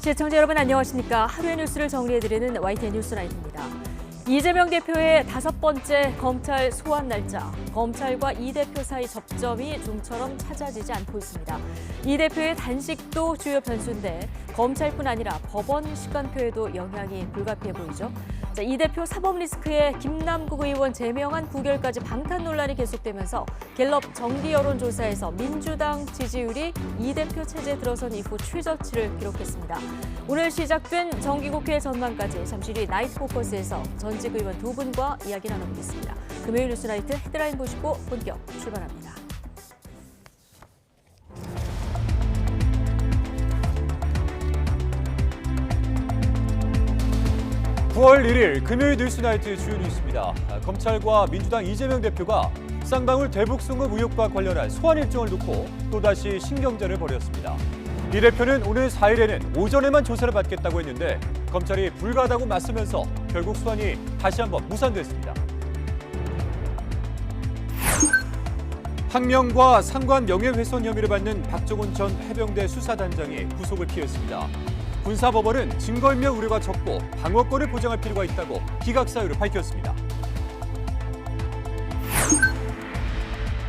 시청자 여러분 안녕하십니까. 하루의 뉴스를 정리해드리는 YTN 뉴스라이트입니다. 이재명 대표의 5번째 검찰 소환 날짜. 검찰과 이 대표 사이 접점이 좀처럼 찾아지지 않고 있습니다. 이 대표의 단식도 주요 변수인데 검찰뿐 아니라 법원 시간표에도 영향이 불가피해 보이죠. 이 대표 사법 리스크에 김남국 의원 제명안 구결까지 방탄 논란이 계속되면서 갤럽 정기 여론조사에서 민주당 지지율이 이 대표 체제에 들어선 이후 최저치를 기록했습니다. 오늘 시작된 정기국회 전망까지 잠시 뒤 나이트 포커스에서 전직 의원 두 분과 이야기 나눠보겠습니다. 금요일 뉴스나이트 헤드라인 보시고 본격 출발합니다. 9월 1일 금요일 뉴스나이트 주요 뉴스입니다. 검찰과 민주당 이재명 대표가 쌍방울 대북 송금 의혹과 관련한 소환 일정을 놓고 또다시 신경전을 벌였습니다. 이 대표는 오늘 4일에는 오전에만 조사를 받겠다고 했는데 검찰이 불가하다고 맞서면서 결국 소환이 다시 한번 무산됐습니다. 항명과 상관 명예훼손 혐의를 받는 박정훈 전 해병대 수사단장이 구속을 피했습니다. 군사법원은 증거인멸 우려가 적고 방어권을 보장할 필요가 있다고 기각 사유를 밝혔습니다.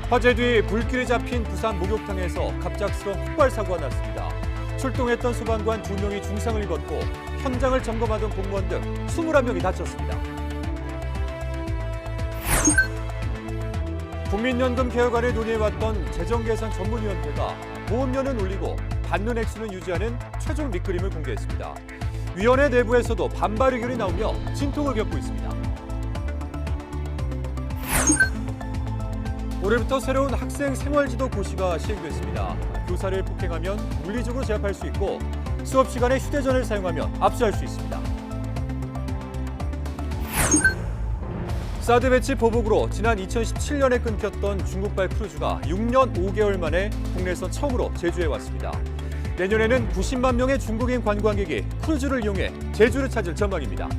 화재 뒤 불길에 잡힌 부산 목욕탕에서 갑작스러운 폭발 사고가 났습니다. 출동했던 소방관 2명이 중상을 입었고 현장을 점검하던 공무원 등 21명이 다쳤습니다. 국민연금 개혁안을 논의해왔던 재정개선 전문위원회가 보험료는 올리고 받는 액수는 유지하는 최종 밑그림을 공개했습니다. 위원회 내부에서도 반발 의견이 나오며 진통을 겪고 있습니다. 올해부터 새로운 학생 생활지도 고시가 시행됐습니다. 교사를 폭행하면 물리적으로 제압할 수 있고 수업 시간에 휴대전화를 사용하면 압수할 수 있습니다. 사드 배치 보복으로 지난 2017년에 끊겼던 중국발 크루즈가 6년 5개월 만에 국내선 처음으로 제주에 왔습니다. 내년에는 90만 명의 중국인 관광객이 크루즈를 이용해 제주를 찾을 전망입니다.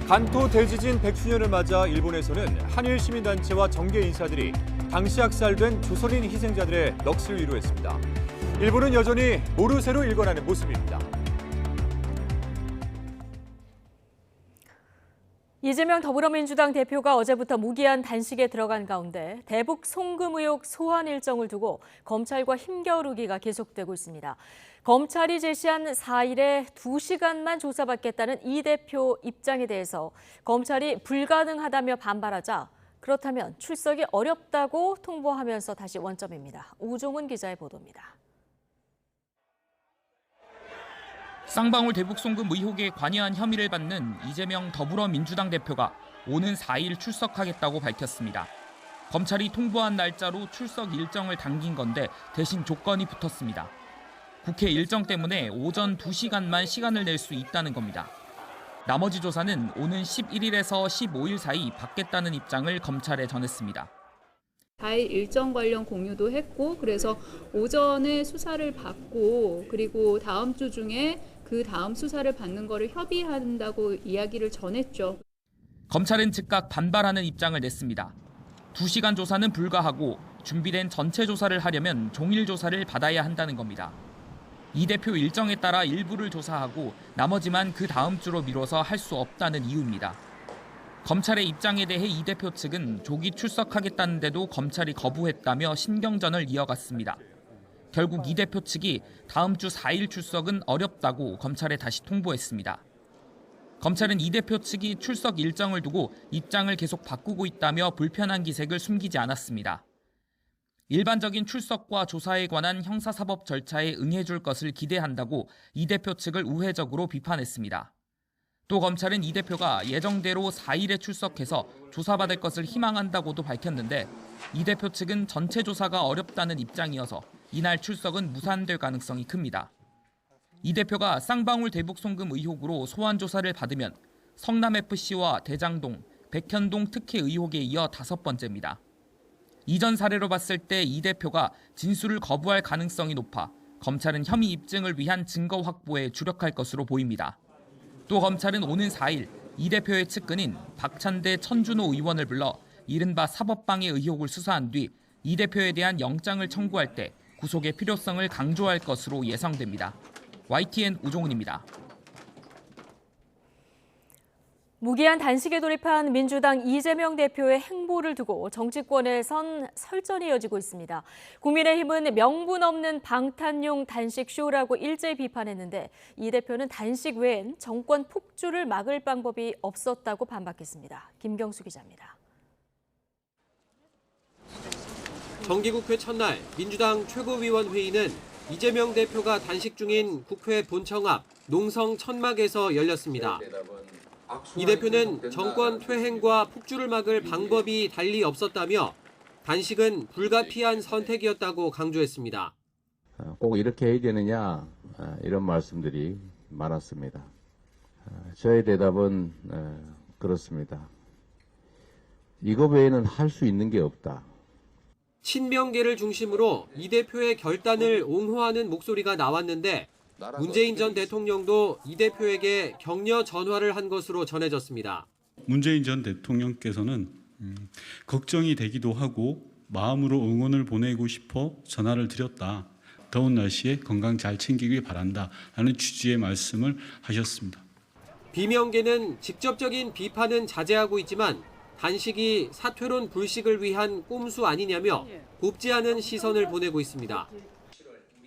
간토 대지진 100주년을 맞아 일본에서는 한일 시민단체와 정계 인사들이 당시 학살된 조선인 희생자들의 넋을 위로했습니다. 일본은 여전히 모르쇠로 일관하는 모습입니다. 이재명 더불어민주당 대표가 어제부터 무기한 단식에 들어간 가운데 대북 송금 의혹 소환 일정을 두고 검찰과 힘겨루기가 계속되고 있습니다. 검찰이 제시한 4일에 2시간만 조사받겠다는 이 대표 입장에 대해서 검찰이 불가능하다며 반발하자 그렇다면 출석이 어렵다고 통보하면서 다시 원점입니다. 우종훈 기자의 보도입니다. 쌍방울 대북 송금 의혹에 관여한 혐의를 받는 이재명 더불어민주당 대표가 오는 4일 출석하겠다고 밝혔습니다. 검찰이 통보한 날짜로 출석 일정을 당긴 건데 대신 조건이 붙었습니다. 국회 일정 때문에 오전 2시간만 시간을 낼 수 있다는 겁니다. 나머지 조사는 오는 11일에서 15일 사이 받겠다는 입장을 검찰에 전했습니다. 4일 일정 관련 공유도 했고 그래서 오전에 수사를 받고 그리고 다음 주 중에 그 다음 수사를 받는 거를 협의한다고 이야기를 전했죠. 검찰은 즉각 반발하는 입장을 냈습니다. 2시간 조사는 불가하고 준비된 전체 조사를 하려면 종일 조사를 받아야 한다는 겁니다. 이 대표 일정에 따라 일부를 조사하고 나머지만 그 다음 주로 미뤄서 할 수 없다는 이유입니다. 검찰의 입장에 대해 이 대표 측은 조기 출석하겠다는데도 검찰이 거부했다며 신경전을 이어갔습니다. 결국 이 대표 측이 다음 주 4일 출석은 어렵다고 검찰에 다시 통보했습니다. 검찰은 이 대표 측이 출석 일정을 두고 입장을 계속 바꾸고 있다며 불편한 기색을 숨기지 않았습니다. 일반적인 출석과 조사에 관한 형사사법 절차에 응해줄 것을 기대한다고 이 대표 측을 우회적으로 비판했습니다. 또 검찰은 이 대표가 예정대로 4일에 출석해서 조사받을 것을 희망한다고도 밝혔는데 이 대표 측은 전체 조사가 어렵다는 입장이어서 이날 출석은 무산될 가능성이 큽니다. 이 대표가 쌍방울 대북 송금 의혹으로 소환 조사를 받으면 성남FC와 대장동, 백현동 특혜 의혹에 이어 5번째입니다. 이전 사례로 봤을 때 이 대표가 진술을 거부할 가능성이 높아 검찰은 혐의 입증을 위한 증거 확보에 주력할 것으로 보입니다. 또 검찰은 오는 4일 이 대표의 측근인 박찬대 천준호 의원을 불러 이른바 사법방해 의혹을 수사한 뒤 이 대표에 대한 영장을 청구할 때 구속의 필요성을 강조할 것으로 예상됩니다. YTN 우종훈입니다. 무기한 단식에 돌입한 민주당 이재명 대표의 행보를 두고 정치권에선 설전이 이어지고 있습니다. 국민의힘은 명분 없는 방탄용 단식 쇼라고 일제히 비판했는데 이 대표는 단식 외엔 정권 폭주를 막을 방법이 없었다고 반박했습니다. 김경수 기자입니다. 정기국회 첫날 민주당 최고위원회의는 이재명 대표가 단식 중인 국회 본청 앞 농성 천막에서 열렸습니다. 이 대표는 정권 퇴행과 폭주를 막을 방법이 달리 없었다며 단식은 불가피한 선택이었다고 강조했습니다. 꼭 이렇게 해야 되느냐 이런 말씀들이 많았습니다. 저의 대답은 그렇습니다. 이거 외에는 할 수 있는 게 없다. 친명계를 중심으로 이 대표의 결단을 옹호하는 목소리가 나왔는데 문재인 전 대통령도 이 대표에게 격려 전화를 한 것으로 전해졌습니다. 문재인 전 대통령께서는 걱정이 되기도 하고 마음으로 응원을 보내고 싶어 전화를 드렸다. 더운 날씨에 건강 잘 챙기길 바란다 라는 취지의 말씀을 하셨습니다. 비명계는 직접적인 비판은 자제하고 있지만 단식이 사퇴론 불식을 위한 꼼수 아니냐며 곱지 않은 시선을 보내고 있습니다.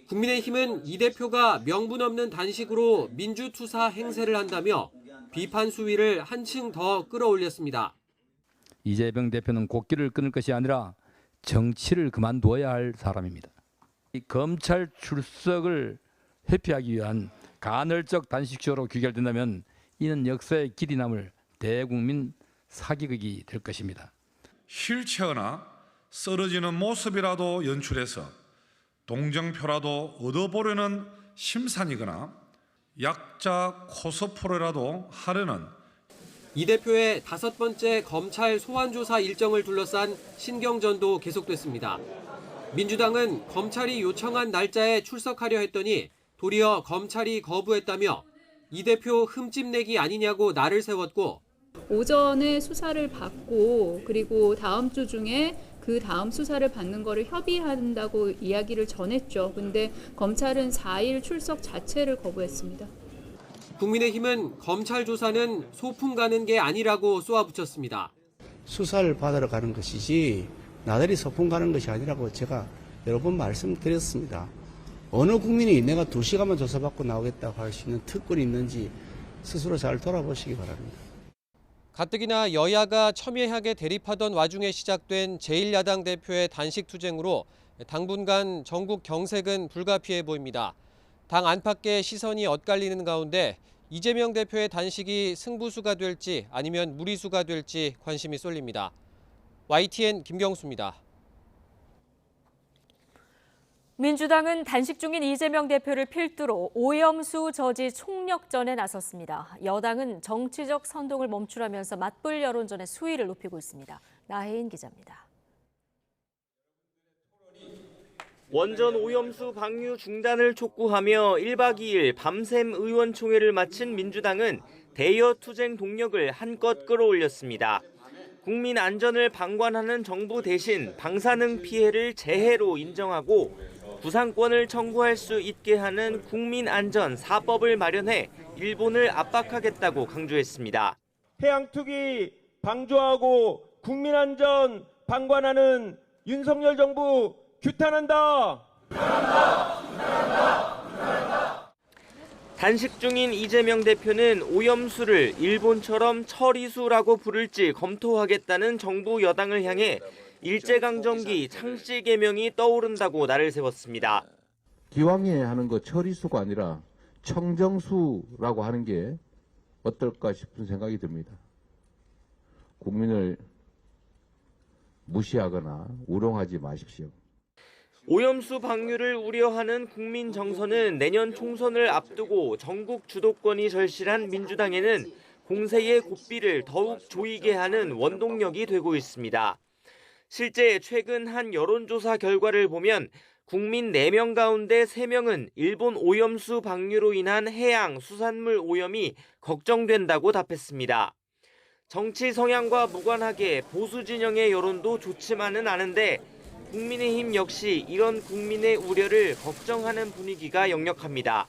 국민의힘은 이 대표가 명분 없는 단식으로 민주투사 행세를 한다며 비판 수위를 한층 더 끌어올렸습니다. 이재명 대표는 곡기를 끊을 것이 아니라 정치를 그만둬야 할 사람입니다. 이 검찰 출석을 회피하기 위한 간헐적 단식쇼로 귀결된다면 이는 역사의 길이 남을 대국민 사기극이 될 것입니다. 휠체어나 쓰러지는 모습이라도 연출해서 동정표라도 얻어보려는 심산이거나 약자 코스프레라도 하려는 이 대표의 5번째 검찰 소환조사 일정을 둘러싼 신경전도 계속됐습니다. 민주당은 검찰이 요청한 날짜에 출석하려 했더니 도리어 검찰이 거부했다며 이 대표 흠집내기 아니냐고 날을 세웠고 오전에 수사를 받고 그리고 다음 주 중에 그 다음 수사를 받는 거를 협의한다고 이야기를 전했죠. 근데 검찰은 4일 출석 자체를 거부했습니다. 국민의힘은 검찰 조사는 소풍 가는 게 아니라고 쏘아붙였습니다. 수사를 받으러 가는 것이지 나들이 소풍 가는 것이 아니라고 제가 여러 번 말씀드렸습니다. 어느 국민이 내가 2시간만 조사받고 나오겠다고 할 수 있는 특권이 있는지 스스로 잘 돌아보시기 바랍니다. 가뜩이나 여야가 첨예하게 대립하던 와중에 시작된 제1야당 대표의 단식 투쟁으로 당분간 전국 경색은 불가피해 보입니다. 당 안팎의 시선이 엇갈리는 가운데 이재명 대표의 단식이 승부수가 될지 아니면 무리수가 될지 관심이 쏠립니다. YTN 김경수입니다. 민주당은 단식 중인 이재명 대표를 필두로 오염수 저지 총력전에 나섰습니다. 여당은 정치적 선동을 멈추라면서 맞불 여론전의 수위를 높이고 있습니다. 나혜인 기자입니다. 원전 오염수 방류 중단을 촉구하며 1박 2일 밤샘 의원총회를 마친 민주당은 대여 투쟁 동력을 한껏 끌어올렸습니다. 국민 안전을 방관하는 정부 대신 방사능 피해를 재해로 인정하고 구상권을 청구할 수 있게 하는 국민안전4법을 마련해 일본을 압박하겠다고 강조했습니다. 해양 투기 방조하고 국민안전 방관하는 윤석열 정부 규탄한다. 단식 중인 이재명 대표는 오염수를 일본처럼 처리수라고 부를지 검토하겠다는 정부 여당을 향해 일제강점기 창씨 개명이 떠오른다고 날을 세웠습니다. 기왕에 하는 거 처리수가 아니라 청정수라고 하는 게 어떨까 싶은 생각이 듭니다. 국민을 무시하거나 우롱하지 마십시오. 오염수 방류를 우려하는 국민 정서는 내년 총선을 앞두고 전국 주도권이 절실한 민주당에는 공세의 고삐를 더욱 조이게 하는 원동력이 되고 있습니다. 실제 최근 한 여론조사 결과를 보면 국민 4명 가운데 3명은 일본 오염수 방류로 인한 해양 수산물 오염이 걱정된다고 답했습니다. 정치 성향과 무관하게 보수 진영의 여론도 좋지만은 않은데 국민의힘 역시 이런 국민의 우려를 걱정하는 분위기가 역력합니다.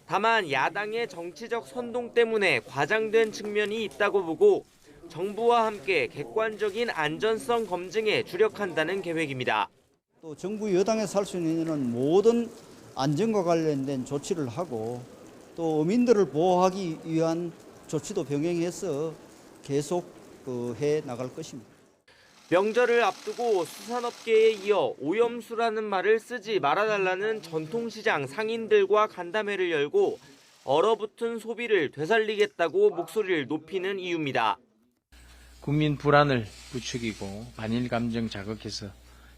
다만 야당의 정치적 선동 때문에 과장된 측면이 있다고 보고 정부와 함께 객관적인 안전성 검증에 주력한다는 계획입니다. 또 정부 여당에서 할 수 있는 모든 안전과 관련된 조치를 하고 또 어민들을 보호하기 위한 조치도 병행해서 계속 해 나갈 것입니다. 명절을 앞두고 수산업계에 이어 오염수라는 말을 쓰지 말아달라는 전통시장 상인들과 간담회를 열고 얼어붙은 소비를 되살리겠다고 목소리를 높이는 이유입니다. 국민 불안을 부추기고 반일 감정 자극해서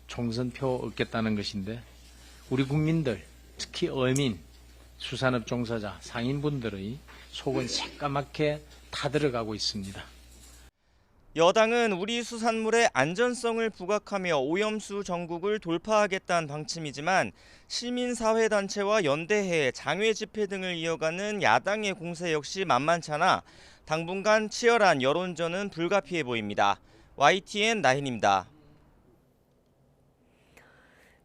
총선표 얻겠다는 것인데 우리 국민들, 특히 어민, 수산업 종사자, 상인분들의 속은 새까맣게 타들어가고 있습니다. 여당은 우리 수산물의 안전성을 부각하며 오염수 전국을 돌파하겠다는 방침이지만 시민사회단체와 연대해 장외 집회 등을 이어가는 야당의 공세 역시 만만찮아 당분간 치열한 여론전은 불가피해 보입니다. YTN 나힌입니다.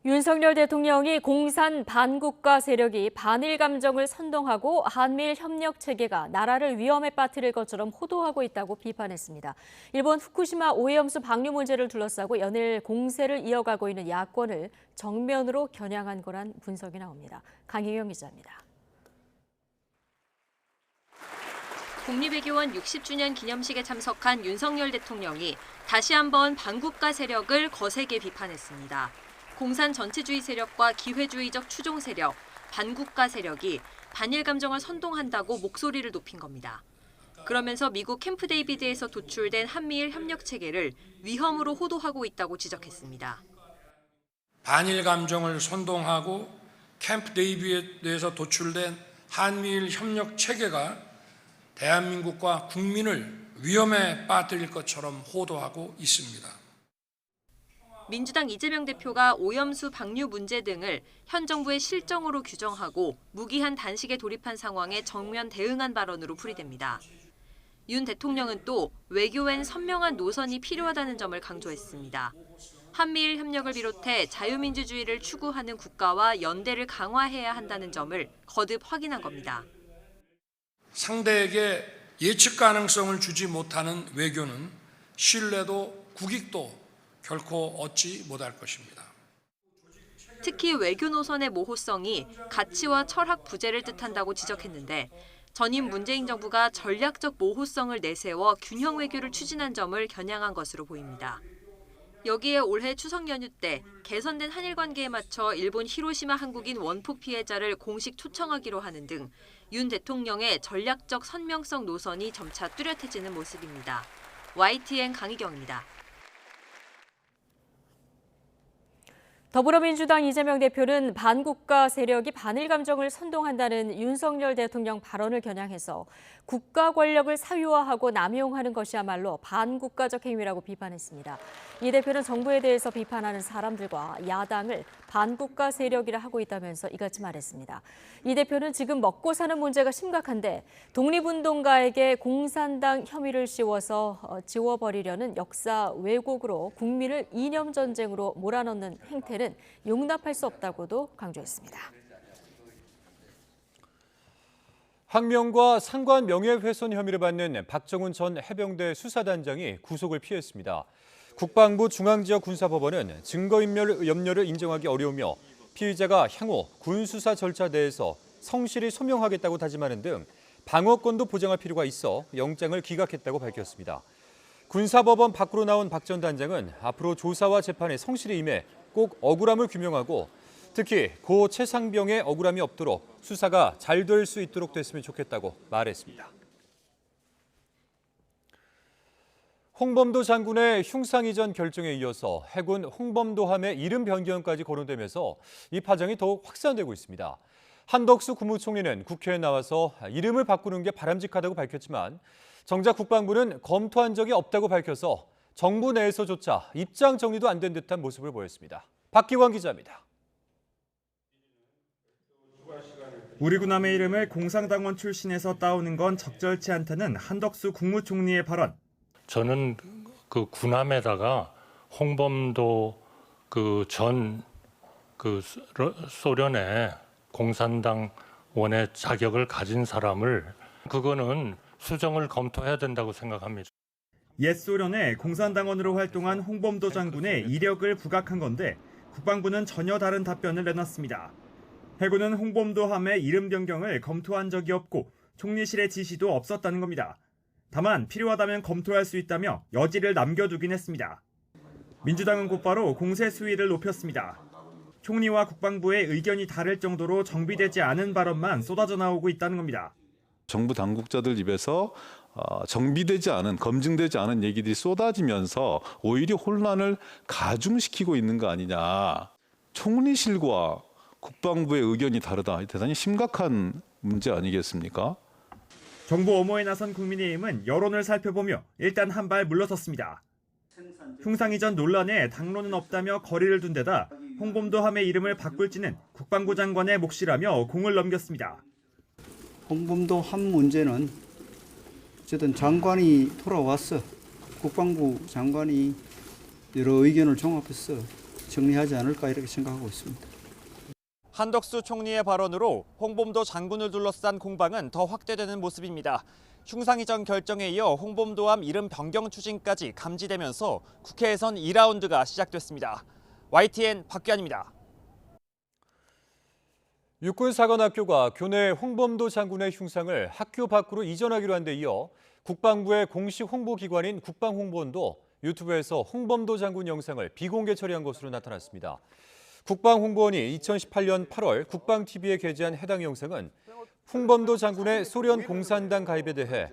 윤석열 대통령이 공산 반국가 세력이 반일 감정을 선동하고 한미일 협력 체계가 나라를 위험에 빠뜨릴 것처럼 호도하고 있다고 비판했습니다. 일본 후쿠시마 오염수 방류 문제를 둘러싸고 연일 공세를 이어가고 있는 야권을 정면으로 겨냥한 거란 분석이 나옵니다. 강희경 기자입니다. 국립외교원 60주년 기념식에 참석한 윤석열 대통령이 다시 한번 반국가 세력을 거세게 비판했습니다. 공산 전체주의 세력과 기회주의적 추종 세력, 반국가 세력이 반일 감정을 선동한다고 목소리를 높인 겁니다. 그러면서 미국 캠프 데이비드에서 도출된 한미일 협력 체계를 위험으로 호도하고 있다고 지적했습니다. 반일 감정을 선동하고 캠프 데이비드에서 도출된 한미일 협력 체계가 대한민국과 국민을 위험에 빠뜨릴 것처럼 호도하고 있습니다. 민주당 이재명 대표가 오염수 방류 문제 등을 현 정부의 실정으로 규정하고 무기한 단식에 돌입한 상황에 정면 대응한 발언으로 풀이됩니다. 윤 대통령은 또 외교엔 선명한 노선이 필요하다는 점을 강조했습니다. 한미일 협력을 비롯해 자유민주주의를 추구하는 국가와 연대를 강화해야 한다는 점을 거듭 확인한 겁니다. 상대에게 예측 가능성을 주지 못하는 외교는 신뢰도 국익도 결코 얻지 못할 것입니다. 특히 외교 노선의 모호성이 가치와 철학 부재를 뜻한다고 지적했는데 전임 문재인 정부가 전략적 모호성을 내세워 균형 외교를 추진한 점을 겨냥한 것으로 보입니다. 여기에 올해 추석 연휴 때 개선된 한일 관계에 맞춰 일본 히로시마 한국인 원폭 피해자를 공식 초청하기로 하는 등 윤 대통령의 전략적 선명성 노선이 점차 뚜렷해지는 모습입니다. YTN 강희경입니다. 더불어민주당 이재명 대표는 반국가 세력이 반일 감정을 선동한다는 윤석열 대통령 발언을 겨냥해서 국가 권력을 사유화하고 남용하는 것이야말로 반국가적 행위라고 비판했습니다. 이 대표는 정부에 대해서 비판하는 사람들과 야당을 반국가 세력이라 하고 있다면서 이같이 말했습니다. 이 대표는 지금 먹고 사는 문제가 심각한데 독립운동가에게 공산당 혐의를 씌워서 지워버리려는 역사 왜곡으로 국민을 이념 전쟁으로 몰아넣는 행태는 용납할 수 없다고도 강조했습니다. 항명과 상관 명예훼손 혐의를 받는 박정훈 전 해병대 수사단장이 구속을 피했습니다. 국방부 중앙지역군사법원은 증거인멸 염려를 인정하기 어려우며 피의자가 향후 군수사 절차 내에서 성실히 소명하겠다고 다짐하는 등 방어권도 보장할 필요가 있어 영장을 기각했다고 밝혔습니다. 군사법원 밖으로 나온 박 전 단장은 앞으로 조사와 재판에 성실히 임해 꼭 억울함을 규명하고 특히 고 최상병의 억울함이 없도록 수사가 잘 될 수 있도록 됐으면 좋겠다고 말했습니다. 홍범도 장군의 흉상 이전 결정에 이어서 해군 홍범도함의 이름 변경까지 거론되면서 이 파장이 더욱 확산되고 있습니다. 한덕수 국무총리는 국회에 나와서 이름을 바꾸는 게 바람직하다고 밝혔지만 정작 국방부는 검토한 적이 없다고 밝혀서 정부 내에서조차 입장 정리도 안 된 듯한 모습을 보였습니다. 박기환 기자입니다. 우리 군함의 이름을 공산당원 출신에서 따오는 건 적절치 않다는 한덕수 국무총리의 발언. 저는 그 군함에다가 홍범도 소련의 공산당원의 자격을 가진 사람을 그거는 수정을 검토해야 된다고 생각합니다. 옛 소련의 공산당원으로 활동한 홍범도 장군의 이력을 부각한 건데 국방부는 전혀 다른 답변을 내놨습니다. 해군은 홍범도 함의 이름 변경을 검토한 적이 없고 총리실의 지시도 없었다는 겁니다. 다만 필요하다면 검토할 수 있다며 여지를 남겨두긴 했습니다. 민주당은 곧바로 공세 수위를 높였습니다. 총리와 국방부의 의견이 다를 정도로 정비되지 않은 발언만 쏟아져 나오고 있다는 겁니다. 정부 당국자들 입에서 정비되지 않은, 검증되지 않은 얘기들이 쏟아지면서 오히려 혼란을 가중시키고 있는 거 아니냐. 총리실과 국방부의 의견이 다르다. 대단히 심각한 문제 아니겠습니까? 정부 엄호에 나선 국민의힘은 여론을 살펴보며 일단 한 발 물러섰습니다. 흉상 이전 논란에 당론은 없다며 거리를 둔 데다 홍범도 함의 이름을 바꿀지는 국방부 장관의 몫이라며 공을 넘겼습니다. 홍범도 함 문제는 어쨌든 장관이 돌아왔어. 국방부 장관이 여러 의견을 종합해서 정리하지 않을까 이렇게 생각하고 있습니다. 한덕수 총리의 발언으로 홍범도 장군을 둘러싼 공방은 더 확대되는 모습입니다. 흉상 이전 결정에 이어 홍범도함 이름 변경 추진까지 감지되면서 국회에선 2라운드가 시작됐습니다. YTN 박규환입니다. 육군사관학교가 교내 홍범도 장군의 흉상을 학교 밖으로 이전하기로 한 데 이어 국방부의 공식 홍보기관인 국방홍보원도 유튜브에서 홍범도 장군 영상을 비공개 처리한 것으로 나타났습니다. 국방홍보원이 2018년 8월 국방TV에 게재한 해당 영상은 홍범도 장군의 소련 공산당 가입에 대해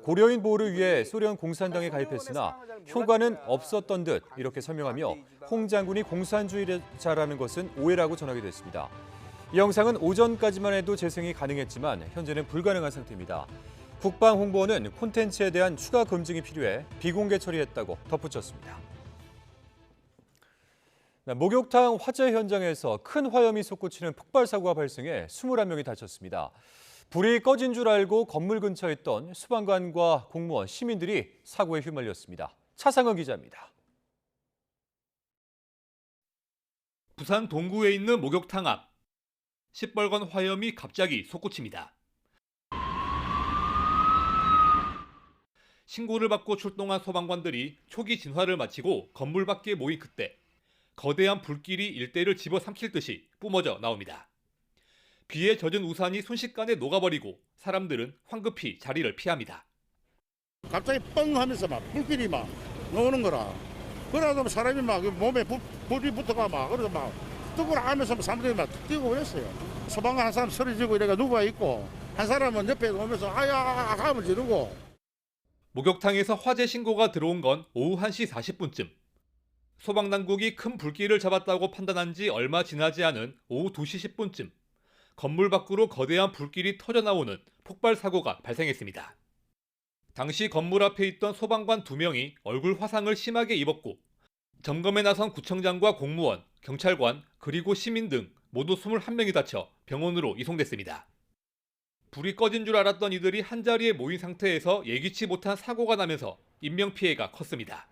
고려인 보호를 위해 소련 공산당에 가입했으나 효과는 없었던 듯 이렇게 설명하며 홍 장군이 공산주의자라는 것은 오해라고 전하기도 했습니다. 이 영상은 오전까지만 해도 재생이 가능했지만 현재는 불가능한 상태입니다. 국방홍보원은 콘텐츠에 대한 추가 검증이 필요해 비공개 처리했다고 덧붙였습니다. 목욕탕 화재 현장에서 큰 화염이 솟구치는 폭발 사고가 발생해 21명이 다쳤습니다. 불이 꺼진 줄 알고 건물 근처에 있던 소방관과 공무원, 시민들이 사고에 휘말렸습니다. 차상은 기자입니다. 부산 동구에 있는 목욕탕 앞. 시뻘건 화염이 갑자기 솟구칩니다. 신고를 받고 출동한 소방관들이 초기 진화를 마치고 건물 밖에 모인 그때 거대한 불길이 일대를 집어삼킬 듯이 뿜어져 나옵니다. 비에 젖은 우산이 순식간에 녹아버리고 사람들은 황급히 자리를 피합니다. 갑자기 뻥 하면서 막 불길이 막 나오는 거라. 그러다 사람이 막 몸에 불이 붙어가 막 그래서 막 뜨거라 하면서 사람들이 막 뛰고 그랬어요. 소방관 한 사람 쓰러지고 이래가 누워 있고 한 사람은 옆에 오면서 아야 하면 지르고. 목욕탕에서 화재 신고가 들어온 건 오후 1시 40분쯤. 소방당국이 큰 불길을 잡았다고 판단한 지 얼마 지나지 않은 오후 2시 10분쯤 건물 밖으로 거대한 불길이 터져나오는 폭발 사고가 발생했습니다. 당시 건물 앞에 있던 소방관 2명이 얼굴 화상을 심하게 입었고 점검에 나선 구청장과 공무원, 경찰관, 그리고 시민 등 모두 21명이 다쳐 병원으로 이송됐습니다. 불이 꺼진 줄 알았던 이들이 한자리에 모인 상태에서 예기치 못한 사고가 나면서 인명피해가 컸습니다.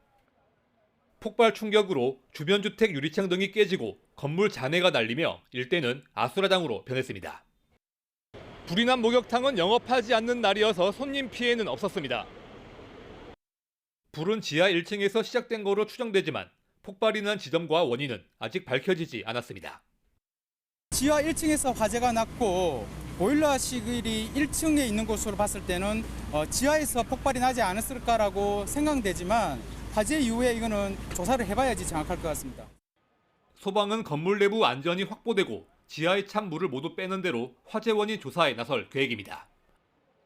폭발 충격으로 주변 주택 유리창 등이 깨지고 건물 잔해가 날리며 일대는 아수라장으로 변했습니다. 불이 난 목욕탕은 영업하지 않는 날이어서 손님 피해는 없었습니다. 불은 지하 1층에서 시작된 것으로 추정되지만 폭발이 난 지점과 원인은 아직 밝혀지지 않았습니다. 지하 1층에서 화재가 났고 보일러실이 1층에 있는 곳으로 봤을 때는 지하에서 폭발이 나지 않았을까라고 생각되지만 화재 이후에 이거는 조사를 해봐야지 정확할 것 같습니다. 소방은 건물 내부 안전이 확보되고 지하에 찬 물을 모두 빼는 대로 화재 원인 조사에 나설 계획입니다.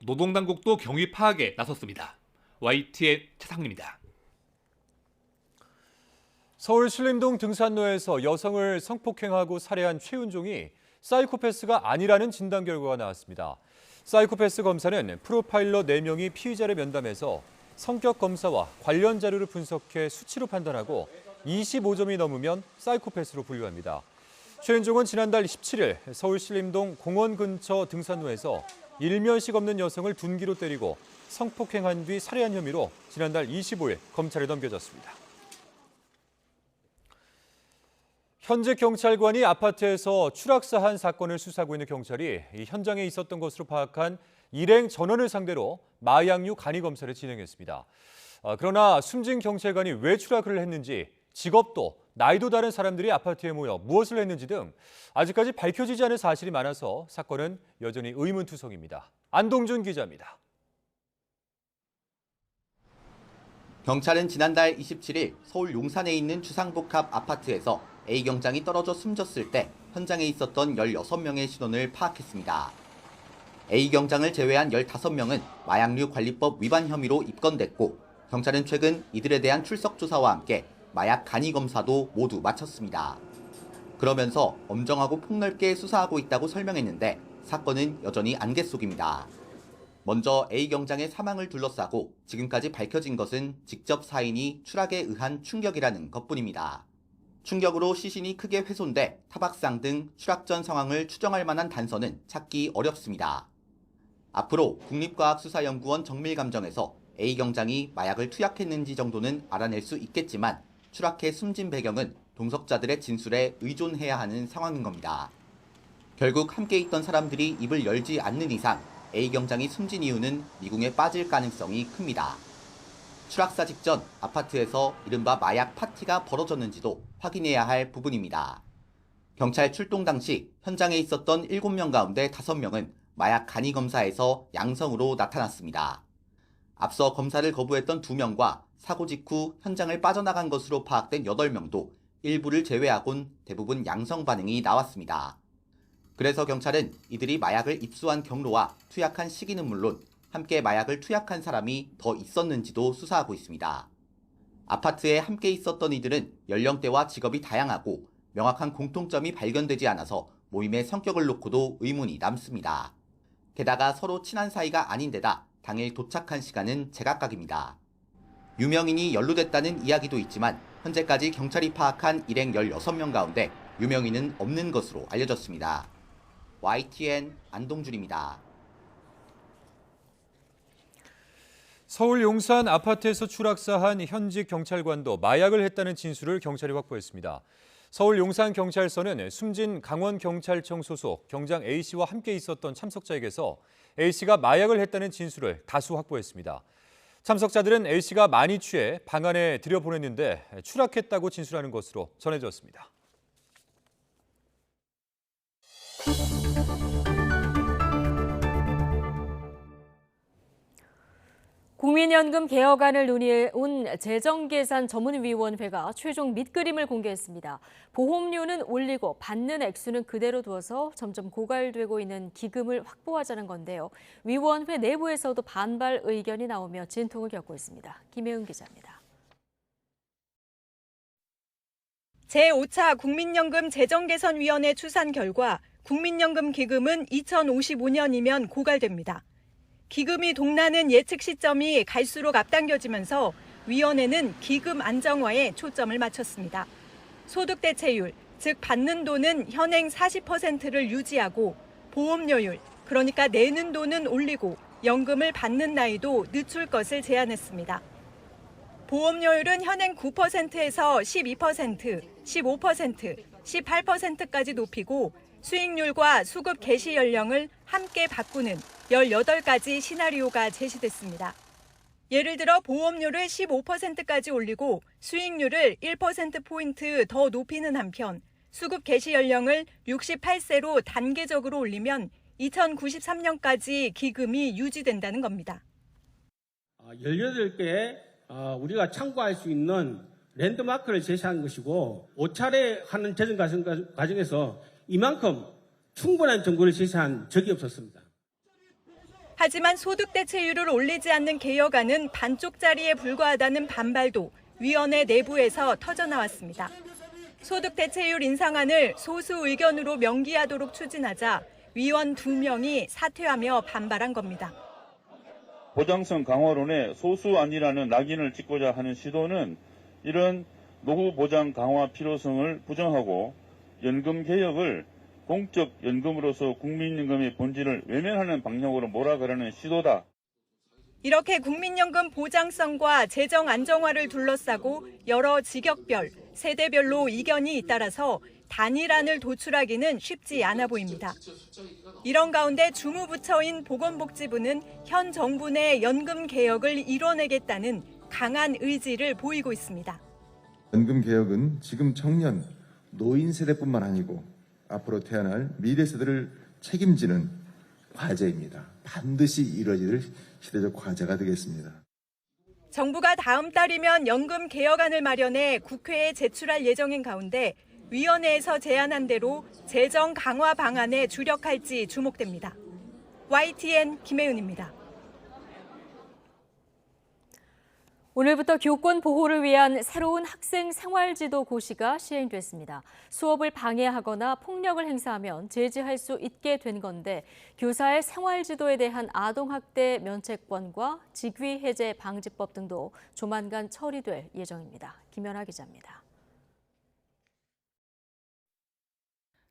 노동당국도 경위 파악에 나섰습니다. YTN 차상리입니다. 서울 신림동 등산로에서 여성을 성폭행하고 살해한 최은종이 사이코패스가 아니라는 진단 결과가 나왔습니다. 사이코패스 검사는 프로파일러 4명이 피의자를 면담해서 성격 검사와 관련 자료를 분석해 수치로 판단하고 25점이 넘으면 사이코패스로 분류합니다. 최은종은 지난달 17일 서울 신림동 공원 근처 등산로에서 일면식 없는 여성을 둔기로 때리고 성폭행한 뒤 살해한 혐의로 지난달 25일 검찰에 넘겨졌습니다. 현직 경찰관이 아파트에서 추락사한 사건을 수사하고 있는 경찰이 이 현장에 있었던 것으로 파악한 일행 전원을 상대로 마약류 간이 검사를 진행했습니다. 그러나 숨진 경찰관이 왜 추락을 했는지, 직업도 나이도 다른 사람들이 아파트에 모여 무엇을 했는지 등 아직까지 밝혀지지 않은 사실이 많아서 사건은 여전히 의문투성입니다. 안동준 기자입니다. 경찰은 지난달 27일 서울 용산에 있는 주상복합 아파트에서 A 경장이 떨어져 숨졌을 때 현장에 있었던 16명의 신원을 파악했습니다. A 경장을 제외한 15명은 마약류 관리법 위반 혐의로 입건됐고, 경찰은 최근 이들에 대한 출석 조사와 함께 마약 간이 검사도 모두 마쳤습니다. 그러면서 엄정하고 폭넓게 수사하고 있다고 설명했는데 사건은 여전히 안개 속입니다. 먼저 A 경장의 사망을 둘러싸고 지금까지 밝혀진 것은 직접 사인이 추락에 의한 충격이라는 것뿐입니다. 충격으로 시신이 크게 훼손돼 타박상 등 추락 전 상황을 추정할 만한 단서는 찾기 어렵습니다. 앞으로 국립과학수사연구원 정밀감정에서 A 경장이 마약을 투약했는지 정도는 알아낼 수 있겠지만 추락해 숨진 배경은 동석자들의 진술에 의존해야 하는 상황인 겁니다. 결국 함께 있던 사람들이 입을 열지 않는 이상 A 경장이 숨진 이유는 미궁에 빠질 가능성이 큽니다. 추락사 직전 아파트에서 이른바 마약 파티가 벌어졌는지도 확인해야 할 부분입니다. 경찰 출동 당시 현장에 있었던 7명 가운데 5명은 마약 간이 검사에서 양성으로 나타났습니다. 앞서 검사를 거부했던 2명과 사고 직후 현장을 빠져나간 것으로 파악된 8명도 일부를 제외하곤 대부분 양성 반응이 나왔습니다. 그래서 경찰은 이들이 마약을 입수한 경로와 투약한 시기는 물론 함께 마약을 투약한 사람이 더 있었는지도 수사하고 있습니다. 아파트에 함께 있었던 이들은 연령대와 직업이 다양하고 명확한 공통점이 발견되지 않아서 모임의 성격을 놓고도 의문이 남습니다. 게다가 서로 친한 사이가 아닌 데다 당일 도착한 시간은 제각각입니다. 유명인이 연루됐다는 이야기도 있지만 현재까지 경찰이 파악한 일행 16명 가운데 유명인은 없는 것으로 알려졌습니다. YTN 안동준입니다. 서울 용산 아파트에서 추락사한 현직 경찰관도 마약을 했다는 진술을 경찰이 확보했습니다. 서울 용산경찰서는 숨진 강원경찰청 소속 경장 A씨와 함께 있었던 참석자에게서 A씨가 마약을 했다는 진술을 다수 확보했습니다. 참석자들은 A씨가 많이 취해 방 안에 들여보냈는데 추락했다고 진술하는 것으로 전해졌습니다. 국민연금 개혁안을 논의해온 재정계산전문위원회가 최종 밑그림을 공개했습니다. 보험료는 올리고 받는 액수는 그대로 두어서 점점 고갈되고 있는 기금을 확보하자는 건데요. 위원회 내부에서도 반발 의견이 나오며 진통을 겪고 있습니다. 김혜은 기자입니다. 제5차 국민연금 재정개선위원회 추산 결과 국민연금 기금은 2055년이면 고갈됩니다. 기금이 동나는 예측 시점이 갈수록 앞당겨지면서 위원회는 기금 안정화에 초점을 맞췄습니다. 소득 대체율, 즉 받는 돈은 현행 40%를 유지하고 보험료율, 그러니까 내는 돈은 올리고 연금을 받는 나이도 늦출 것을 제안했습니다. 보험료율은 현행 9%에서 12%, 15%, 18%까지 높이고 수익률과 수급 개시 연령을 함께 바꾸는 18가지 시나리오가 제시됐습니다. 예를 들어 보험료를 15%까지 올리고 수익률을 1%포인트 더 높이는 한편 수급 개시 연령을 68세로 단계적으로 올리면 2093년까지 기금이 유지된다는 겁니다. 18개의 우리가 참고할 수 있는 랜드마크를 제시한 것이고 5차례 하는 재정 과정에서 이만큼 충분한 정보를 제시한 적이 없었습니다. 하지만 소득 대체율을 올리지 않는 개혁안은 반쪽짜리에 불과하다는 반발도 위원회 내부에서 터져나왔습니다. 소득 대체율 인상안을 소수 의견으로 명기하도록 추진하자 위원 2명이 사퇴하며 반발한 겁니다. 보장성 강화론에 소수안이라는 낙인을 찍고자 하는 시도는 이런 노후 보장 강화 필요성을 부정하고 연금 개혁을 공적 연금으로서 국민연금의 본질을 외면하는 방향으로 몰아가려는 시도다. 이렇게 국민연금 보장성과 재정 안정화를 둘러싸고 여러 직역별, 세대별로 이견이 잇따라서 단일안을 도출하기는 쉽지 않아 보입니다. 이런 가운데 주무부처인 보건복지부는 현 정부 내 연금 개혁을 이뤄내겠다는 강한 의지를 보이고 있습니다. 연금 개혁은 지금 청년, 노인 세대뿐만 아니고 앞으로 태어날 미래 세대를 책임지는 과제입니다. 반드시 이루어질 시대적 과제가 되겠습니다. 정부가 다음 달이면 연금 개혁안을 마련해 국회에 제출할 예정인 가운데 위원회에서 제안한 대로 재정 강화 방안에 주력할지 주목됩니다. YTN 김혜윤입니다. 오늘부터 교권 보호를 위한 새로운 학생 생활지도 고시가 시행됐습니다. 수업을 방해하거나 폭력을 행사하면 제지할 수 있게 된 건데 교사의 생활지도에 대한 아동학대 면책권과 직위 해제 방지법 등도 조만간 처리될 예정입니다. 김연아 기자입니다.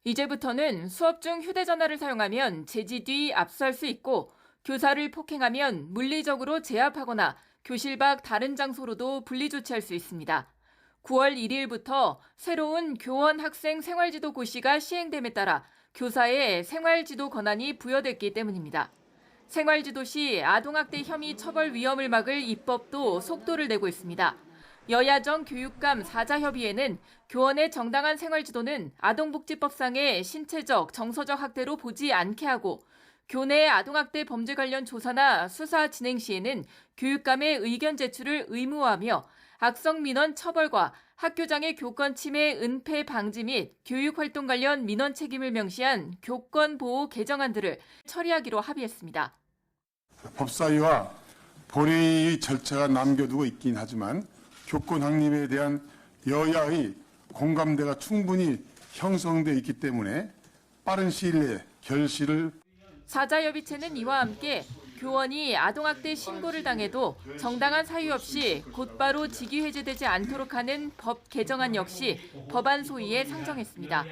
이제부터는 수업 중 휴대전화를 사용하면 제지 뒤 압수할 수 있고 교사를 폭행하면 물리적으로 제압하거나 교실 밖 다른 장소로도 분리 조치할 수 있습니다. 9월 1일부터 새로운 교원 학생 생활지도 고시가 시행됨에 따라 교사의 생활지도 권한이 부여됐기 때문입니다. 생활지도 시 아동학대 혐의 처벌 위험을 막을 입법도 속도를 내고 있습니다. 여야정 교육감 사자협의회는 교원의 정당한 생활지도는 아동복지법상의 신체적, 정서적 학대로 보지 않게 하고 교내 아동학대 범죄 관련 조사나 수사 진행 시에는 교육감의 의견 제출을 의무화하며 악성 민원 처벌과 학교장의 교권 침해 은폐 방지 및 교육활동 관련 민원 책임을 명시한 교권 보호 개정안들을 처리하기로 합의했습니다. 법사위와 본회의 절차가 남겨두고 있긴 하지만 교권 확립에 대한 여야의 공감대가 충분히 형성돼 있기 때문에 빠른 시일 내에 결실을 사자협의체는 이와 함께 교원이 아동학대 신고를 당해도 정당한 사유 없이 곧바로 직위 해제되지 않도록 하는 법 개정안 역시 법안 소위에 상정했습니다.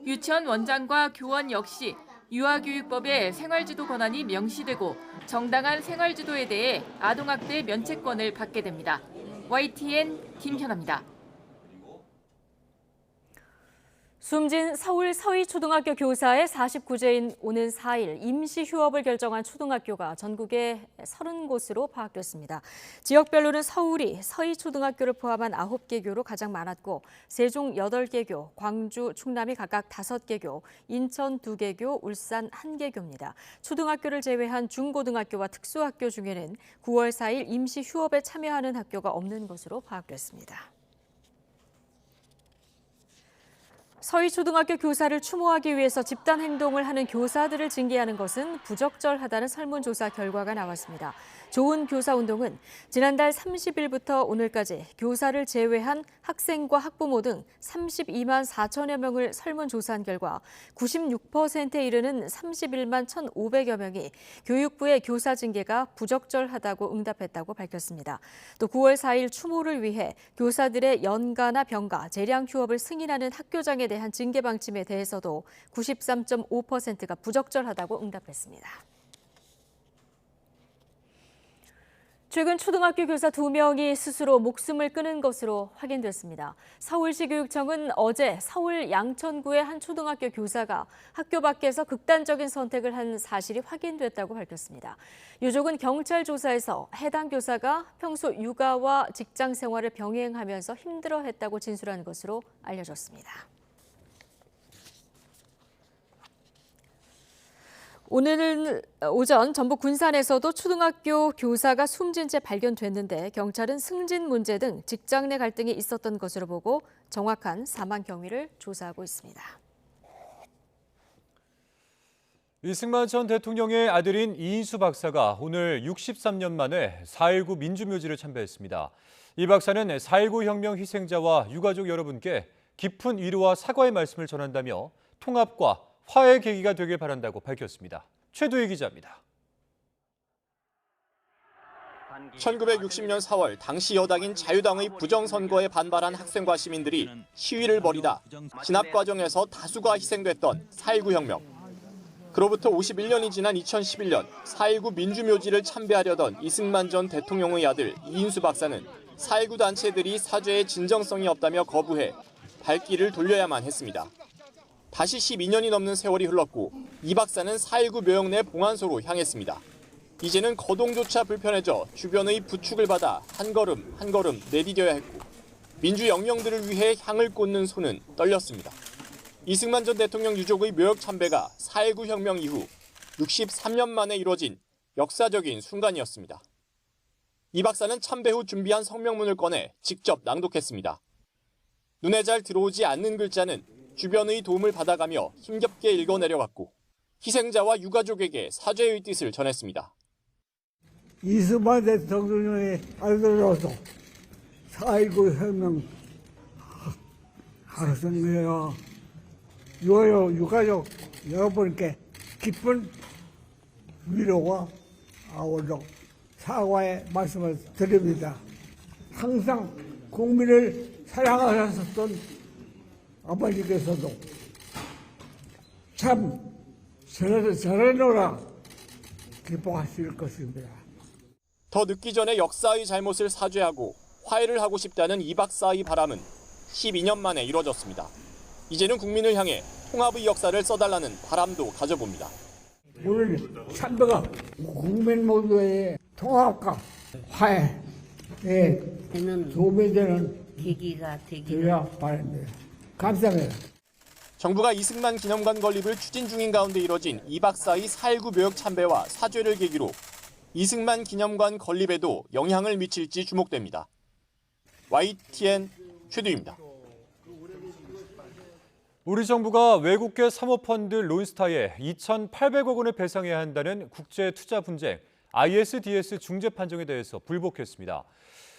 유치원 원장과 교원 역시 유아교육법에 생활지도 권한이 명시되고 정당한 생활지도에 대해 아동학대 면책권을 받게 됩니다. YTN 김현아입니다. 숨진 서울 서희초등학교 교사의 49제인 오는 4일 임시 휴업을 결정한 초등학교가 전국에 30곳으로 파악됐습니다. 지역별로는 서울이 서희초등학교를 포함한 9개 교로 가장 많았고 세종 8개 교, 광주, 충남이 각각 5개 교, 인천 2개 교, 울산 1개 교입니다. 초등학교를 제외한 중고등학교와 특수학교 중에는 9월 4일 임시 휴업에 참여하는 학교가 없는 것으로 파악됐습니다. 서희초등학교 교사를 추모하기 위해서 집단 행동을 하는 교사들을 징계하는 것은 부적절하다는 설문조사 결과가 나왔습니다. 좋은 교사 운동은 지난달 30일부터 오늘까지 교사를 제외한 학생과 학부모 등 32만 4천여 명을 설문조사한 결과 96%에 이르는 31만 1,500여 명이 교육부의 교사 징계가 부적절하다고 응답했다고 밝혔습니다. 또 9월 4일 추모를 위해 교사들의 연가나 병가, 재량 휴업을 승인하는 학교장에 대한 징계 방침에 대해서도 93.5%가 부적절하다고 응답했습니다. 최근 초등학교 교사 2명이 스스로 목숨을 끊은 것으로 확인됐습니다. 서울시교육청은 어제 서울 양천구의 한 초등학교 교사가 학교 밖에서 극단적인 선택을 한 사실이 확인됐다고 밝혔습니다. 유족은 경찰 조사에서 해당 교사가 평소 육아와 직장 생활을 병행하면서 힘들어했다고 진술한 것으로 알려졌습니다. 오늘 오전 전북 군산에서도 초등학교 교사가 숨진 채 발견됐는데 경찰은 승진 문제 등 직장 내 갈등이 있었던 것으로 보고 정확한 사망 경위를 조사하고 있습니다. 이승만 전 대통령의 아들인 이인수 박사가 오늘 63년 만에 4.19 민주묘지를 참배했습니다. 이 박사는 4.19 혁명 희생자와 유가족 여러분께 깊은 위로와 사과의 말씀을 전한다며 통합과 화해의 계기가 되길 바란다고 밝혔습니다. 최도희 기자입니다. 1960년 4월 당시 여당인 자유당의 부정선거에 반발한 학생과 시민들이 시위를 벌이다 진압 과정에서 다수가 희생됐던 4.19 혁명. 그로부터 51년이 지난 2011년 4.19 민주묘지를 참배하려던 이승만 전 대통령의 아들 이인수 박사는 4.19 단체들이 사죄에 진정성이 없다며 거부해 발길을 돌려야만 했습니다. 다시 12년이 넘는 세월이 흘렀고 이 박사는 4.19 묘역 내 봉안소로 향했습니다. 이제는 거동조차 불편해져 주변의 부축을 받아 한 걸음 한 걸음 내디뎌야 했고 민주 영령들을 위해 향을 꽂는 손은 떨렸습니다. 이승만 전 대통령 유족의 묘역 참배가 4.19 혁명 이후 63년 만에 이뤄진 역사적인 순간이었습니다. 이 박사는 참배 후 준비한 성명문을 꺼내 직접 낭독했습니다. 눈에 잘 들어오지 않는 글자는 주변의 도움을 받아가며 힘겹게 읽어내려갔고 희생자와 유가족에게 사죄의 뜻을 전했습니다. 이승만 대통령의 아들로서 4.19 혁명 학생회와 유가족 여러분께 깊은 위로와 아울러 사과의 말씀을 드립니다. 항상 국민을 사랑하셨던 아버지께서도 참 잘해놓으라 기뻐하실 것입니다. 더 늦기 전에 역사의 잘못을 사죄하고 화해를 하고 싶다는 이 박사의 바람은 12년 만에 이뤄졌습니다. 이제는 국민을 향해 통합의 역사를 써달라는 바람도 가져봅니다. 오늘 참배가 국민 모두의 통합과 화해에 도움이 되는 계기가 되어야 바랍니다. 감사합니다. 정부가 이승만 기념관 건립을 추진 중인 가운데 이뤄진 이 박사의 4.19 묘역 참배와 사죄를 계기로 이승만 기념관 건립에도 영향을 미칠지 주목됩니다. YTN 최두입니다. 우리 정부가 외국계 사모펀드 론스타에 2,800억 원을 배상해야 한다는 국제투자 분쟁 ISDS 중재 판정에 대해서 불복했습니다.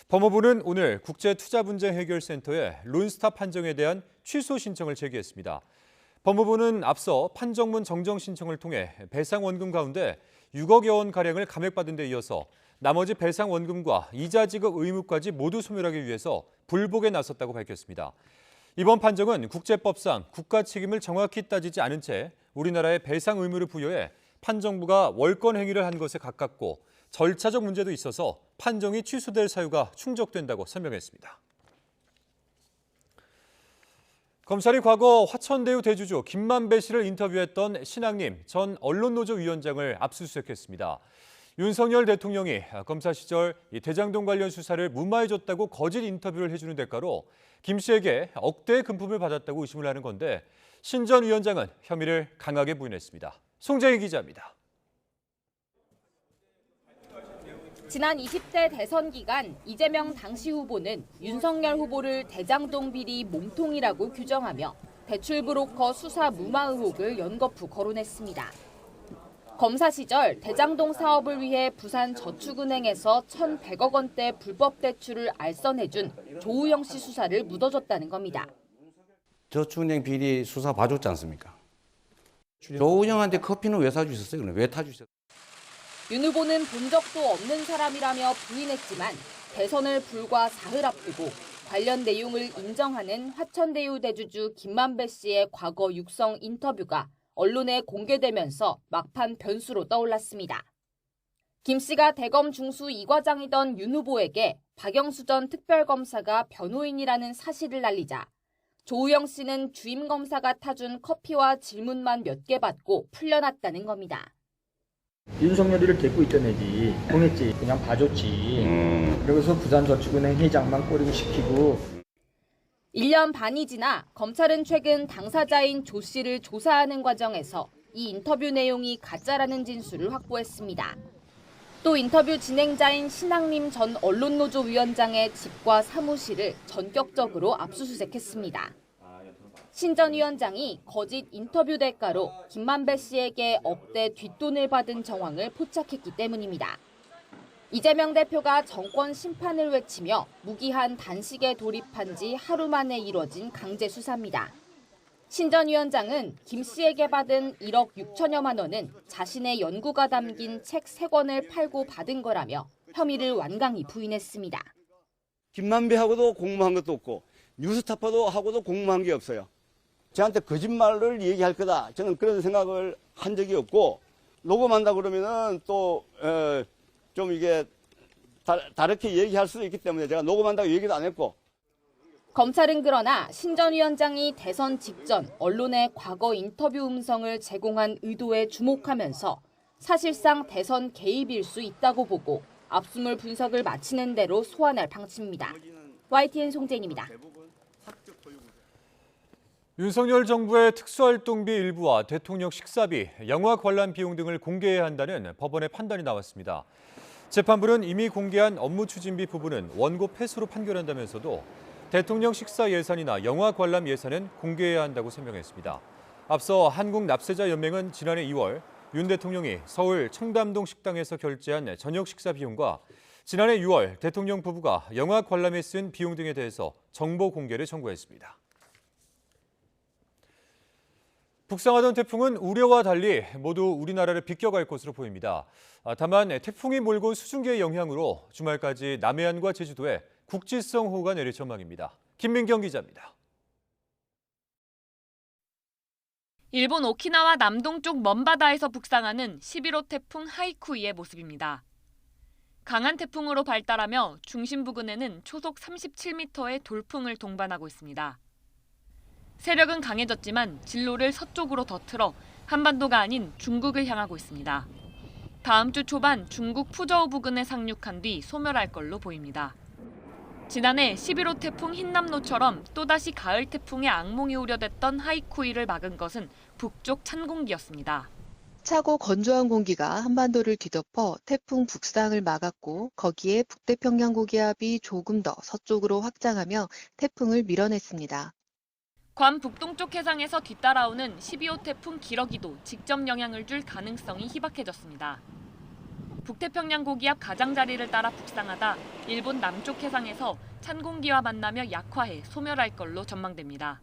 법무부는 오늘 국제투자분쟁해결센터에 론스타 판정에 대한 취소 신청을 제기했습니다. 법무부는 앞서 판정문 정정 신청을 통해 배상 원금 가운데 6억여 원가량을 감액받은 데 이어서 나머지 배상 원금과 이자 지급 의무까지 모두 소멸하기 위해서 불복에 나섰다고 밝혔습니다. 이번 판정은 국제법상 국가 책임을 정확히 따지지 않은 채 우리나라에 배상 의무를 부여해 판정부가 월권 행위를 한 것에 가깝고 절차적 문제도 있어서 판정이 취소될 사유가 충족된다고 설명했습니다. 검찰이 과거 화천대유 대주주 김만배 씨를 인터뷰했던 신학림 전 언론노조 위원장을 압수수색했습니다. 윤석열 대통령이 검사 시절 대장동 관련 수사를 무마해줬다고 거짓 인터뷰를 해주는 대가로 김 씨에게 억대의 금품을 받았다고 의심을 하는 건데 신 전 위원장은 혐의를 강하게 부인했습니다. 송재희 기자입니다. 지난 20대 대선 기간 이재명 당시 후보는 윤석열 후보를 대장동 비리 몸통이라고 규정하며 대출 브로커 수사 무마 의혹을 연거푸 거론했습니다. 검사 시절 대장동 사업을 위해 부산 저축은행에서 1,100억 원대 불법 대출을 알선해준 조우영 씨 수사를 묻어줬다는 겁니다. 저축은행 비리 수사 봐줬지 않습니까? 조우영한테 커피는 왜 사주셨어요? 왜 타주셨어요? 윤 후보는 본 적도 없는 사람이라며 부인했지만 대선을 불과 사흘 앞두고 관련 내용을 인정하는 화천대유 대주주 김만배 씨의 과거 육성 인터뷰가 언론에 공개되면서 막판 변수로 떠올랐습니다. 김 씨가 대검 중수 2과장이던 윤 후보에게 박영수 전 특별검사가 변호인이라는 사실을 알리자 조우영 씨는 주임 검사가 타준 커피와 질문만 몇 개 받고 풀려났다는 겁니다. 윤석열이를 데리고 있던 애지 보냈지 그냥 봐줬지. 그러고서 부산저축은행 회장만 꼬리고 시키고. 1년 반이 지나 검찰은 최근 당사자인 조 씨를 조사하는 과정에서 이 인터뷰 내용이 가짜라는 진술을 확보했습니다. 또 인터뷰 진행자인 신학림 전 언론노조 위원장의 집과 사무실을 전격적으로 압수수색했습니다. 신 전 위원장이 거짓 인터뷰 대가로 김만배 씨에게 억대 뒷돈을 받은 정황을 포착했기 때문입니다. 이재명 대표가 정권 심판을 외치며 무기한 단식에 돌입한 지 하루 만에 이뤄진 강제 수사입니다. 신 전 위원장은 김 씨에게 받은 1억 6천여만 원은 자신의 연구가 담긴 책 3권을 팔고 받은 거라며 혐의를 완강히 부인했습니다. 김만배하고도 공모한 것도 없고 뉴스타파도 하고도 공모한 게 없어요. 저한테 거짓말을 얘기할 거다. 저는 그런 생각을 한 적이 없고 녹음한다 그러면은 또 좀 이게 다르게 얘기할 수도 있기 때문에 제가 녹음한다고 얘기도 안 했고. 검찰은 그러나 신 전 위원장이 대선 직전 언론에 과거 인터뷰 음성을 제공한 의도에 주목하면서 사실상 대선 개입일 수 있다고 보고 압수물 분석을 마치는 대로 소환할 방침입니다. YTN 송재인입니다. 윤석열 정부의 특수활동비 일부와 대통령 식사비, 영화 관람 비용 등을 공개해야 한다는 법원의 판단이 나왔습니다. 재판부는 이미 공개한 업무 추진비 부분은 원고 패소로 판결한다면서도 대통령 식사 예산이나 영화 관람 예산은 공개해야 한다고 설명했습니다. 앞서 한국납세자연맹은 지난해 2월 윤 대통령이 서울 청담동 식당에서 결제한 저녁 식사 비용과 지난해 6월 대통령 부부가 영화 관람에 쓴 비용 등에 대해서 정보 공개를 청구했습니다. 북상하던 태풍은 우려와 달리 모두 우리나라를 비껴갈 것으로 보입니다. 다만 태풍이 몰고 온 수증기의 영향으로 주말까지 남해안과 제주도에 국지성 호우가 내릴 전망입니다. 김민경 기자입니다. 일본 오키나와 남동쪽 먼바다에서 북상하는 11호 태풍 하이쿠이의 모습입니다. 강한 태풍으로 발달하며 중심 부근에는 초속 37m의 돌풍을 동반하고 있습니다. 세력은 강해졌지만 진로를 서쪽으로 더 틀어 한반도가 아닌 중국을 향하고 있습니다. 다음 주 초반 중국 푸저우 부근에 상륙한 뒤 소멸할 걸로 보입니다. 지난해 11호 태풍 흰남노처럼 또다시 가을 태풍의 악몽이 우려됐던 하이쿠이를 막은 것은 북쪽 찬 공기였습니다. 차고 건조한 공기가 한반도를 뒤덮어 태풍 북상을 막았고 거기에 북태평양 고기압이 조금 더 서쪽으로 확장하며 태풍을 밀어냈습니다. 괌 북동쪽 해상에서 뒤따라오는 12호 태풍 기러기도 직접 영향을 줄 가능성이 희박해졌습니다. 북태평양 고기압 가장자리를 따라 북상하다 일본 남쪽 해상에서 찬 공기와 만나며 약화해 소멸할 걸로 전망됩니다.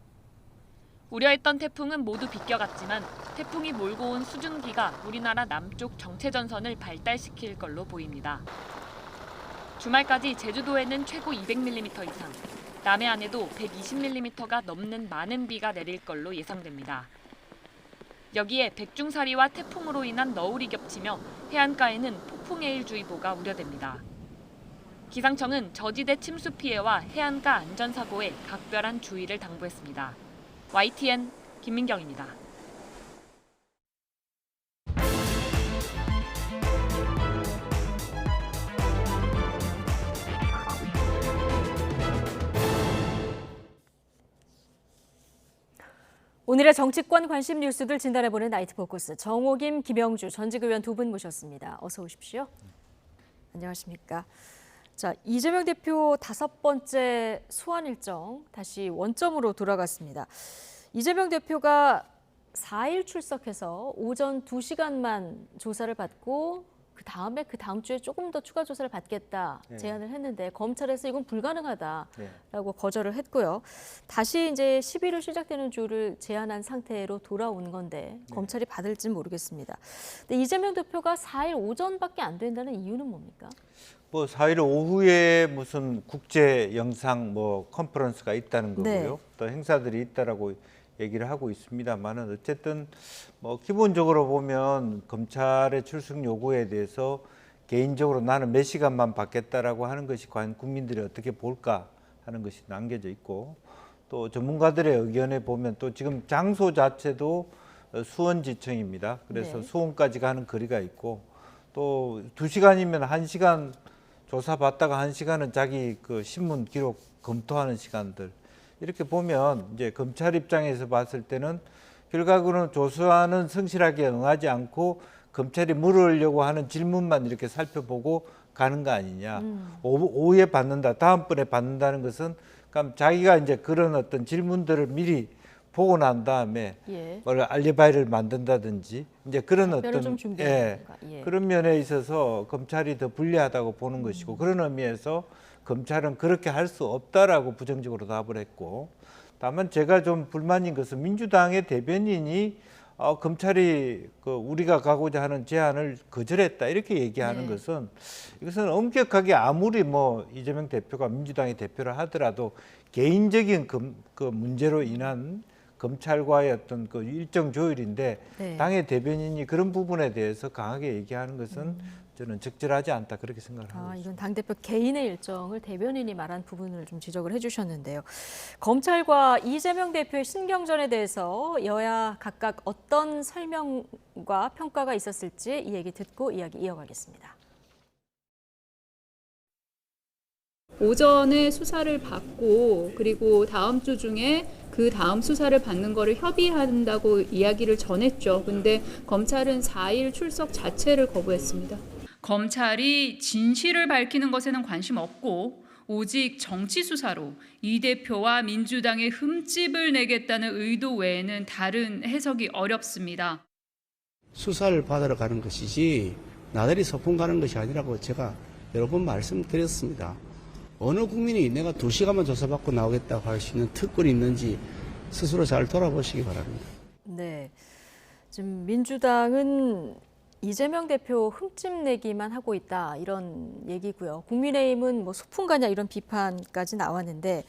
우려했던 태풍은 모두 비껴갔지만 태풍이 몰고 온 수증기가 우리나라 남쪽 정체전선을 발달시킬 걸로 보입니다. 주말까지 제주도에는 최고 200mm 이상, 남해안에도 120mm가 넘는 많은 비가 내릴 걸로 예상됩니다. 여기에 백중사리와 태풍으로 인한 너울이 겹치며 해안가에는 폭풍해일주의보가 우려됩니다. 기상청은 저지대 침수 피해와 해안가 안전사고에 각별한 주의를 당부했습니다. YTN 김민경입니다. 오늘의 정치권 관심 뉴스들 진단해보는 나이트 포커스 정호김, 김영주 전직 의원 두 분 모셨습니다. 어서 오십시오. 안녕하십니까. 자, 이재명 대표 5번째 소환 일정 다시 원점으로 돌아갔습니다. 이재명 대표가 4일 출석해서 오전 2시간만 조사를 받고 그 다음 주에 조금 더 추가 조사를 받겠다 제안을 했는데 검찰에서 이건 불가능하다라고 거절을 했고요. 다시 이제 11일 시작되는 주를 제안한 상태로 돌아온 건데 검찰이 받을지 모르겠습니다. 근데 이재명 대표가 4일 오전밖에 안 된다는 이유는 뭡니까? 뭐 4일 오후에 무슨 국제 영상 컨퍼런스가 있다는 거고요. 또 행사들이 있다라고 얘기를 하고 있습니다만은 어쨌든 기본적으로 보면 검찰의 출석 요구에 대해서 개인적으로 나는 몇 시간만 받겠다라고 하는 것이 과연 국민들이 어떻게 볼까 하는 것이 남겨져 있고, 또 전문가들의 의견에 보면 또 지금 장소 자체도 수원지청입니다. 그래서 수원까지 가는 거리가 있고, 또 2시간이면 1시간 조사 받다가 1시간은 자기 그 신문 기록 검토하는 시간들, 이렇게 보면 이제 검찰 입장에서 봤을 때는 결과적으로는 조사는 성실하게 응하지 않고 검찰이 물으려고 하는 질문만 이렇게 살펴보고 가는 거 아니냐. 오후에 받는다, 다음번에 받는다는 것은 그럼 자기가 이제 그런 어떤 질문들을 미리 보고 난 다음에 알리바이를 만든다든지 이제 그런 어떤 그런 면에 있어서 검찰이 더 불리하다고 보는 것이고, 그런 의미에서 검찰은 그렇게 할 수 없다라고 부정적으로 답을 했고, 다만 제가 좀 불만인 것은 민주당의 대변인이 검찰이 우리가 가고자 하는 제안을 거절했다 이렇게 얘기하는 것은, 이것은 엄격하게 아무리 이재명 대표가 민주당의 대표를 하더라도 개인적인 그 문제로 인한 검찰과의 어떤 그 일정 조율인데 당의 대변인이 그런 부분에 대해서 강하게 얘기하는 것은 저는 적절하지 않다 그렇게 생각을 하고 있습니다. 이건 당대표 개인의 일정을 대변인이 말한 부분을 좀 지적을 해주셨는데요. 검찰과 이재명 대표의 신경전에 대해서 여야 각각 어떤 설명과 평가가 있었을지 이 얘기 듣고 이야기 이어가겠습니다. 오전에 수사를 받고 그리고 다음 주 중에 그 다음 수사를 받는 거를 협의한다고 이야기를 전했죠. 근데 검찰은 4일 출석 자체를 거부했습니다. 검찰이 진실을 밝히는 것에는 관심 없고 오직 정치 수사로 이 대표와 민주당의 흠집을 내겠다는 의도 외에는 다른 해석이 어렵습니다. 수사를 받으러 가는 것이지 나들이 소풍 가는 것이 아니라고 제가 여러 번 말씀드렸습니다. 어느 국민이 내가 2시간만 조사받고 나오겠다고 할 수 있는 특권이 있는지 스스로 잘 돌아보시기 바랍니다. 네, 지금 민주당은 이재명 대표 흠집 내기만 하고 있다 이런 얘기고요. 국민의힘은 뭐 소풍 가냐 이런 비판까지 나왔는데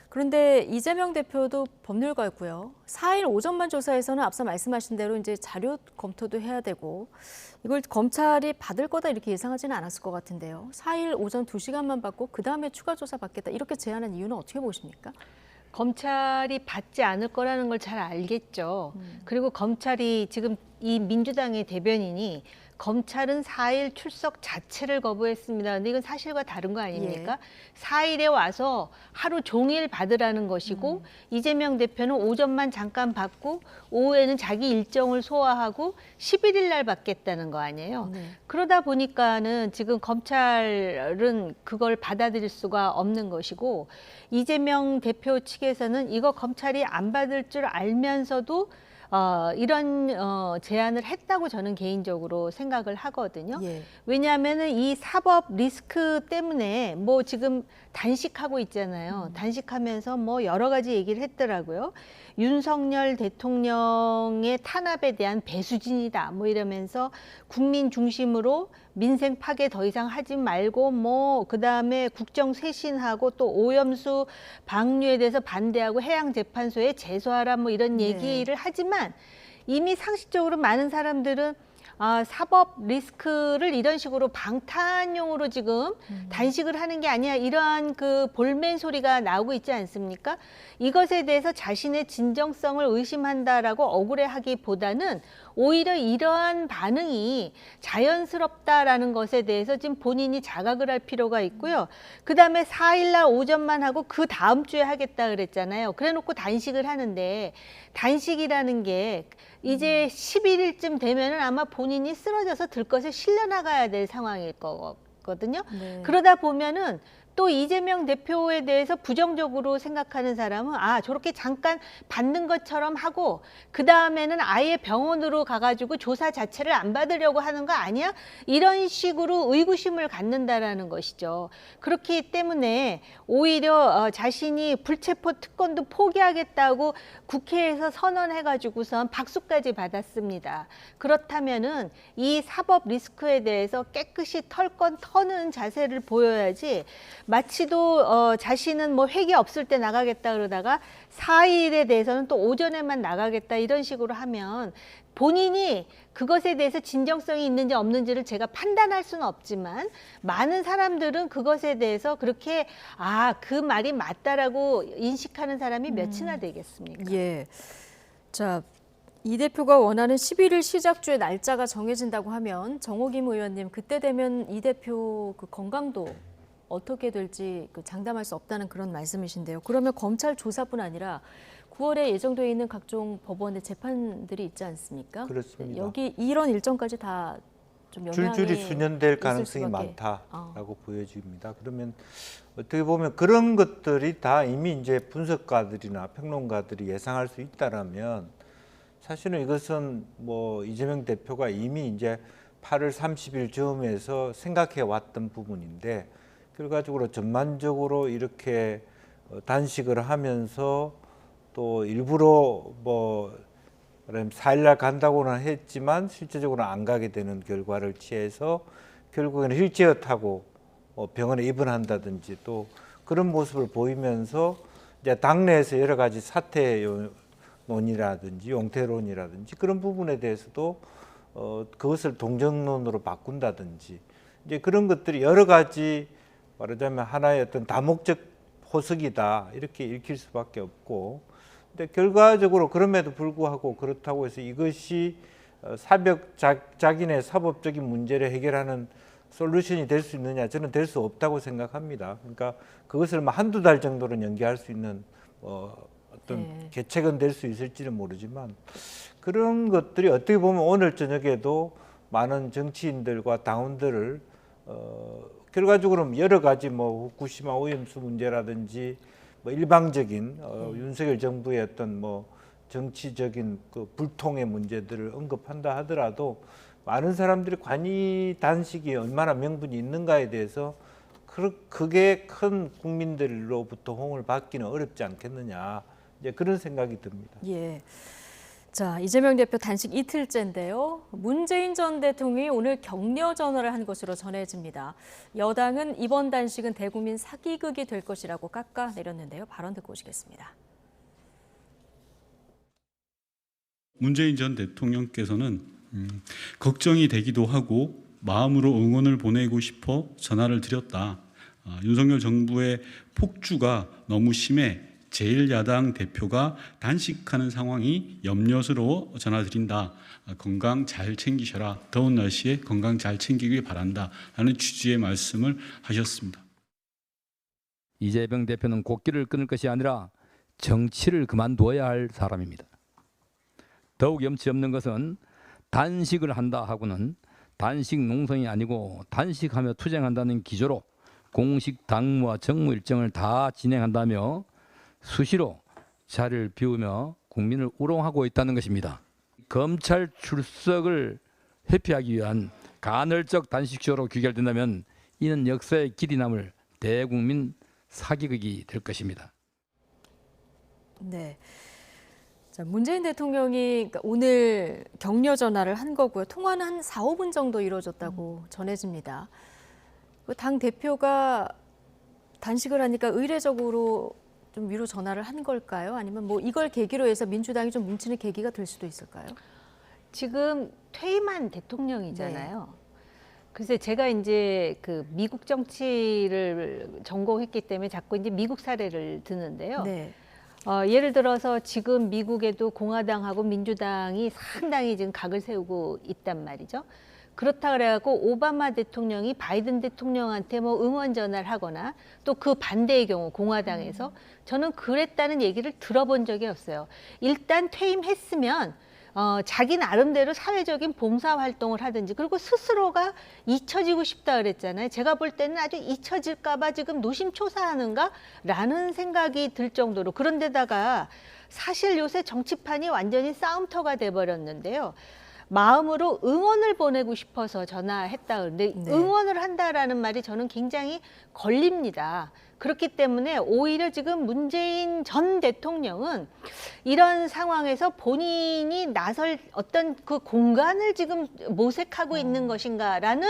그런데 이재명 대표도 법률가였고요. 4일 오전만 조사에서는 앞서 말씀하신 대로 이제 자료 검토도 해야 되고 이걸 검찰이 받을 거다 이렇게 예상하지는 않았을 것 같은데요. 4일 오전 2시간만 받고 그다음에 추가 조사 받겠다 이렇게 제안한 이유는 어떻게 보십니까? 검찰이 받지 않을 거라는 걸 잘 알겠죠. 그리고 검찰이 지금 이 민주당의 대변인이 검찰은 4일 출석 자체를 거부했습니다. 근데 이건 사실과 다른 거 아닙니까? 4일에 와서 하루 종일 받으라는 것이고 이재명 대표는 오전만 잠깐 받고 오후에는 자기 일정을 소화하고 11일 날 받겠다는 거 아니에요. 그러다 보니까는 지금 검찰은 그걸 받아들일 수가 없는 것이고 이재명 대표 측에서는 이거 검찰이 안 받을 줄 알면서도 이런 제안을 했다고 저는 개인적으로 생각을 하거든요. 왜냐하면 이 사법 리스크 때문에 뭐 지금 단식하고 있잖아요. 단식하면서 뭐 여러 가지 얘기를 했더라고요. 윤석열 대통령의 탄압에 대한 배수진이다. 뭐 이러면서 국민 중심으로 민생 파괴 더 이상 하지 말고 뭐 그다음에 국정 쇄신하고 또 오염수 방류에 대해서 반대하고 해양재판소에 제소하라 뭐 이런 얘기를 하지만 이미 상식적으로 많은 사람들은 사법 리스크를 이런 식으로 방탄용으로 지금 단식을 하는 게 아니야 이러한 그 볼멘 소리가 나오고 있지 않습니까? 이것에 대해서 자신의 진정성을 의심한다라고 억울해하기보다는 오히려 이러한 반응이 자연스럽다라는 것에 대해서 지금 본인이 자각을 할 필요가 있고요. 그다음에 4일날 오전만 하고 그 다음 주에 하겠다 그랬잖아요. 그래놓고 단식을 하는데 단식이라는 게 이제 11일쯤 되면은 아마 본인이 쓰러져서 들것에 실려나가야 될 상황일 거거든요. 그러다 보면은 또 이재명 대표에 대해서 부정적으로 생각하는 사람은 저렇게 잠깐 받는 것처럼 하고 그 다음에는 아예 병원으로 가가지고 조사 자체를 안 받으려고 하는 거 아니야? 이런 식으로 의구심을 갖는다라는 것이죠. 그렇기 때문에 오히려 자신이 불체포 특권도 포기하겠다고 국회에서 선언해가지고선 박수까지 받았습니다. 그렇다면은 이 사법 리스크에 대해서 깨끗이 털건 터는 자세를 보여야지 마치도 자신은 뭐 회기 없을 때 나가겠다 그러다가 4일에 대해서는 또 오전에만 나가겠다 이런 식으로 하면 본인이 그것에 대해서 진정성이 있는지 없는지를 제가 판단할 수는 없지만 많은 사람들은 그것에 대해서 그렇게 그 말이 맞다라고 인식하는 사람이 몇이나 되겠습니까? 예. 자, 이 대표가 원하는 11일 시작주의 날짜가 정해진다고 하면 정호김 의원님 그때 되면 이 대표 그 건강도 어떻게 될지 장담할 수 없다는 그런 말씀이신데요. 그러면 검찰 조사뿐 아니라 9월에 예정되어 있는 각종 법원의 재판들이 있지 않습니까? 그렇습니다. 여기 이런 일정까지 다 좀 영향이 줄줄이 수년될 가능성이 많다라고 보여집니다. 그러면 어떻게 보면 그런 것들이 다 이미 이제 분석가들이나 평론가들이 예상할 수 있다라면 사실은 이것은 뭐 이재명 대표가 이미 이제 8월 30일 즈음에서 생각해 왔던 부분인데 결과적으로 전반적으로 이렇게 단식을 하면서 또 일부러 뭐 4일날 간다고는 했지만 실제적으로 안 가게 되는 결과를 취해서 결국에는 휠체어 타고 병원에 입원한다든지 또 그런 모습을 보이면서 이제 당내에서 여러 가지 사퇴론이라든지 용태론이라든지 그런 부분에 대해서도 그것을 동정론으로 바꾼다든지 이제 그런 것들이 여러 가지 말하자면 하나의 어떤 다목적 포석이다 이렇게 읽힐 수밖에 없고, 근데 결과적으로 그럼에도 불구하고 그렇다고 해서 이것이 자기네 사법적인 문제를 해결하는 솔루션이 될 수 있느냐, 저는 될 수 없다고 생각합니다. 그러니까 그것을 한두 달 정도로 연기할 수 있는 어떤 계책은 될 수 있을지는 모르지만, 그런 것들이 어떻게 보면 오늘 저녁에도 많은 정치인들과 당원들을 결과적으로 여러 가지 후쿠시마 오염수 문제라든지 일방적인 윤석열 정부의 어떤 정치적인 그 불통의 문제들을 언급한다 하더라도 많은 사람들이 관이 단식이 얼마나 명분이 있는가에 대해서 크게 큰 국민들로부터 호응을 받기는 어렵지 않겠느냐, 이제 그런 생각이 듭니다. 예. 자, 이재명 대표 단식 이틀째인데요. 문재인 전 대통령이 오늘 격려 전화를 한 것으로 전해집니다. 여당은 이번 단식은 대국민 사기극이 될 것이라고 깎아내렸는데요. 발언 듣고 오시겠습니다. 문재인 전 대통령께서는 걱정이 되기도 하고 마음으로 응원을 보내고 싶어 전화를 드렸다. 윤석열 정부의 폭주가 너무 심해 제1야당 대표가 단식하는 상황이 염려스러워 전화드린다. 건강 잘 챙기셔라. 더운 날씨에 건강 잘 챙기길 바란다. 라는 취지의 말씀을 하셨습니다. 이재명 대표는 곡기를 끊을 것이 아니라 정치를 그만두어야 할 사람입니다. 더욱 염치 없는 것은 단식을 한다 하고는 단식 농성이 아니고 단식하며 투쟁한다는 기조로 공식 당무와 정무 일정을 다 진행한다며 수시로 자리를 비우며 국민을 우롱하고 있다는 것입니다. 검찰 출석을 회피하기 위한 간헐적 단식쇼로 귀결된다면 이는 역사의 길이 남을 대국민 사기극이 될 것입니다. 네. 자, 문재인 대통령이 오늘 격려 전화를 한 거고요. 통화는 한 4, 5분 정도 이루어졌다고 전해집니다. 당 대표가 단식을 하니까 의례적으로 좀 위로 전화를 한 걸까요? 아니면 이걸 계기로 해서 민주당이 좀 뭉치는 계기가 될 수도 있을까요? 지금 퇴임한 대통령이잖아요. 네. 그래서 제가 이제 그 미국 정치를 전공했기 때문에 자꾸 이제 미국 사례를 드는데요. 네. 예를 들어서 지금 미국에도 공화당하고 민주당이 상당히 지금 각을 세우고 있단 말이죠. 그렇다 그래갖고 오바마 대통령이 바이든 대통령한테 응원 전화를 하거나 또 그 반대의 경우 공화당에서 저는 그랬다는 얘기를 들어본 적이 없어요. 일단 퇴임했으면 자기 나름대로 사회적인 봉사활동을 하든지, 그리고 스스로가 잊혀지고 싶다 그랬잖아요. 제가 볼 때는 아주 잊혀질까 봐 지금 노심초사하는가 라는 생각이 들 정도로. 그런데다가 사실 요새 정치판이 완전히 싸움터가 돼버렸는데요. 마음으로 응원을 보내고 싶어서 전화했다 그러는데 네. 응원을 한다라는 말이 저는 굉장히 걸립니다. 그렇기 때문에 오히려 지금 문재인 전 대통령은 이런 상황에서 본인이 나설 어떤 그 공간을 지금 모색하고 있는 것인가라는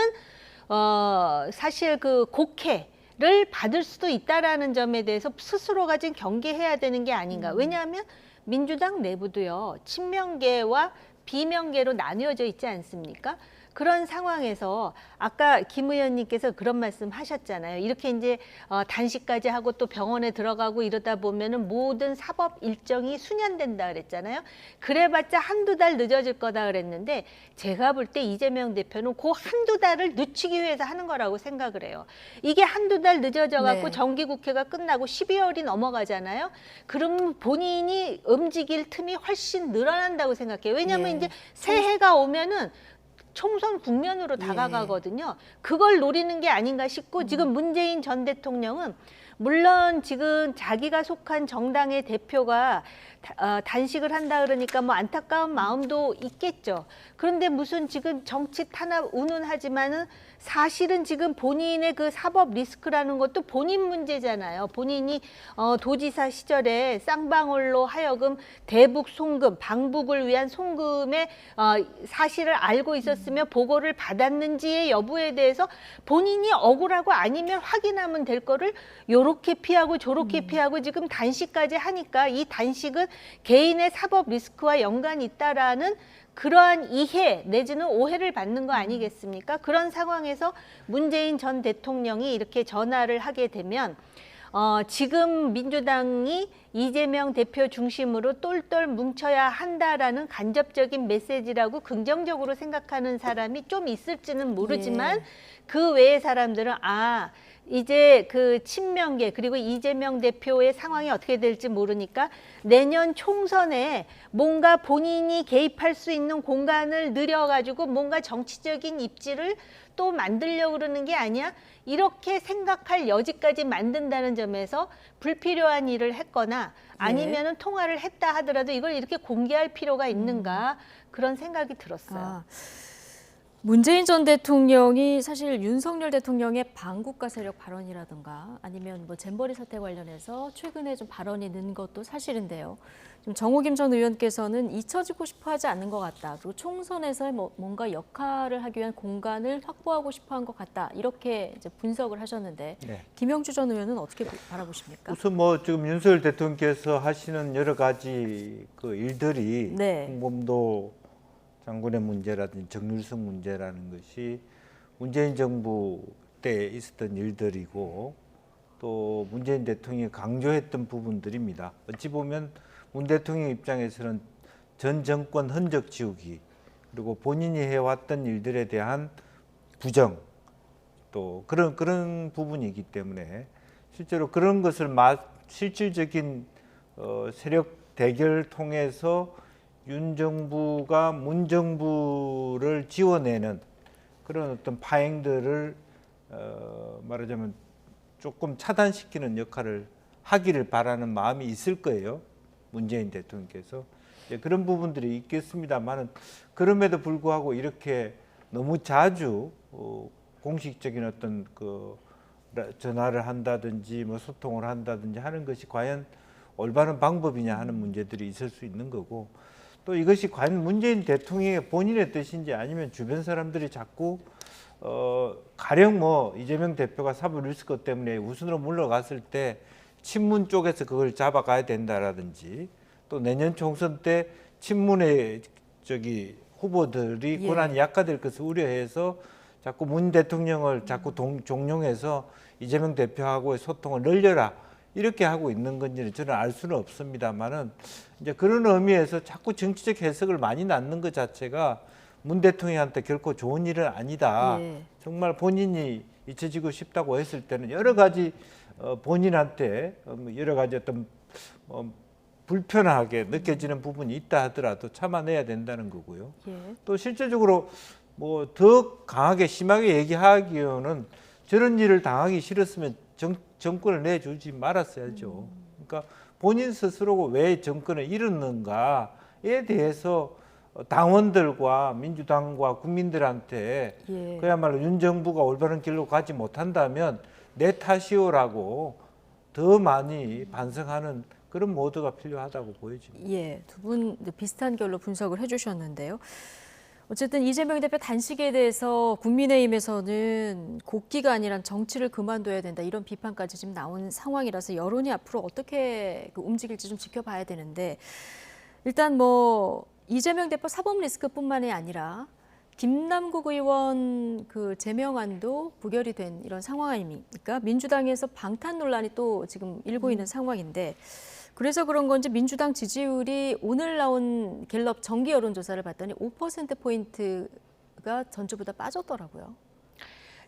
사실 그 곡해를 받을 수도 있다라는 점에 대해서 스스로가 지금 경계해야 되는 게 아닌가. 왜냐하면 민주당 내부도요, 친명계와 비명계로 나뉘어져 있지 않습니까? 그런 상황에서 아까 김 의원님께서 그런 말씀 하셨잖아요. 이렇게 이제 단식까지 하고 또 병원에 들어가고 이러다 보면은 모든 사법 일정이 수년된다 그랬잖아요. 그래봤자 한두 달 늦어질 거다 그랬는데 제가 볼 때 이재명 대표는 그 한두 달을 늦추기 위해서 하는 거라고 생각을 해요. 이게 한두 달 늦어져 갖고 네. 정기국회가 끝나고 12월이 넘어가잖아요. 그럼 본인이 움직일 틈이 훨씬 늘어난다고 생각해요. 왜냐하면 이제 새해가 오면은 총선 국면으로 다가가거든요. 그걸 노리는 게 아닌가 싶고 지금 문재인 전 대통령은 물론 지금 자기가 속한 정당의 대표가 단식을 한다 그러니까 안타까운 마음도 있겠죠. 그런데 무슨 지금 정치 탄압 운운하지만은 사실은 지금 본인의 그 사법 리스크라는 것도 본인 문제잖아요. 본인이 도지사 시절에 쌍방울로 하여금 대북 송금, 방북을 위한 송금의 사실을 알고 있었으며 보고를 받았는지의 여부에 대해서 본인이 억울하고 아니면 확인하면 될 거를 요렇게 피하고 저렇게 피하고 지금 단식까지 하니까 이 단식은 개인의 사법 리스크와 연관이 있다라는 그러한 이해 내지는 오해를 받는 거 아니겠습니까? 그런 상황에서 문재인 전 대통령이 이렇게 전화를 하게 되면 지금 민주당이 이재명 대표 중심으로 똘똘 뭉쳐야 한다라는 간접적인 메시지라고 긍정적으로 생각하는 사람이 좀 있을지는 모르지만 그 외의 사람들은 이제 그 친명계 그리고 이재명 대표의 상황이 어떻게 될지 모르니까 내년 총선에 뭔가 본인이 개입할 수 있는 공간을 늘려가지고 뭔가 정치적인 입지를 또 만들려고 그러는 게 아니야? 이렇게 생각할 여지까지 만든다는 점에서 불필요한 일을 했거나 아니면은 통화를 했다 하더라도 이걸 이렇게 공개할 필요가 있는가 그런 생각이 들었어요. 문재인 전 대통령이 사실 윤석열 대통령의 반국가 세력 발언이라든가 아니면 뭐 잼버리 사태 관련해서 최근에 좀 발언이 는 것도 사실인데요. 좀 정호김 전 의원께서는 잊혀지고 싶어 하지 않는 것 같다. 그리고 총선에서 뭔가 역할을 하기 위한 공간을 확보하고 싶어 한 것 같다. 이렇게 이제 분석을 하셨는데 김영주 전 의원은 어떻게 바라보십니까? 우선 뭐 지금 윤석열 대통령께서 하시는 여러 가지 그 일들이 홍범도 장군의 문제라든지 정률성 문제라는 것이 문재인 정부 때 있었던 일들이고 또 문재인 대통령이 강조했던 부분들입니다. 어찌 보면 문 대통령 입장에서는 전 정권 흔적 지우기 그리고 본인이 해왔던 일들에 대한 부정 또 그런 부분이기 때문에 실제로 그런 것을 실질적인 세력 대결을 통해서 윤 정부가 문 정부를 지워내는 그런 어떤 파행들을 말하자면 조금 차단시키는 역할을 하기를 바라는 마음이 있을 거예요. 문재인 대통령께서. 그런 부분들이 있겠습니다만은 그럼에도 불구하고 이렇게 너무 자주 공식적인 어떤 그 전화를 한다든지 뭐 소통을 한다든지 하는 것이 과연 올바른 방법이냐 하는 문제들이 있을 수 있는 거고 또 이것이 과연 문재인 대통령의 본인의 뜻인지 아니면 주변 사람들이 자꾸 가령 뭐 이재명 대표가 사법 리스크 때문에 우선으로 물러갔을 때 친문 쪽에서 그걸 잡아가야 된다라든지 또 내년 총선 때 친문의 후보들이 권한이 약화될 것을 우려해서 자꾸 문 대통령을 자꾸 종용해서 이재명 대표하고의 소통을 늘려라 이렇게 하고 있는 건지는 저는 알 수는 없습니다만은 이제 그런 의미에서 자꾸 정치적 해석을 많이 낳는 것 자체가 문 대통령한테 결코 좋은 일은 아니다. 정말 본인이 잊혀지고 싶다고 했을 때는 여러 가지 본인한테 여러 가지 어떤 불편하게 느껴지는 부분이 있다 하더라도 참아내야 된다는 거고요. 또 실질적으로 뭐 더 강하게 심하게 얘기하기에는 저런 일을 당하기 싫었으면 정권을 내주지 말았어야죠. 그러니까 본인 스스로가 왜 정권을 잃었는가에 대해서 당원들과 민주당과 국민들한테 그야말로 윤 정부가 올바른 길로 가지 못한다면 내 탓이오라고 더 많이 반성하는 그런 모드가 필요하다고 보여집니다. 두 분 비슷한 결로 분석을 해주셨는데요. 어쨌든 이재명 대표 단식에 대해서 국민의힘에서는 곡기가 아니란 정치를 그만둬야 된다 이런 비판까지 지금 나온 상황이라서 여론이 앞으로 어떻게 움직일지 좀 지켜봐야 되는데 일단 뭐 이재명 대표 사법 리스크뿐만이 아니라 김남국 의원 그 제명안도 부결이 된 이런 상황 아닙니까? 민주당에서 방탄 논란이 또 지금 일고 있는 상황인데 그래서 그런 건지 민주당 지지율이 오늘 나온 갤럽 정기 여론조사를 봤더니 5%포인트가 전주보다 빠졌더라고요.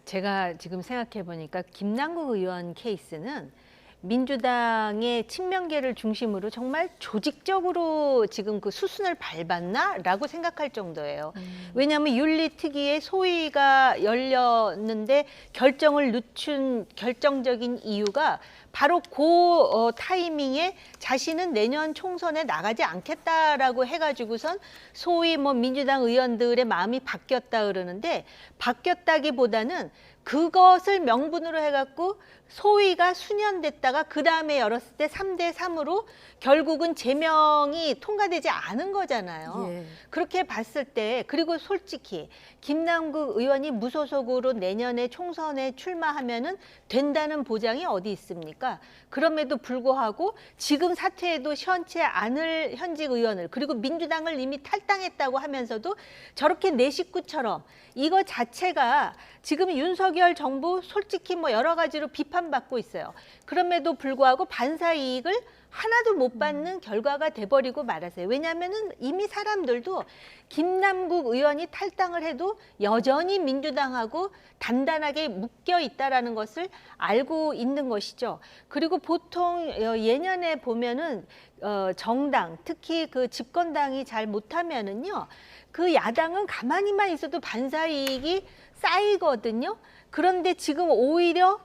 제가 지금 생각해 보니까 김남국 의원 케이스는 민주당의 친명계를 중심으로 정말 조직적으로 지금 그 수순을 밟았나라고 생각할 정도예요. 왜냐하면 윤리특위의 소위가 열렸는데 결정을 늦춘 결정적인 이유가 바로 그 타이밍에 자신은 내년 총선에 나가지 않겠다라고 해가지고선 소위 뭐 민주당 의원들의 마음이 바뀌었다 그러는데 바뀌었다기보다는 그것을 명분으로 해갖고 소위가 수년됐다가 그 다음에 열었을 때 3대3으로 결국은 제명이 통과되지 않은 거잖아요. 그렇게 봤을 때 그리고 솔직히 김남국 의원이 무소속으로 내년에 총선에 출마하면은 된다는 보장이 어디 있습니까? 않습니까? 그럼에도 불구하고 지금 사퇴에도 시원치 않을 현직 의원을, 그리고 민주당을 이미 탈당했다고 하면서도 저렇게 내 식구처럼, 이거 자체가 지금 윤석열 정부 솔직히 뭐 여러 가지로 비판받고 있어요. 그럼에도 불구하고 반사 이익을 하나도 못 받는 결과가 돼버리고 말았어요. 왜냐하면은 이미 사람들도 김남국 의원이 탈당을 해도 여전히 민주당하고 단단하게 묶여 있다라는 것을 알고 있는 것이죠. 그리고 보통 예년에 보면은 정당, 특히 그 집권당이 잘 못하면은요, 그 야당은 가만히만 있어도 반사 이익이 쌓이거든요. 그런데 지금 오히려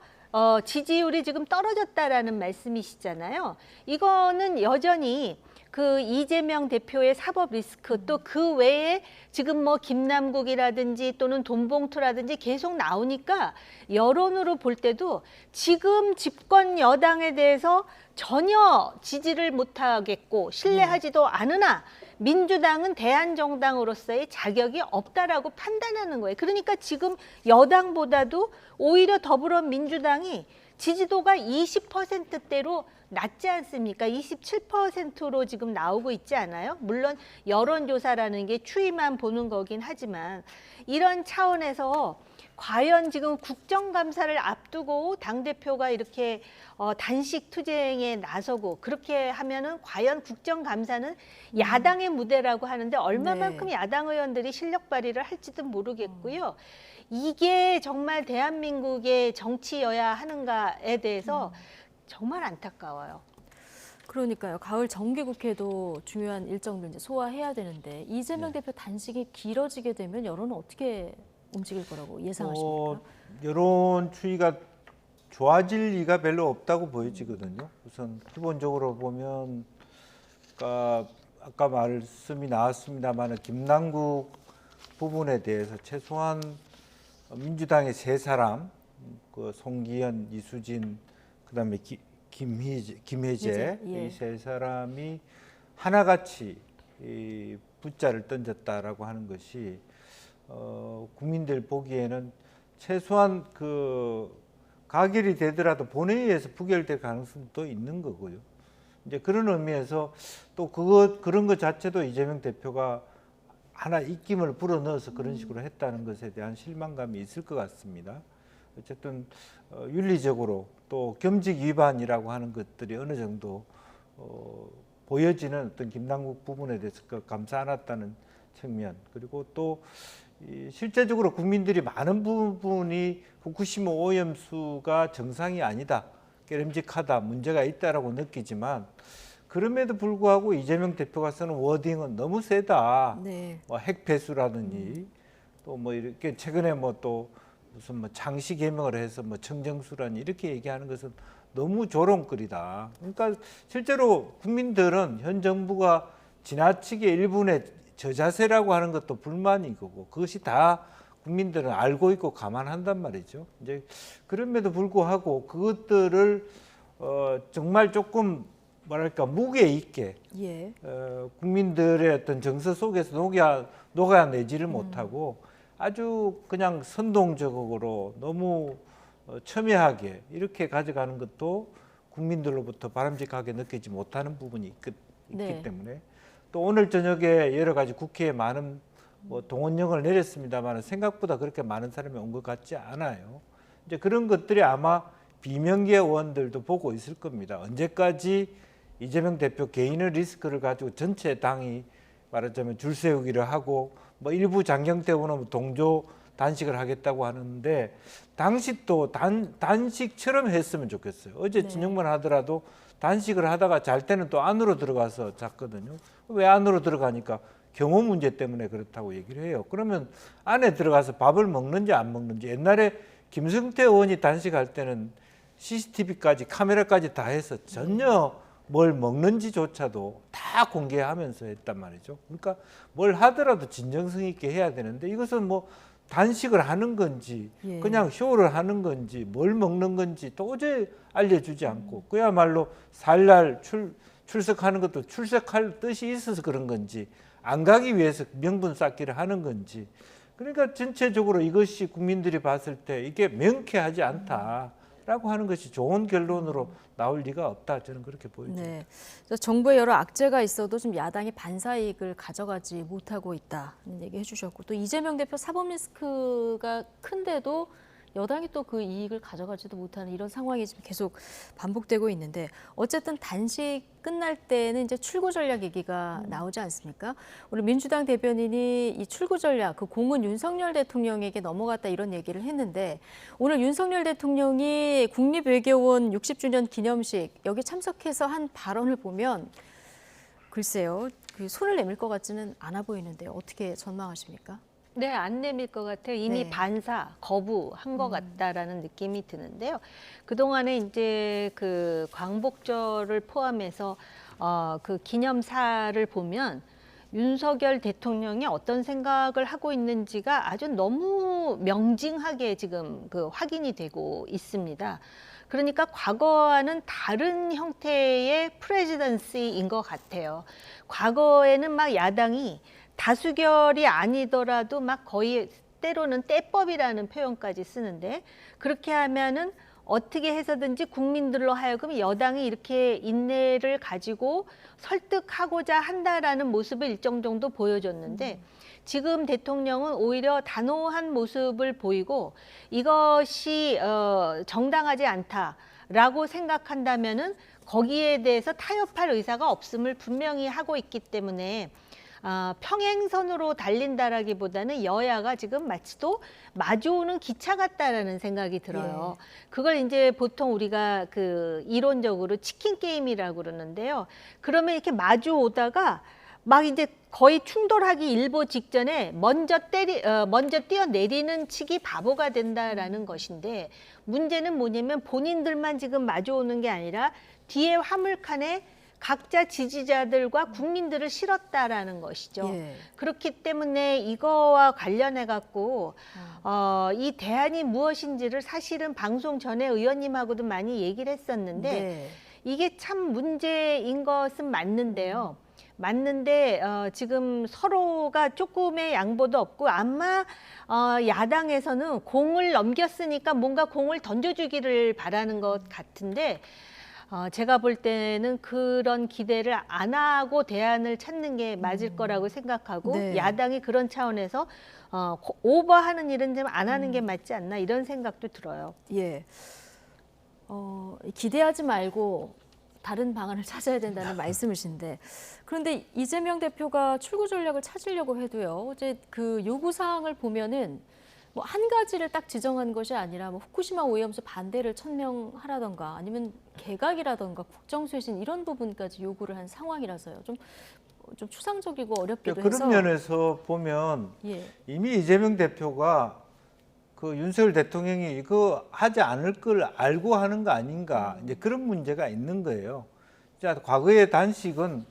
지지율이 지금 떨어졌다라는 말씀이시잖아요. 이거는 여전히 그 이재명 대표의 사법 리스크, 또 그 외에 지금 뭐 김남국이라든지 또는 돈봉투라든지 계속 나오니까 여론으로 볼 때도 지금 집권 여당에 대해서 전혀 지지를 못하겠고 신뢰하지도 않으나 민주당은 대한정당으로서의 자격이 없다라고 판단하는 거예요. 그러니까 지금 여당보다도 오히려 더불어민주당이 지지도가 20%대로 낮지 않습니까? 27%로 지금 나오고 있지 않아요? 물론 여론조사라는 게 추이만 보는 거긴 하지만, 이런 차원에서 과연 지금 국정감사를 앞두고 당대표가 이렇게 단식 투쟁에 나서고 그렇게 하면은 과연 국정감사는 야당의 무대라고 하는데 얼마만큼 야당 의원들이 실력 발휘를 할지도 모르겠고요. 이게 정말 대한민국의 정치여야 하는가에 대해서 정말 안타까워요. 그러니까요. 가을 정기국회도 중요한 일정들 이제 소화해야 되는데 이재명 대표 단식이 길어지게 되면 여론은 어떻게 움직일 거라고 예상하십니까? 여론 추이가 좋아질 리가 별로 없다고 보여지거든요. 우선 기본적으로 보면 아까 말씀이 나왔습니다만 김남국 부분에 대해서 최소한 민주당의 세 사람, 그 송기현, 이수진, 그다음에 김혜재 이 세 사람이 하나같이 이 붓자를 던졌다라고 하는 것이 국민들 보기에는 최소한 그 가결이 되더라도 본회의에서 부결될 가능성도 있는 거고요. 이제 그런 의미에서 또 그런 것 자체도 이재명 대표가 하나 입김을 불어넣어서 그런 식으로 했다는 것에 대한 실망감이 있을 것 같습니다. 어쨌든 윤리적으로 또 겸직 위반이라고 하는 것들이 어느 정도 보여지는 어떤 김남국 부분에 대해서 감사 않았다는 측면, 그리고 또 실제적으로 국민들이 많은 부분이 후쿠시마 오염수가 정상이 아니다, 깨름직하다, 문제가 있다라고 느끼지만 그럼에도 불구하고 이재명 대표가 쓰는 워딩은 너무 세다. 네. 뭐 핵폐수라든지 또 뭐 이렇게 최근에 뭐 또 무슨 뭐 장시 개명을 해서 뭐 청정수라니 이렇게 얘기하는 것은 너무 조롱거리다. 그러니까 실제로 국민들은 현 정부가 지나치게 일본의 저자세라고 하는 것도 불만인 거고 그것이 다 국민들은 알고 있고 감안한단 말이죠. 이제 그럼에도 불구하고 그것들을 정말 조금 뭐랄까 무게 있게 국민들의 어떤 정서 속에서 녹아내지를 못하고 아주 그냥 선동적으로 너무 첨예하게 이렇게 가져가는 것도 국민들로부터 바람직하게 느끼지 못하는 부분이 있기 때문에 또 오늘 저녁에 여러 가지 국회에 많은 뭐 동원령을 내렸습니다만 생각보다 그렇게 많은 사람이 온 것 같지 않아요. 이제 그런 것들이 아마 비명계 의원들도 보고 있을 겁니다. 언제까지 이재명 대표 개인의 리스크를 가지고 전체 당이 말하자면 줄 세우기를 하고 뭐 일부 장경태 의원은 동조 단식을 하겠다고 하는데 당시 또 단식처럼 했으면 좋겠어요. 어제 진영만 하더라도 단식을 하다가 잘 때는 또 안으로 들어가서 잤거든요. 왜 안으로 들어가니까 경호 문제 때문에 그렇다고 얘기를 해요. 그러면 안에 들어가서 밥을 먹는지 안 먹는지, 옛날에 김성태 의원이 단식할 때는 CCTV까지 카메라까지 다 해서 전혀 뭘 먹는지조차도 다 공개하면서 했단 말이죠. 그러니까 뭘 하더라도 진정성 있게 해야 되는데 이것은 뭐 단식을 하는 건지 그냥 쇼를 하는 건지 뭘 먹는 건지 도저히 알려주지 않고 그야말로 살날 출석하는 것도 출석할 뜻이 있어서 그런 건지 안 가기 위해서 명분 쌓기를 하는 건지, 그러니까 전체적으로 이것이 국민들이 봤을 때 이게 명쾌하지 않다라고 라고 하는 것이 좋은 결론으로 나올 리가 없다. 저는 그렇게 보입니다. 네. 정부의 여러 악재가 있어도 좀 야당이 반사 이익을 가져가지 못하고 있다는 얘기 해주셨고, 또 이재명 대표 사법 리스크가 큰데도 여당이 또 그 이익을 가져가지도 못하는 이런 상황이 지금 계속 반복되고 있는데, 어쨌든 단식 끝날 때는 이제 출구 전략 얘기가 나오지 않습니까? 오늘 민주당 대변인이 이 출구 전략, 그 공은 윤석열 대통령에게 넘어갔다 이런 얘기를 했는데, 오늘 윤석열 대통령이 국립외교원 60주년 기념식 여기 참석해서 한 발언을 보면 글쎄요, 그 손을 내밀 것 같지는 않아 보이는데요. 어떻게 전망하십니까? 네, 안 내밀 것 같아요. 이미 네. 반사, 거부한 것 같다라는 느낌이 드는데요. 그동안에 이제 그 광복절을 포함해서 그 기념사를 보면 윤석열 대통령이 어떤 생각을 하고 있는지가 아주 너무 명징하게 지금 그 확인이 되고 있습니다. 그러니까 과거와는 다른 형태의 프레지던시인 것 같아요. 과거에는 막 야당이 다수결이 아니더라도 막 거의 때로는 떼법이라는 표현까지 쓰는데, 그렇게 하면은 어떻게 해서든지 국민들로 하여금 여당이 이렇게 인내를 가지고 설득하고자 한다라는 모습을 일정 정도 보여줬는데, 지금 대통령은 오히려 단호한 모습을 보이고 이것이 정당하지 않다라고 생각한다면은 거기에 대해서 타협할 의사가 없음을 분명히 하고 있기 때문에 평행선으로 달린다라기보다는 여야가 지금 마치도 마주오는 기차 같다라는 생각이 들어요. 그걸 이제 보통 우리가 그 이론적으로 치킨 게임이라고 그러는데요. 그러면 이렇게 마주오다가 막 이제 거의 충돌하기 일보 직전에 먼저 뛰어내리는 측이 바보가 된다라는 것인데, 문제는 뭐냐면 본인들만 지금 마주오는 게 아니라 뒤에 화물칸에 각자 지지자들과 국민들을 실었다라는 것이죠. 그렇기 때문에 이거와 관련해 갖고 이 대안이 무엇인지를 사실은 방송 전에 의원님하고도 많이 얘기를 했었는데, 이게 참 문제인 것은 맞는데요. 맞는데 지금 서로가 조금의 양보도 없고, 아마 야당에서는 공을 넘겼으니까 뭔가 공을 던져주기를 바라는 것 같은데, 제가 볼 때는 그런 기대를 안 하고 대안을 찾는 게 맞을 거라고 생각하고, 야당이 그런 차원에서 오버하는 일은 좀 안 하는 게 맞지 않나 이런 생각도 들어요. 예. 기대하지 말고 다른 방안을 찾아야 된다는 말씀이신데, 그런데 이재명 대표가 출구 전략을 찾으려고 해도요, 어제 그 요구 사항을 보면은 뭐 한 가지를 딱 지정한 것이 아니라 뭐 후쿠시마 오염수 반대를 천명하라던가 아니면 개각이라던가 국정쇄신 이런 부분까지 요구를 한 상황이라서요. 좀 추상적이고 어렵기도 해서. 그런 면에서 보면 이미 이재명 대표가 그 윤석열 대통령이 이거 하지 않을 걸 알고 하는 거 아닌가, 이제 그런 문제가 있는 거예요. 자, 과거의 단식은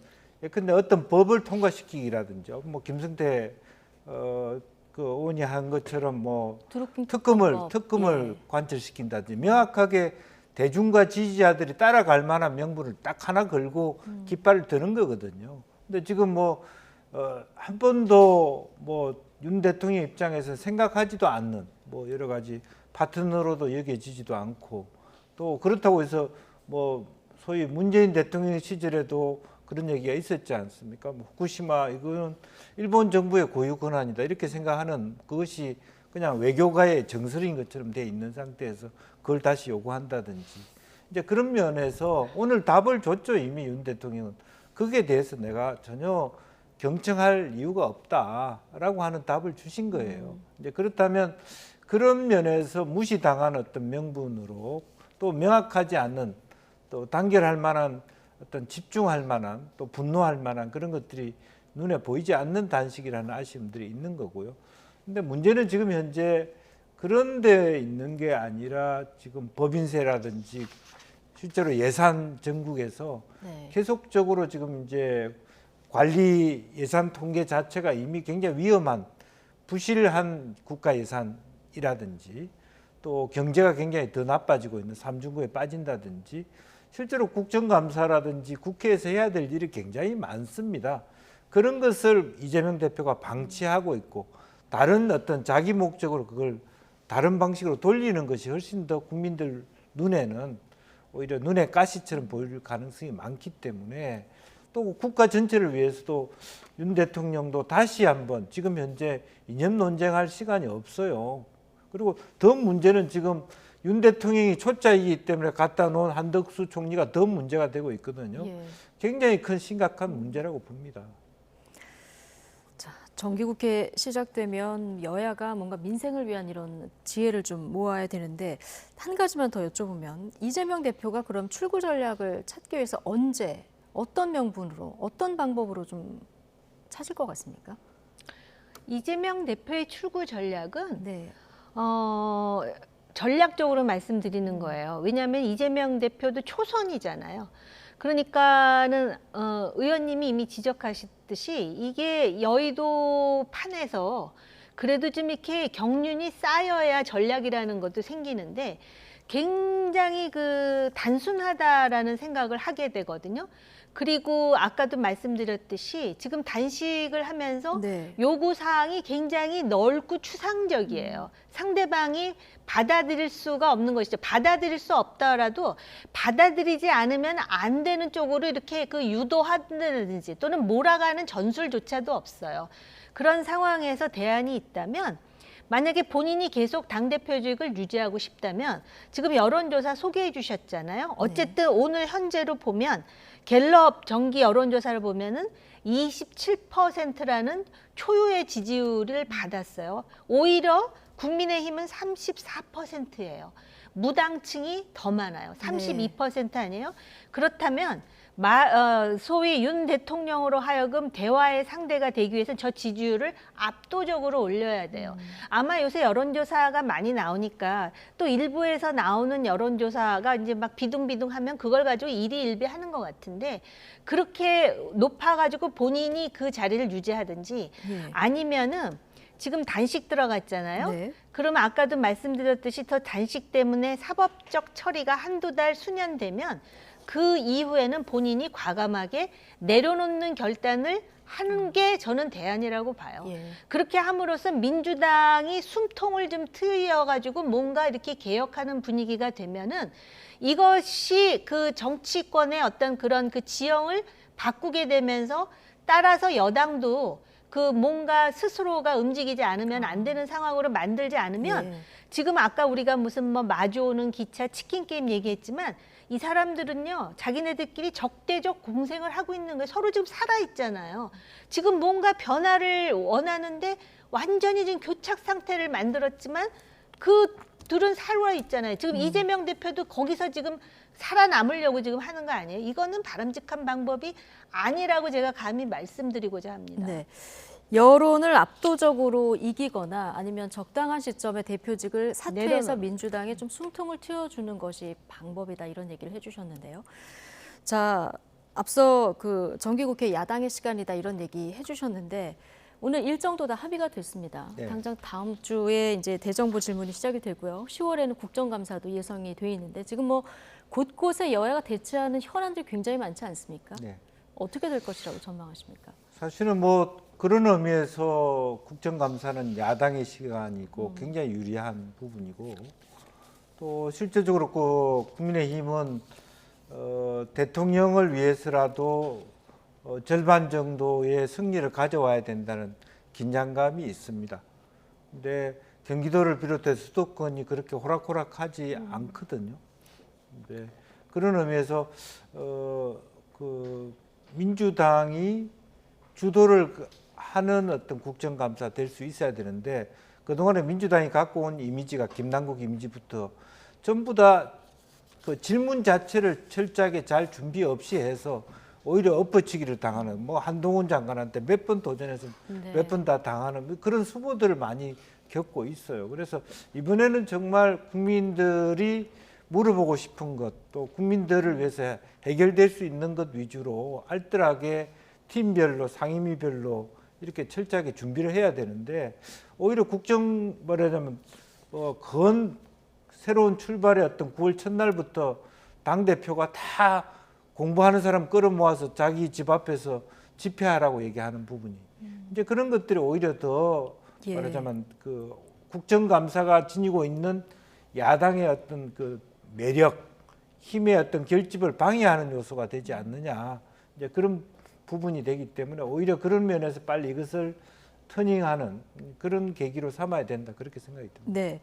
예컨대 어떤 법을 통과시키기라든지, 뭐 김성태 그 의원이 한 것처럼 뭐 특검을 관철시킨다든지, 명확하게 대중과 지지자들이 따라갈 만한 명분을 딱 하나 걸고 깃발을 드는 거거든요. 근데 지금 뭐 한 번도 뭐 윤 대통령 입장에서 생각하지도 않는 뭐 여러 가지 파트너로도 여겨지지도 않고, 또 그렇다고 해서 뭐 소위 문재인 대통령 시절에도 그런 얘기가 있었지 않습니까? 뭐 후쿠시마 이거는 일본 정부의 고유 권한이다 이렇게 생각하는 그것이 그냥 외교가의 정설인 것처럼 돼 있는 상태에서 그걸 다시 요구한다든지, 이제 그런 면에서 오늘 답을 줬죠. 이미 윤 대통령은 거기에 대해서 내가 전혀 경청할 이유가 없다라고 하는 답을 주신 거예요. 이제 그렇다면 그런 면에서 무시당한 어떤 명분으로, 또 명확하지 않는, 또 단결할 만한 어떤 집중할 만한, 또 분노할 만한 그런 것들이 눈에 보이지 않는 단식이라는 아쉬움들이 있는 거고요. 근데 문제는 지금 현재 그런 데 있는 게 아니라 지금 법인세라든지 실제로 예산 전국에서 계속적으로 지금 이제 관리 예산 통계 자체가 이미 굉장히 위험한 부실한 국가 예산이라든지, 또 경제가 굉장히 더 나빠지고 있는 삼중고에 빠진다든지, 실제로 국정감사라든지 국회에서 해야 될 일이 굉장히 많습니다. 그런 것을 이재명 대표가 방치하고 있고, 다른 어떤 자기 목적으로 그걸 다른 방식으로 돌리는 것이 훨씬 더 국민들 눈에는 오히려 눈에 가시처럼 보일 가능성이 많기 때문에 또 국가 전체를 위해서도 윤 대통령도 다시 한번 지금 현재 이념 논쟁할 시간이 없어요. 그리고 더 문제는 지금 윤 대통령이 초짜이기 때문에 갖다 놓은 한덕수 총리가 더 문제가 되고 있거든요. 예. 굉장히 큰 심각한 문제라고 봅니다. 자, 정기국회 시작되면 여야가 뭔가 민생을 위한 이런 지혜를 좀 모아야 되는데 한 가지만 더 여쭤보면 이재명 대표가 그럼 출구 전략을 찾기 위해서 언제 어떤 명분으로 어떤 방법으로 좀 찾을 것 같습니까? 이재명 대표의 출구 전략은 네. 전략적으로 말씀드리는 거예요. 왜냐하면 이재명 대표도 초선이잖아요. 그러니까는 의원님이 이미 지적하셨듯이 이게 여의도 판에서 그래도 좀 이렇게 경륜이 쌓여야 전략이라는 것도 생기는데 굉장히 그 단순하다라는 생각을 하게 되거든요. 그리고 아까도 말씀드렸듯이 지금 단식을 하면서 네. 요구사항이 굉장히 넓고 추상적이에요. 상대방이 받아들일 수가 없는 것이죠. 받아들일 수 없더라도 받아들이지 않으면 안 되는 쪽으로 이렇게 그 유도하든지 또는 몰아가는 전술조차도 없어요. 그런 상황에서 대안이 있다면 만약에 본인이 계속 당대표직을 유지하고 싶다면 지금 여론조사 소개해 주셨잖아요. 어쨌든 오늘 현재로 보면 갤럽 정기 여론조사를 보면은 27%라는 초유의 지지율을 받았어요. 오히려 국민의힘은 34%예요. 무당층이 더 많아요. 32% 아니에요? 그렇다면 소위 윤 대통령으로 하여금 대화의 상대가 되기 위해서는 저 지지율을 압도적으로 올려야 돼요. 아마 요새 여론조사가 많이 나오니까 또 일부에서 나오는 여론조사가 이제 막 비둥비둥하면 그걸 가지고 일희일비하는 것 같은데 그렇게 높아가지고 본인이 그 자리를 유지하든지 아니면은 지금 단식 들어갔잖아요. 네. 그러면 아까도 말씀드렸듯이 더 단식 때문에 사법적 처리가 한두 달 수년 되면 그 이후에는 본인이 과감하게 내려놓는 결단을 하는 게 저는 대안이라고 봐요. 그렇게 함으로써 민주당이 숨통을 좀 트여가지고 뭔가 이렇게 개혁하는 분위기가 되면은 이것이 그 정치권의 어떤 그런 그 지형을 바꾸게 되면서 따라서 여당도 그 뭔가 스스로가 움직이지 않으면 안 되는 상황으로 만들지 않으면 지금 아까 우리가 무슨 뭐 마주오는 기차 치킨 게임 얘기했지만 이 사람들은요 자기네들끼리 적대적 공생을 하고 있는 거예요. 서로 지금 살아있잖아요. 지금 뭔가 변화를 원하는데 완전히 지금 교착 상태를 만들었지만 그 둘은 살아있잖아요. 지금 이재명 대표도 거기서 지금 살아남으려고 지금 하는 거 아니에요? 이거는 바람직한 방법이 아니라고 제가 감히 말씀드리고자 합니다. 네. 여론을 압도적으로 이기거나 아니면 적당한 시점에 대표직을 사퇴해서 민주당에 좀 숨통을 트여주는 것이 방법이다 이런 얘기를 해주셨는데요. 자, 앞서 그 정기국회 야당의 시간이다 이런 얘기 해주셨는데 오늘 일정도 다 합의가 됐습니다. 네. 당장 다음 주에 이제 대정부 질문이 시작이 되고요. 10월에는 국정감사도 예정이 돼 있는데 지금 뭐 곳곳에 여야가 대치하는 현안들이 굉장히 많지 않습니까? 네. 어떻게 될 것이라고 전망하십니까? 사실은 뭐 그런 의미에서 국정감사는 야당의 시간이고 굉장히 유리한 부분이고 또 실제적으로 그 국민의힘은 대통령을 위해서라도 절반 정도의 승리를 가져와야 된다는 긴장감이 있습니다. 근데 경기도를 비롯해서 수도권이 그렇게 호락호락하지 않거든요. 근데 그런 의미에서 그 민주당이 주도를 하는 어떤 국정감사 될 수 있어야 되는데 그동안에 민주당이 갖고 온 이미지가 김남국 이미지부터 전부 다 그 질문 자체를 철저하게 잘 준비 없이 해서 오히려 엎어치기를 당하는 뭐 한동훈 장관한테 몇 번 도전해서 몇 번 다 당하는 그런 수보들을 많이 겪고 있어요. 그래서 이번에는 정말 국민들이 물어보고 싶은 것 또 국민들을 위해서 해결될 수 있는 것 위주로 알뜰하게 팀별로 상임위별로 이렇게 철저하게 준비를 해야 되는데 오히려 국정 말하자면 새로운 출발의 어떤 9월 첫날부터 당대표가 다 공부하는 사람 끌어모아서 자기 집 앞에서 집회하라고 얘기하는 부분이 이제 그런 것들이 오히려 더 말하자면 그 국정감사가 지니고 있는 야당의 어떤 그 매력, 힘의 어떤 결집을 방해하는 요소가 되지 않느냐. 이제 그런 부분이 되기 때문에 오히려 그런 면에서 빨리 이것을 터닝하는 그런 계기로 삼아야 된다. 그렇게 생각이 듭니다. 네.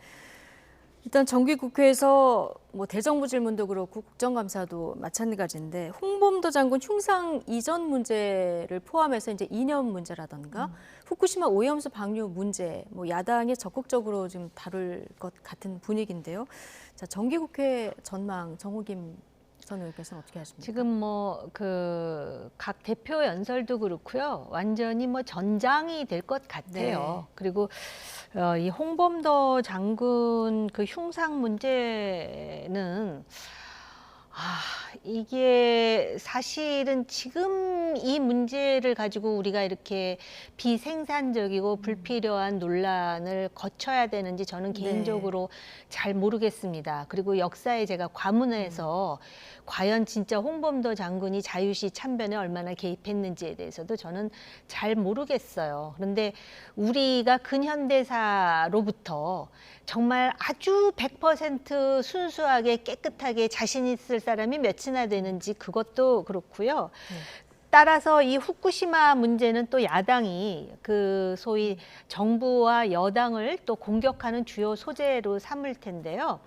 일단 정기국회에서 뭐 대정부 질문도 그렇고 국정감사도 마찬가지인데 홍범도 장군 흉상 이전 문제를 포함해서 이제 이념 문제라던가 후쿠시마 오염수 방류 문제, 뭐 야당이 적극적으로 지금 다룰 것 같은 분위기인데요. 자, 정기국회 전망 정호김 전 의원께서는 어떻게 하십니까? 지금 뭐 그 각 대표 연설도 그렇고요. 완전히 뭐 전장이 될 것 같아요. 네. 그리고 이 홍범도 장군 그 흉상 문제는 이게 사실은 지금 이 문제를 가지고 우리가 이렇게 비생산적이고 불필요한 논란을 거쳐야 되는지 저는 개인적으로 잘 모르겠습니다. 그리고 역사에 제가 과문해서 과연 진짜 홍범도 장군이 자유시 참변에 얼마나 개입했는지에 대해서도 저는 잘 모르겠어요. 그런데 우리가 근현대사로부터 정말 아주 100% 순수하게 깨끗하게 자신 있을 사람이 몇이나 되는지 그것도 그렇고요. 따라서 이 후쿠시마 문제는 또 야당이 그 소위 정부와 여당을 또 공격하는 주요 소재로 삼을 텐데요.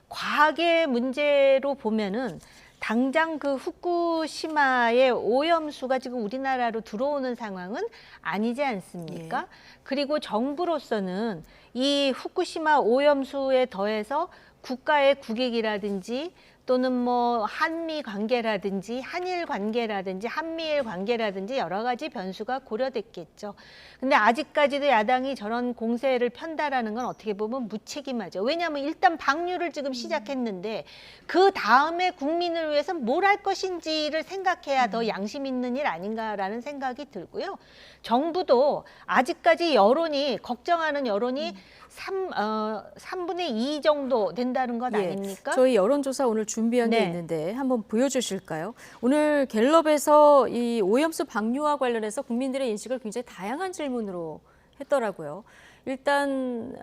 과학의 문제로 보면은 당장 그 후쿠시마의 오염수가 지금 우리나라로 들어오는 상황은 아니지 않습니까? 그리고 정부로서는 이 후쿠시마 오염수에 더해서 국가의 국익이라든지 또는 뭐 한미 관계라든지 한일 관계라든지 한미일 관계라든지 여러 가지 변수가 고려됐겠죠. 근데 아직까지도 야당이 저런 공세를 편다라는 건 어떻게 보면 무책임하죠. 왜냐하면 일단 방류를 지금 시작했는데 그 다음에 국민을 위해서 뭘 할 것인지를 생각해야 더 양심 있는 일 아닌가라는 생각이 들고요. 정부도 아직까지 여론이 걱정하는 여론이 3분의 2 정도 된다는 것 아닙니까? 저희 여론조사 오늘 준비한 게 네. 있는데 한번 보여주실까요? 오늘 갤럽에서 이 오염수 방류와 관련해서 국민들의 인식을 굉장히 다양한 질문으로 했더라고요. 일단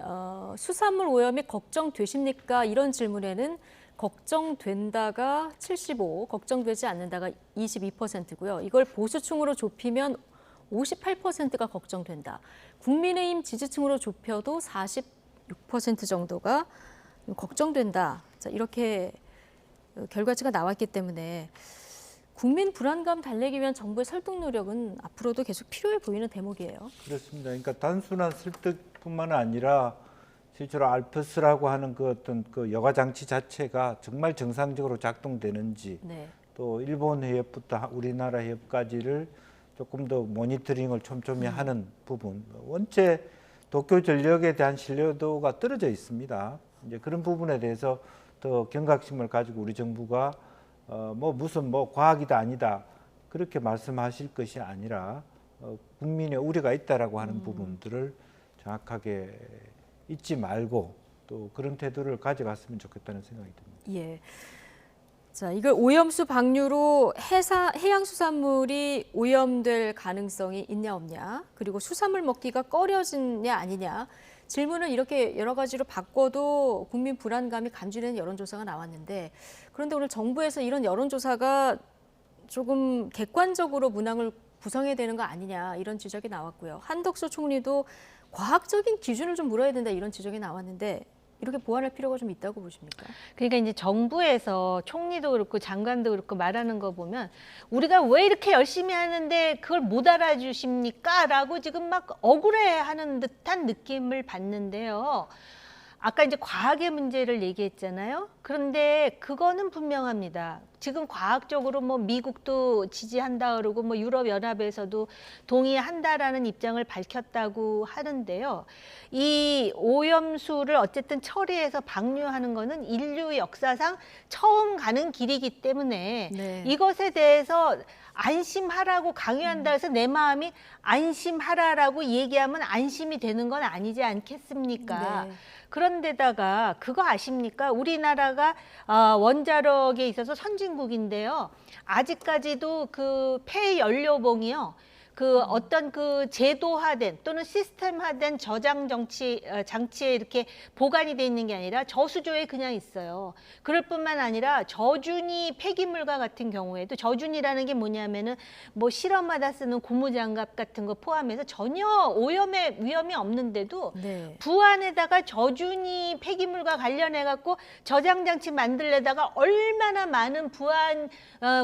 수산물 오염이 걱정되십니까? 이런 질문에는 걱정된다가 75, 걱정되지 않는다가 22%고요. 이걸 보수층으로 좁히면 58%가 걱정된다. 국민의힘 지지층으로 좁혀도 46% 정도가 걱정된다. 자, 이렇게 결과치가 나왔기 때문에 국민 불안감 달래기 위한 정부의 설득 노력은 앞으로도 계속 필요해 보이는 대목이에요. 그렇습니다. 그러니까 단순한 설득뿐만 아니라 실제로 알프스라고 하는 그 어떤 그 여과 장치 자체가 정말 정상적으로 작동되는지 또 일본 해협부터 우리나라 해협까지를 조금 더 모니터링을 촘촘히 하는 부분. 원체 도쿄 전력에 대한 신뢰도가 떨어져 있습니다. 이제 그런 부분에 대해서 더 경각심을 가지고 우리 정부가 뭐 무슨 뭐 과학이다 아니다 그렇게 말씀하실 것이 아니라 국민의 우려가 있다라고 하는 부분들을 정확하게 잊지 말고 또 그런 태도를 가져갔으면 좋겠다는 생각이 듭니다. 예. 자, 이걸 오염수 방류로 해양수산물이 오염될 가능성이 있냐 없냐, 그리고 수산물 먹기가 꺼려지냐 아니냐, 질문을 이렇게 여러 가지로 바꿔도 국민 불안감이 감지되는 여론조사가 나왔는데, 그런데 오늘 정부에서 이런 여론조사가 조금 객관적으로 문항을 구성해야 되는 거 아니냐 이런 지적이 나왔고요. 한덕수 총리도 과학적인 기준을 좀 물어야 된다 이런 지적이 나왔는데 이렇게 보완할 필요가 좀 있다고 보십니까? 그러니까 이제 정부에서 총리도 그렇고 장관도 그렇고 말하는 거 보면 우리가 왜 이렇게 열심히 하는데 그걸 못 알아주십니까? 라고 지금 막 억울해하는 듯한 느낌을 받는데요. 아까 이제 과학의 문제를 얘기했잖아요. 그런데 그거는 분명합니다. 지금 과학적으로 뭐 미국도 지지한다 그러고 뭐 유럽연합에서도 동의한다라는 입장을 밝혔다고 하는데요. 이 오염수를 어쨌든 처리해서 방류하는 거는 인류 역사상 처음 가는 길이기 때문에 이것에 대해서 안심하라고 강요한다 해서 내 마음이 안심하라라고 얘기하면 안심이 되는 건 아니지 않겠습니까? 그런데다가 그거 아십니까? 우리나라가 원자력에 있어서 선진국인데요. 아직까지도 그 폐연료봉이요. 그 어떤 그 제도화된 또는 시스템화된 저장 장치에 이렇게 보관이 돼 있는 게 아니라 저수조에 그냥 있어요. 그럴 뿐만 아니라 저준위 폐기물과 같은 경우에도 저준위라는 게 뭐냐면은 뭐 실험하다 쓰는 고무장갑 같은 거 포함해서 전혀 오염의 위험이 없는데도 네. 부안에다가 저준위 폐기물과 관련해 갖고 저장 장치 만들려다가 얼마나 많은 부안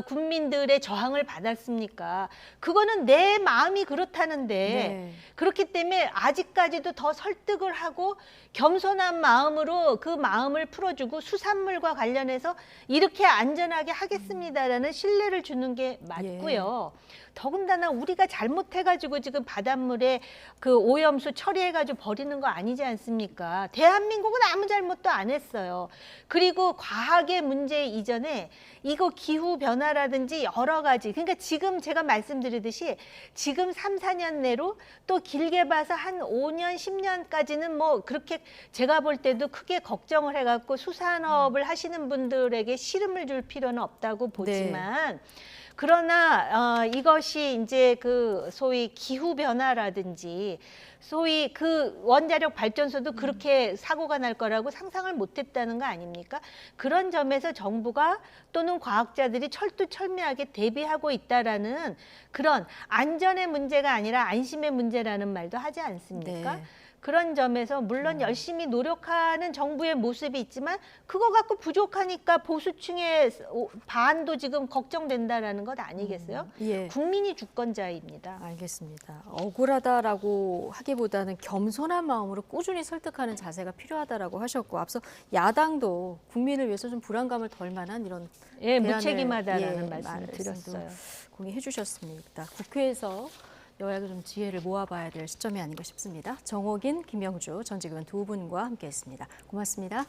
국민들의 저항을 받았습니까? 그거는 내 마음이 그렇다는데 네. 그렇기 때문에 아직까지도 더 설득을 하고 겸손한 마음으로 그 마음을 풀어주고 수산물과 관련해서 이렇게 안전하게 하겠습니다라는 신뢰를 주는 게 맞고요. 더군다나 우리가 잘못해가지고 지금 바닷물에 그 오염수 처리해가지고 버리는 거 아니지 않습니까? 대한민국은 아무 잘못도 안 했어요. 그리고 과학의 문제 이전에 이거 기후 변화라든지 여러 가지, 그러니까 지금 제가 말씀드리듯이 지금 3, 4년 내로 또 길게 봐서 한 5년, 10년까지는 뭐 그렇게 제가 볼 때도 크게 걱정을 해갖고 수산업을 하시는 분들에게 시름을 줄 필요는 없다고 보지만 그러나 이것이 이제 그 소위 기후 변화라든지 소위 그 원자력 발전소도 그렇게 사고가 날 거라고 상상을 못했다는 거 아닙니까? 그런 점에서 정부가 또는 과학자들이 철두철미하게 대비하고 있다라는 그런 안전의 문제가 아니라 안심의 문제라는 말도 하지 않습니까? 네. 그런 점에서 물론 열심히 노력하는 정부의 모습이 있지만 그거 갖고 부족하니까 보수층의 반도 지금 걱정된다라는 것 아니겠어요? 예. 국민이 주권자입니다. 알겠습니다. 억울하다라고 하기보다는 겸손한 마음으로 꾸준히 설득하는 자세가 필요하다라고 하셨고 앞서 야당도 국민을 위해서 좀 불안감을 덜 만한 이런 무책임하다라는 말씀을 드렸어요. 공유해 주셨습니다. 국회에서 여야가 좀 지혜를 모아봐야 될 시점이 아닌가 싶습니다. 정옥인, 김영주 전 지도위원 두 분과 함께했습니다. 고맙습니다.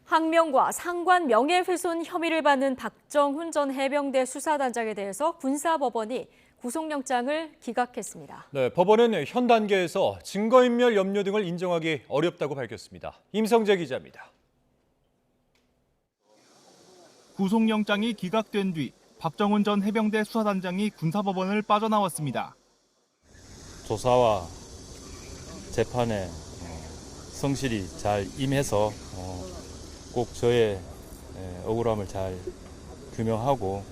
항명과 상관 명예훼손 혐의를 받는 박정훈 전 해병대 수사단장에 대해서 군사법원이 구속영장을 기각했습니다. 네, 법원은 현 단계에서 증거인멸 염려 등을 인정하기 어렵다고 밝혔습니다. 임성재 기자입니다. 구속영장이 기각된 뒤 박정훈 전 해병대 수사단장이 군사법원을 빠져나왔습니다. 조사와 재판에 성실히 잘 임해서 꼭 저의 억울함을 잘 규명하고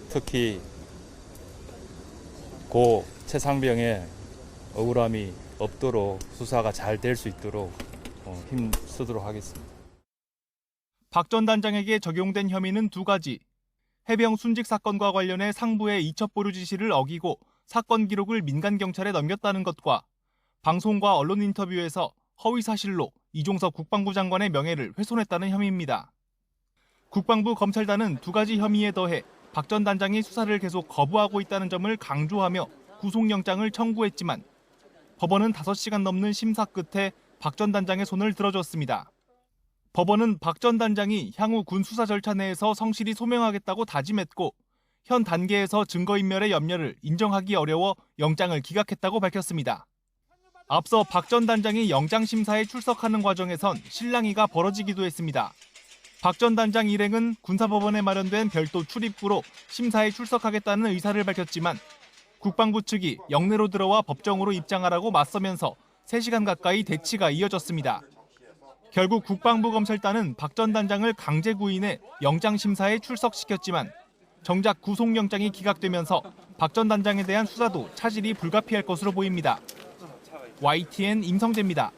특히 고 최상병의 억울함이 없도록 수사가 잘 될 수 있도록 힘쓰도록 하겠습니다. 박 전 단장에게 적용된 혐의는 두 가지. 해병 순직 사건과 관련해 상부의 이첩 보류 지시를 어기고 사건 기록을 민간 경찰에 넘겼다는 것과 방송과 언론 인터뷰에서 허위 사실로 이종석 국방부 장관의 명예를 훼손했다는 혐의입니다. 국방부 검찰단은 두 가지 혐의에 더해 박 전 단장이 수사를 계속 거부하고 있다는 점을 강조하며 구속영장을 청구했지만 법원은 5시간 넘는 심사 끝에 박 전 단장의 손을 들어줬습니다. 법원은 박 전 단장이 향후 군 수사 절차 내에서 성실히 소명하겠다고 다짐했고 현 단계에서 증거인멸의 염려를 인정하기 어려워 영장을 기각했다고 밝혔습니다. 앞서 박 전 단장이 영장 심사에 출석하는 과정에선 실랑이가 벌어지기도 했습니다. 박 전 단장 일행은 군사법원에 마련된 별도 출입구로 심사에 출석하겠다는 의사를 밝혔지만 국방부 측이 영내로 들어와 법정으로 입장하라고 맞서면서 3시간 가까이 대치가 이어졌습니다. 결국 국방부 검찰단은 박 전 단장을 강제 구인해 영장 심사에 출석시켰지만 정작 구속영장이 기각되면서 박 전 단장에 대한 수사도 차질이 불가피할 것으로 보입니다. YTN 임성재입니다.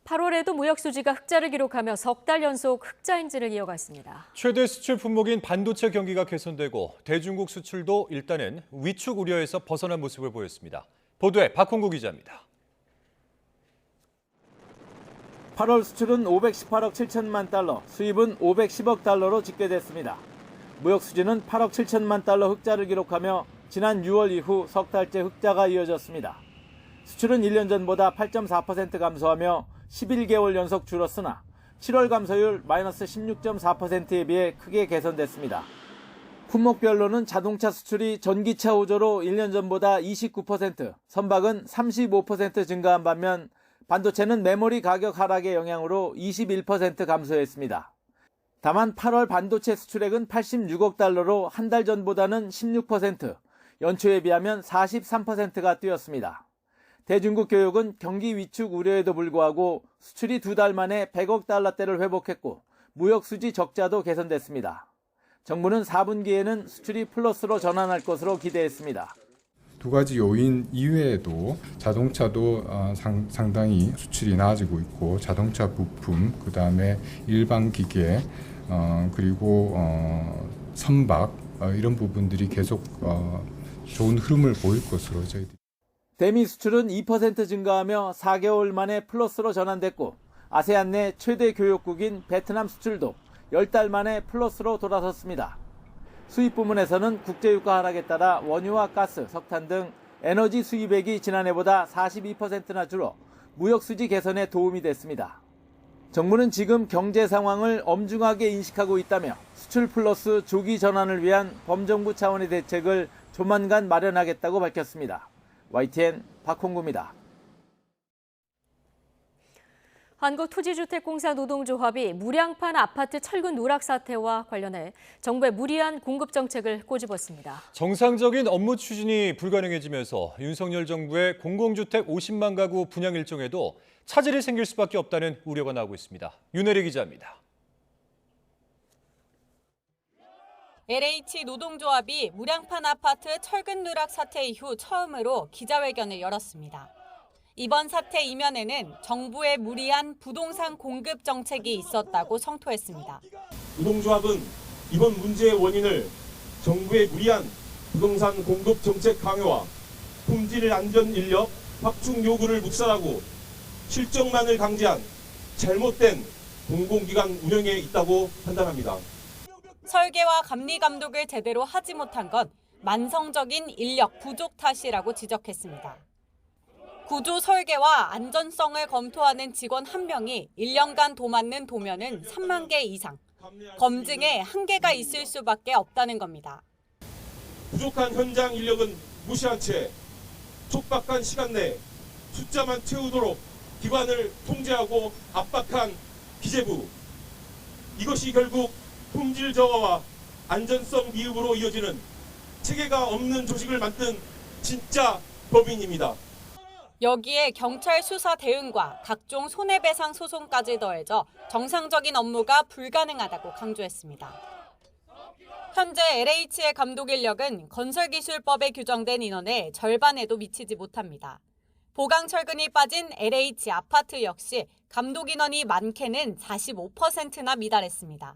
8월에도 무역 수지가 흑자를 기록하며 석 달 연속 흑자 행진을 이어갔습니다. 최대 수출 품목인 반도체 경기가 개선되고 대중국 수출도 일단은 위축 우려에서 벗어난 모습을 보였습니다. 보도에 박홍구 기자입니다. 8월 수출은 518억 7천만 달러, 수입은 510억 달러로 집계됐습니다. 무역 수지는 8억 7천만 달러 흑자를 기록하며 지난 6월 이후 석 달째 흑자가 이어졌습니다. 수출은 1년 전보다 8.4% 감소하며 11개월 연속 줄었으나 7월 감소율 마이너스 16.4%에 비해 크게 개선됐습니다. 품목별로는 자동차 수출이 전기차 우조로 1년 전보다 29%, 선박은 35% 증가한 반면 반도체는 메모리 가격 하락의 영향으로 21% 감소했습니다. 다만 8월 반도체 수출액은 86억 달러로 한 달 전보다는 16%, 연초에 비하면 43%가 뛰었습니다. 대중국 교육은 경기 위축 우려에도 불구하고 수출이 2달 만에 100억 달러대를 회복했고 무역 수지 적자도 개선됐습니다. 정부는 4분기에는 수출이 플러스로 전환할 것으로 기대했습니다. 두 가지 요인 이외에도 자동차도 상당히 수출이 나아지고 있고 자동차 부품, 그다음에 일반 기계, 그리고 선박 이런 부분들이 계속 좋은 흐름을 보일 것으로 저희들이. 대미 수출은 2% 증가하며 4개월 만에 플러스로 전환됐고 아세안 내 최대 교역국인 베트남 수출도 10달 만에 플러스로 돌아섰습니다. 수입 부문에서는 국제유가 하락에 따라 원유와 가스, 석탄 등 에너지 수입액이 지난해보다 42%나 줄어 무역 수지 개선에 도움이 됐습니다. 정부는 지금 경제 상황을 엄중하게 인식하고 있다며 수출 플러스 조기 전환을 위한 범정부 차원의 대책을 조만간 마련하겠다고 밝혔습니다. YTN 박홍구입니다. 한국토지주택공사 노동조합이 무량판 아파트 철근 누락 사태와 관련해 정부의 무리한 공급 정책을 꼬집었습니다. 정상적인 업무 추진이 불가능해지면서 윤석열 정부의 공공주택 50만 가구 분양 일정에도 차질이 생길 수밖에 없다는 우려가 나오고 있습니다. 윤혜리 기자입니다. LH 노동조합이 무량판 아파트 철근 누락 사태 이후 처음으로 기자회견을 열었습니다. 이번 사태 이면에는 정부의 무리한 부동산 공급 정책이 있었다고 성토했습니다. 노동조합은 이번 문제의 원인을 정부의 무리한 부동산 공급 정책 강요와 품질 안전 인력 확충 요구를 묵살하고 실적만을 강제한 잘못된 공공기관 운영에 있다고 판단합니다. 설계와 감리 감독을 제대로 하지 못한 건 만성적인 인력 부족 탓이라고 지적했습니다. 구조 설계와 안전성을 검토하는 직원 1명이 1년간 도맡는 도면은 3만 개 이상, 검증에 한계가 있을 수밖에 없다는 겁니다. 부족한 현장 인력은 무시한 채 촉박한 시간 내에 숫자만 채우도록 기관을 통제하고 압박한 기재부. 이것이 결국 품질 저하와 안전성 미흡으로 이어지는 체계가 없는 조직을 만든 진짜 법인입니다. 여기에 경찰 수사 대응과 각종 손해배상 소송까지 더해져 정상적인 업무가 불가능하다고 강조했습니다. 현재 LH의 감독 인력은 건설기술법에 규정된 인원의 절반에도 미치지 못합니다. 보강철근이 빠진 LH 아파트 역시 감독 인원이 많게는 45%나 미달했습니다.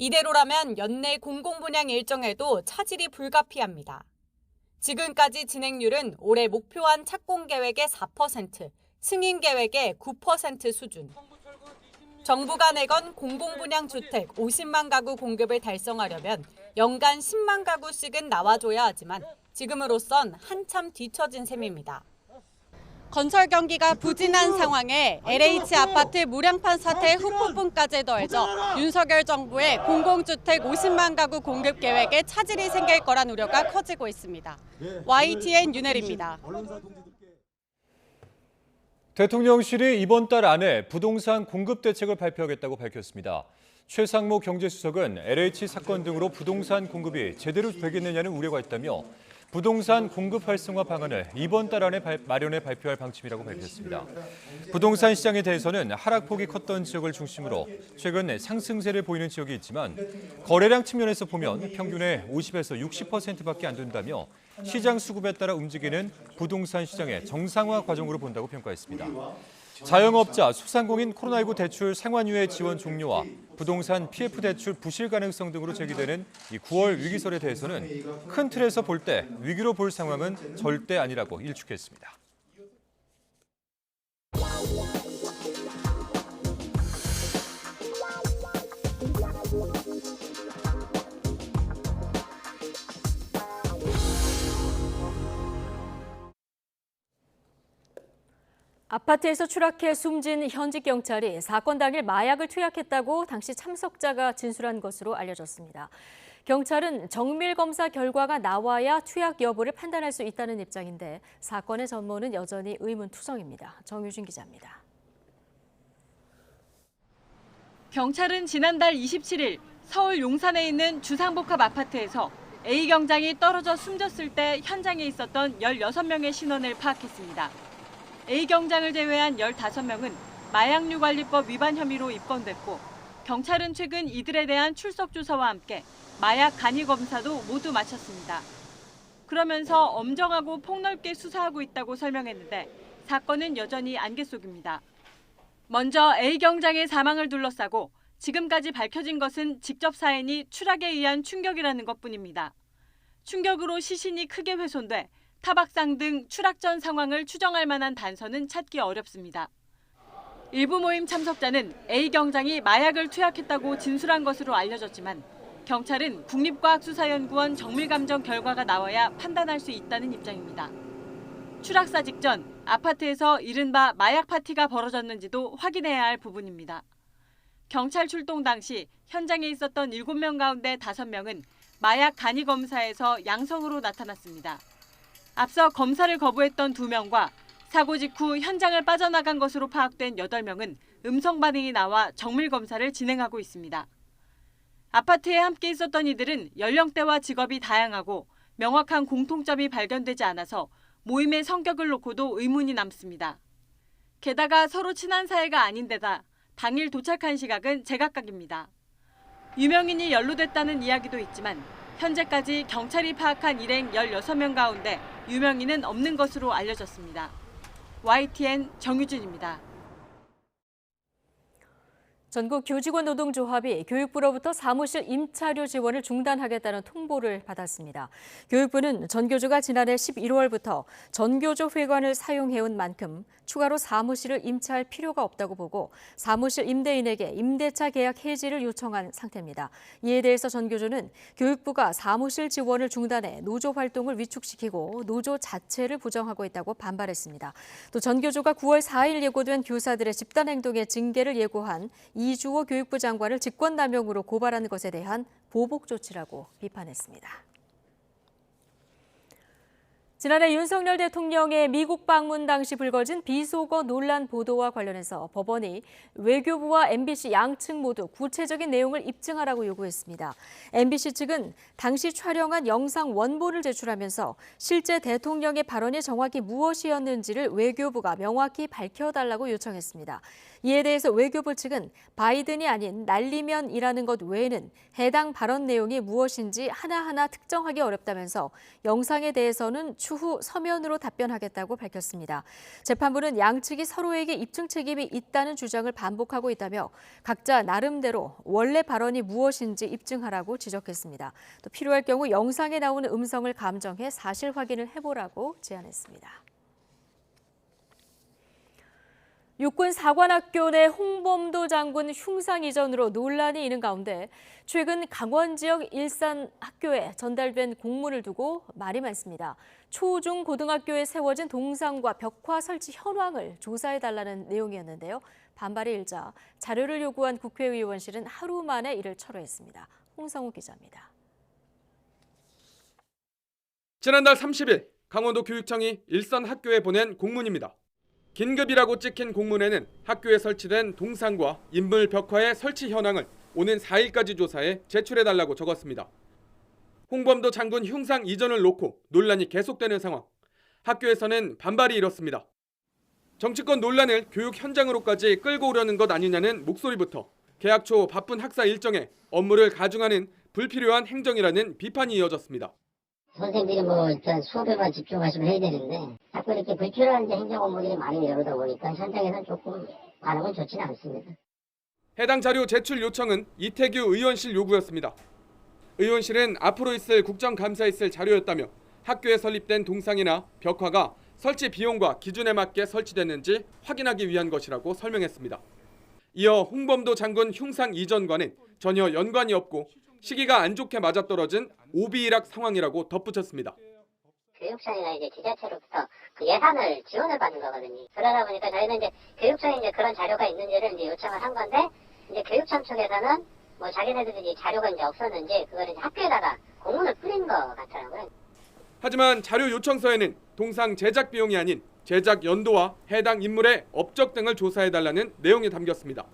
이대로라면 연내 공공분양 일정에도 차질이 불가피합니다. 지금까지 진행률은 올해 목표한 착공 계획의 4%, 승인 계획의 9% 수준. 정부가 내건 공공분양 주택 50만 가구 공급을 달성하려면 연간 10만 가구씩은 나와줘야 하지만 지금으로선 한참 뒤처진 셈입니다. 건설 경기가 부진한 상황에 LH 아파트 무량판 사태 후폭풍까지 더해져 윤석열 정부의 공공주택 50만 가구 공급 계획에 차질이 생길 거란 우려가 커지고 있습니다. YTN 윤혜리입니다. 대통령실이 이번 달 안에 부동산 공급 대책을 발표하겠다고 밝혔습니다. 최상무 경제수석은 LH 사건 등으로 부동산 공급이 제대로 되겠느냐는 우려가 있다며 부동산 공급 활성화 방안을 이번 달 안에 마련해 발표할 방침이라고 밝혔습니다. 부동산 시장에 대해서는 하락폭이 컸던 지역을 중심으로 최근 상승세를 보이는 지역이 있지만 거래량 측면에서 보면 평균의 50에서 60%밖에 안 된다며 시장 수급에 따라 움직이는 부동산 시장의 정상화 과정으로 본다고 평가했습니다. 자영업자, 소상공인 코로나19 대출 생활유예 지원 종료와 부동산 PF 대출 부실 가능성 등으로 제기되는 이 9월 위기설에 대해서는 큰 틀에서 볼 때 위기로 볼 상황은 절대 아니라고 일축했습니다. 아파트에서 추락해 숨진 현직 경찰이 사건 당일 마약을 투약했다고 당시 참석자가 진술한 것으로 알려졌습니다. 경찰은 정밀 검사 결과가 나와야 투약 여부를 판단할 수 있다는 입장인데 사건의 전모는 여전히 의문투성입니다. 정유진 기자입니다. 경찰은 지난달 27일 서울 용산에 있는 주상복합 아파트에서 A 경장이 떨어져 숨졌을 때 현장에 있었던 16명의 신원을 파악했습니다. A 경장을 제외한 15명은 마약류관리법 위반 혐의로 입건됐고 경찰은 최근 이들에 대한 출석 조사와 함께 마약 간이 검사도 모두 마쳤습니다. 그러면서 엄정하고 폭넓게 수사하고 있다고 설명했는데 사건은 여전히 안개 속입니다. 먼저 A 경장의 사망을 둘러싸고 지금까지 밝혀진 것은 직접 사인이 추락에 의한 충격이라는 것뿐입니다. 충격으로 시신이 크게 훼손돼 타박상 등 추락 전 상황을 추정할 만한 단서는 찾기 어렵습니다. 일부 모임 참석자는 A 경장이 마약을 투약했다고 진술한 것으로 알려졌지만 경찰은 국립과학수사연구원 정밀감정 결과가 나와야 판단할 수 있다는 입장입니다. 추락사 직전 아파트에서 이른바 마약 파티가 벌어졌는지도 확인해야 할 부분입니다. 경찰 출동 당시 현장에 있었던 7명 가운데 5명은 마약 간이 검사에서 양성으로 나타났습니다. 앞서 검사를 거부했던 2명과 사고 직후 현장을 빠져나간 것으로 파악된 8명은 음성 반응이 나와 정밀 검사를 진행하고 있습니다. 아파트에 함께 있었던 이들은 연령대와 직업이 다양하고 명확한 공통점이 발견되지 않아서 모임의 성격을 놓고도 의문이 남습니다. 게다가 서로 친한 사이가 아닌 데다 당일 도착한 시각은 제각각입니다. 유명인이 연루됐다는 이야기도 있지만 현재까지 경찰이 파악한 일행 16명 가운데 유명인은 없는 것으로 알려졌습니다. YTN 정유진입니다. 전국 교직원 노동조합이 교육부로부터 사무실 임차료 지원을 중단하겠다는 통보를 받았습니다. 교육부는 전교조가 지난해 11월부터 전교조 회관을 사용해온 만큼 추가로 사무실을 임차할 필요가 없다고 보고 사무실 임대인에게 임대차 계약 해지를 요청한 상태입니다. 이에 대해서 전교조는 교육부가 사무실 지원을 중단해 노조 활동을 위축시키고 노조 자체를 부정하고 있다고 반발했습니다. 또 전교조가 9월 4일 예고된 교사들의 집단 행동의 징계를 예고한 이주호 교육부 장관을 직권남용으로 고발하는 것에 대한 보복 조치라고 비판했습니다. 지난해 윤석열 대통령의 미국 방문 당시 불거진 비속어 논란 보도와 관련해서 법원이 외교부와 MBC 양측 모두 구체적인 내용을 입증하라고 요구했습니다. MBC 측은 당시 촬영한 영상 원본을 제출하면서 실제 대통령의 발언이 정확히 무엇이었는지를 외교부가 명확히 밝혀달라고 요청했습니다. 이에 대해서 외교부 측은 바이든이 아닌 날리면이라는 것 외에는 해당 발언 내용이 무엇인지 하나하나 특정하기 어렵다면서 영상에 대해서는 추후 서면으로 답변하겠다고 밝혔습니다. 재판부는 양측이 서로에게 입증 책임이 있다는 주장을 반복하고 있다며 각자 나름대로 원래 발언이 무엇인지 입증하라고 지적했습니다. 또 필요할 경우 영상에 나오는 음성을 감정해 사실 확인을 해보라고 제안했습니다. 육군 사관학교 내 홍범도 장군 흉상 이전으로 논란이 있는 가운데 최근 강원 지역 일산 학교에 전달된 공문을 두고 말이 많습니다. 초, 중, 고등학교에 세워진 동상과 벽화 설치 현황을 조사해달라는 내용이었는데요. 반발이 일자 자료를 요구한 국회의원실은 하루 만에 이를 철회했습니다. 홍성우 기자입니다. 지난달 30일 강원도 교육청이 일산 학교에 보낸 공문입니다. 긴급이라고 찍힌 공문에는 학교에 설치된 동상과 인물 벽화의 설치 현황을 오는 4일까지 조사해 제출해달라고 적었습니다. 홍범도 장군 흉상 이전을 놓고 논란이 계속되는 상황. 학교에서는 반발이 일었습니다. 정치권 논란을 교육 현장으로까지 끌고 오려는 것 아니냐는 목소리부터 개학 초 바쁜 학사 일정에 업무를 가중하는 불필요한 행정이라는 비판이 이어졌습니다. 선생님들이 뭐 일단 수업에만 집중하시면 해야 되는데 자꾸 이렇게 불필요한 이제 행정 업무들이 많이 내려오다 보니까 현장에서는 조금 반응은 좋지는 않습니다. 해당 자료 제출 요청은 이태규 의원실 요구였습니다. 의원실은 앞으로 있을 국정감사에 있을 자료였다며 학교에 설립된 동상이나 벽화가 설치 비용과 기준에 맞게 설치됐는지 확인하기 위한 것이라고 설명했습니다. 이어 홍범도 장군 흉상 이전과는 전혀 연관이 없고 시기가 안 좋게 맞아떨어진 오비일학 상황이라고 덧붙였습니다. 교육청이나 이제 지자체로부터 그 예산을 지원을 받는 거거든요. 그러다 보니까 저희는 이제 교육청에 이제 그런 자료가 있는지를 이제 요청을 한 건데 이제 교육청 쪽에서는 뭐 자기네들이 자료가 이제 없었는지 그걸 이제 학교에다가 공문을 뿌린 것 같더라고요. 하지만 자료 요청서에는 동상 제작 비용이 아닌 제작 연도와 해당 인물의 업적 등을 조사해달라는 내용이 담겼습니다.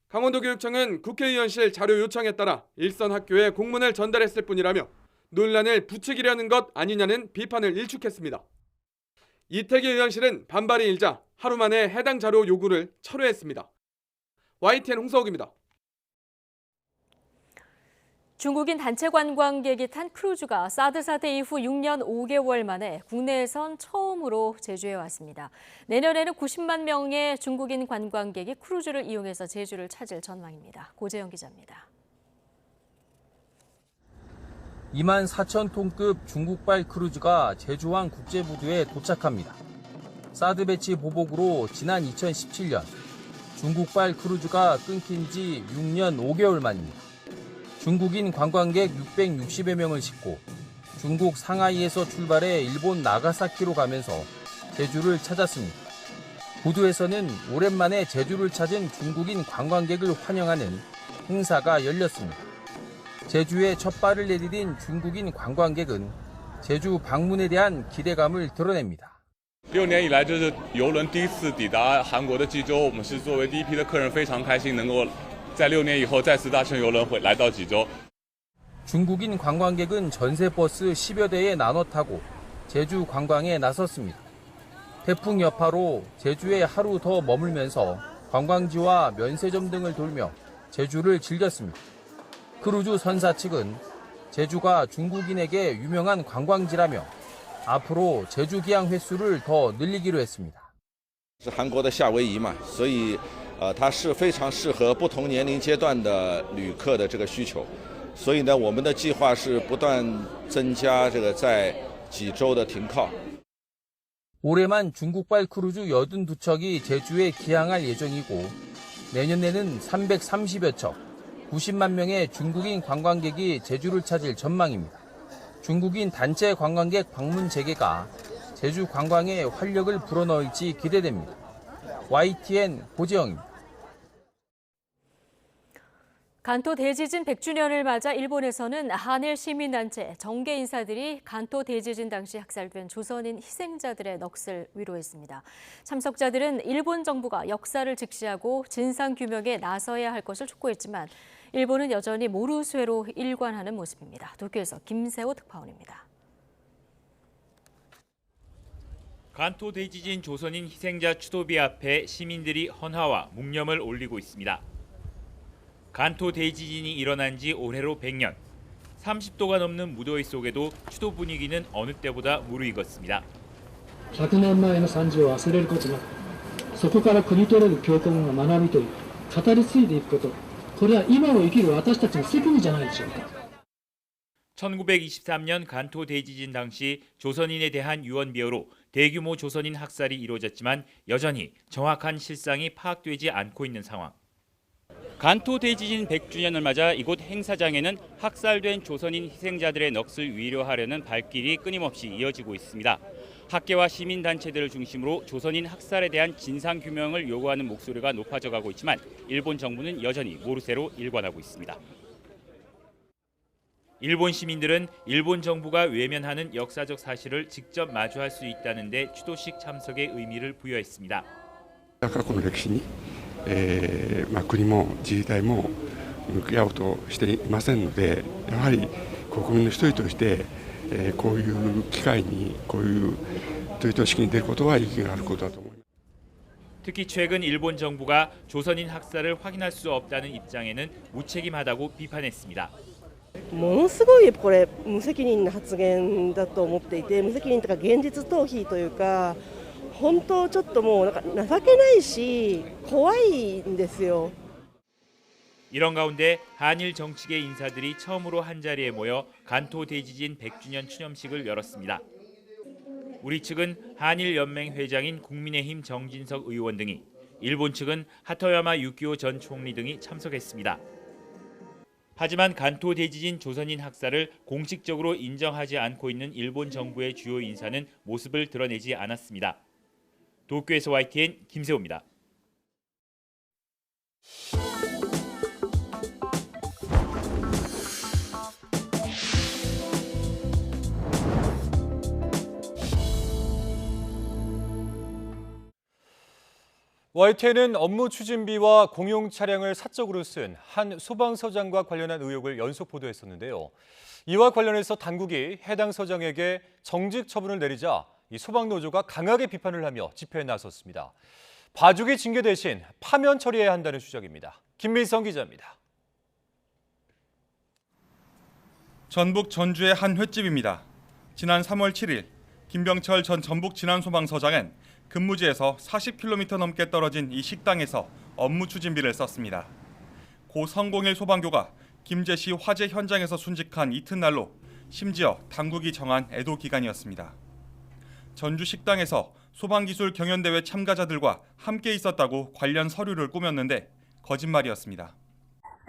강원도교육청은 국회의원실 자료 요청에 따라 일선 학교에 공문을 전달했을 뿐이라며 논란을 부추기려는 것 아니냐는 비판을 일축했습니다. 이태규 의원실은 반발이 일자 하루 만에 해당 자료 요구를 철회했습니다. YTN 홍서욱입니다. 중국인 단체 관광객이 탄 크루즈가 사드 사태 이후 6년 5개월 만에 국내에선 처음으로 제주에 왔습니다. 내년에는 90만 명의 중국인 관광객이 크루즈를 이용해서 제주를 찾을 전망입니다. 고재영 기자입니다. 2만 4천 톤급 중국발 크루즈가 제주항 국제부두에 도착합니다. 사드 배치 보복으로 지난 2017년 중국발 크루즈가 끊긴 지 6년 5개월 만입니다. 중국인 관광객 660여 명을 싣고 중국 상하이에서 출발해 일본 나가사키로 가면서 제주를 찾았습니다. 부두에서는 오랜만에 제주를 찾은 중국인 관광객을 환영하는 행사가 열렸습니다. 제주에 첫 발을 내디딘 중국인 관광객은 제주 방문에 대한 기대감을 드러냅니다. 6年以来，这是邮轮第一次抵达韩国的济州，我们是作为第一批的客人，非常开心能够在6年以后再次搭乘邮轮来到济州。 중국인 관광객은 전세버스 10여 대에 나눠 타고 제주 관광에 나섰습니다. 태풍 여파로 제주에 하루 더 머물면서 관광지와 면세점 등을 돌며 제주를 즐겼습니다. 크루즈 선사 측은 제주가 중국인에게 유명한 관광지라며 앞으로 제주 기항 횟수를 더 늘리기로 했습니다. 是韩国的夏威夷嘛，所以它是非常适合不同年龄阶段的旅客的这个需求。所以呢，我们的计划是不断增加这个在济州的停靠。 올해만 중국발 크루즈 82척이 제주에 기항할 예정이고 내년에는 330여 척, 90만 명의 중국인 관광객이 제주를 찾을 전망입니다. 중국인 단체 관광객 방문 재개가 제주 관광에 활력을 불어넣을지 기대됩니다. YTN 고재영입니다. 간토 대지진 100주년을 맞아 일본에서는 한일 시민단체, 정계 인사들이 간토 대지진 당시 학살된 조선인 희생자들의 넋을 위로했습니다. 참석자들은 일본 정부가 역사를 직시하고 진상규명에 나서야 할 것을 촉구했지만 일본은 여전히 모르쇠로 일관하는 모습입니다. 도쿄에서 김세호 특파원입니다. 간토 대지진 조선인 희생자 추도비 앞에 시민들이 헌화와 묵념을 올리고 있습니다. 간토 대지진이 일어난 지 올해로 100년. 30도가 넘는 무더위 속에도 추도 분위기는 어느 때보다 무르익었습니다. 100年前の惨事を忘れることなく、そこから汲み取れる教訓が学びという語り継いでいくこと、これは今を生きる私たちの責務じゃないでしょうか。 1923년 간토 대지진 당시 조선인에 대한 유언비어로 대규모 조선인 학살이 이루어졌지만 여전히 정확한 실상이 파악되지 않고 있는 상황. 간토 대지진 100주년을 맞아 이곳 행사장에는 학살된 조선인 희생자들의 넋을 위로하려는 발길이 끊임없이 이어지고 있습니다. 학계와 시민단체들을 중심으로 조선인 학살에 대한 진상규명을 요구하는 목소리가 높아져가고 있지만 일본 정부는 여전히 모르쇠로 일관하고 있습니다. 일본 시민들은 일본 정부가 외면하는 역사적 사실을 직접 마주할 수 있다는 데 추도식 참석의 의미를 부여했습니다. 国も自治体も向き合おうとしていませんので、やはり国民の一人として、こういう機会にこういう追悼式に出ることは意義があることだと思います。 특히 최근 일본 정부가 조선인 학살을 확인할 수 없다는 입장에는 무책임하다고 비판했습니다. ものすごいこれ無責任な発言だと思っていて、無責任というか現実逃避というか、本当ちょっともうなんか情けないし怖いんですよ。 이런 가운데 한일 정치계 인사들이 처음으로 한자리에 모여 간토 대지진 100주년 추념식을 열었습니다. 우리 측은 한일연맹 회장인 국민의힘 정진석 의원 등이, 일본 측은 하토야마 유키오 전 총리 등이 참석했습니다. 하지만 간토 대지진 조선인 학살을 공식적으로 인정하지 않고 있는 일본 정부의 주요 인사는 모습을 드러내지 않았습니다. 도쿄에서 YTN 김세호입니다. YTN은 업무 추진비와 공용 차량을 사적으로 쓴 한 소방서장과 관련한 의혹을 연속 보도했었는데요. 이와 관련해서 당국이 해당 서장에게 정직 처분을 내리자 이 소방노조가 강하게 비판을 하며 집회에 나섰습니다. 봐주기 징계 대신 파면 처리해야 한다는 주장입니다. 김민성 기자입니다. 전북 전주의 한 횟집입니다. 지난 3월 7일 김병철 전 전북 진안소방서장은 근무지에서 40km 넘게 떨어진 이 식당에서 업무 추진비를 썼습니다. 고 성공일 소방교가 김제시 화재 현장에서 순직한 이튿날로 심지어 당국이 정한 애도 기간이었습니다. 전주 식당에서 소방기술 경연대회 참가자들과 함께 있었다고 관련 서류를 꾸몄는데 거짓말이었습니다.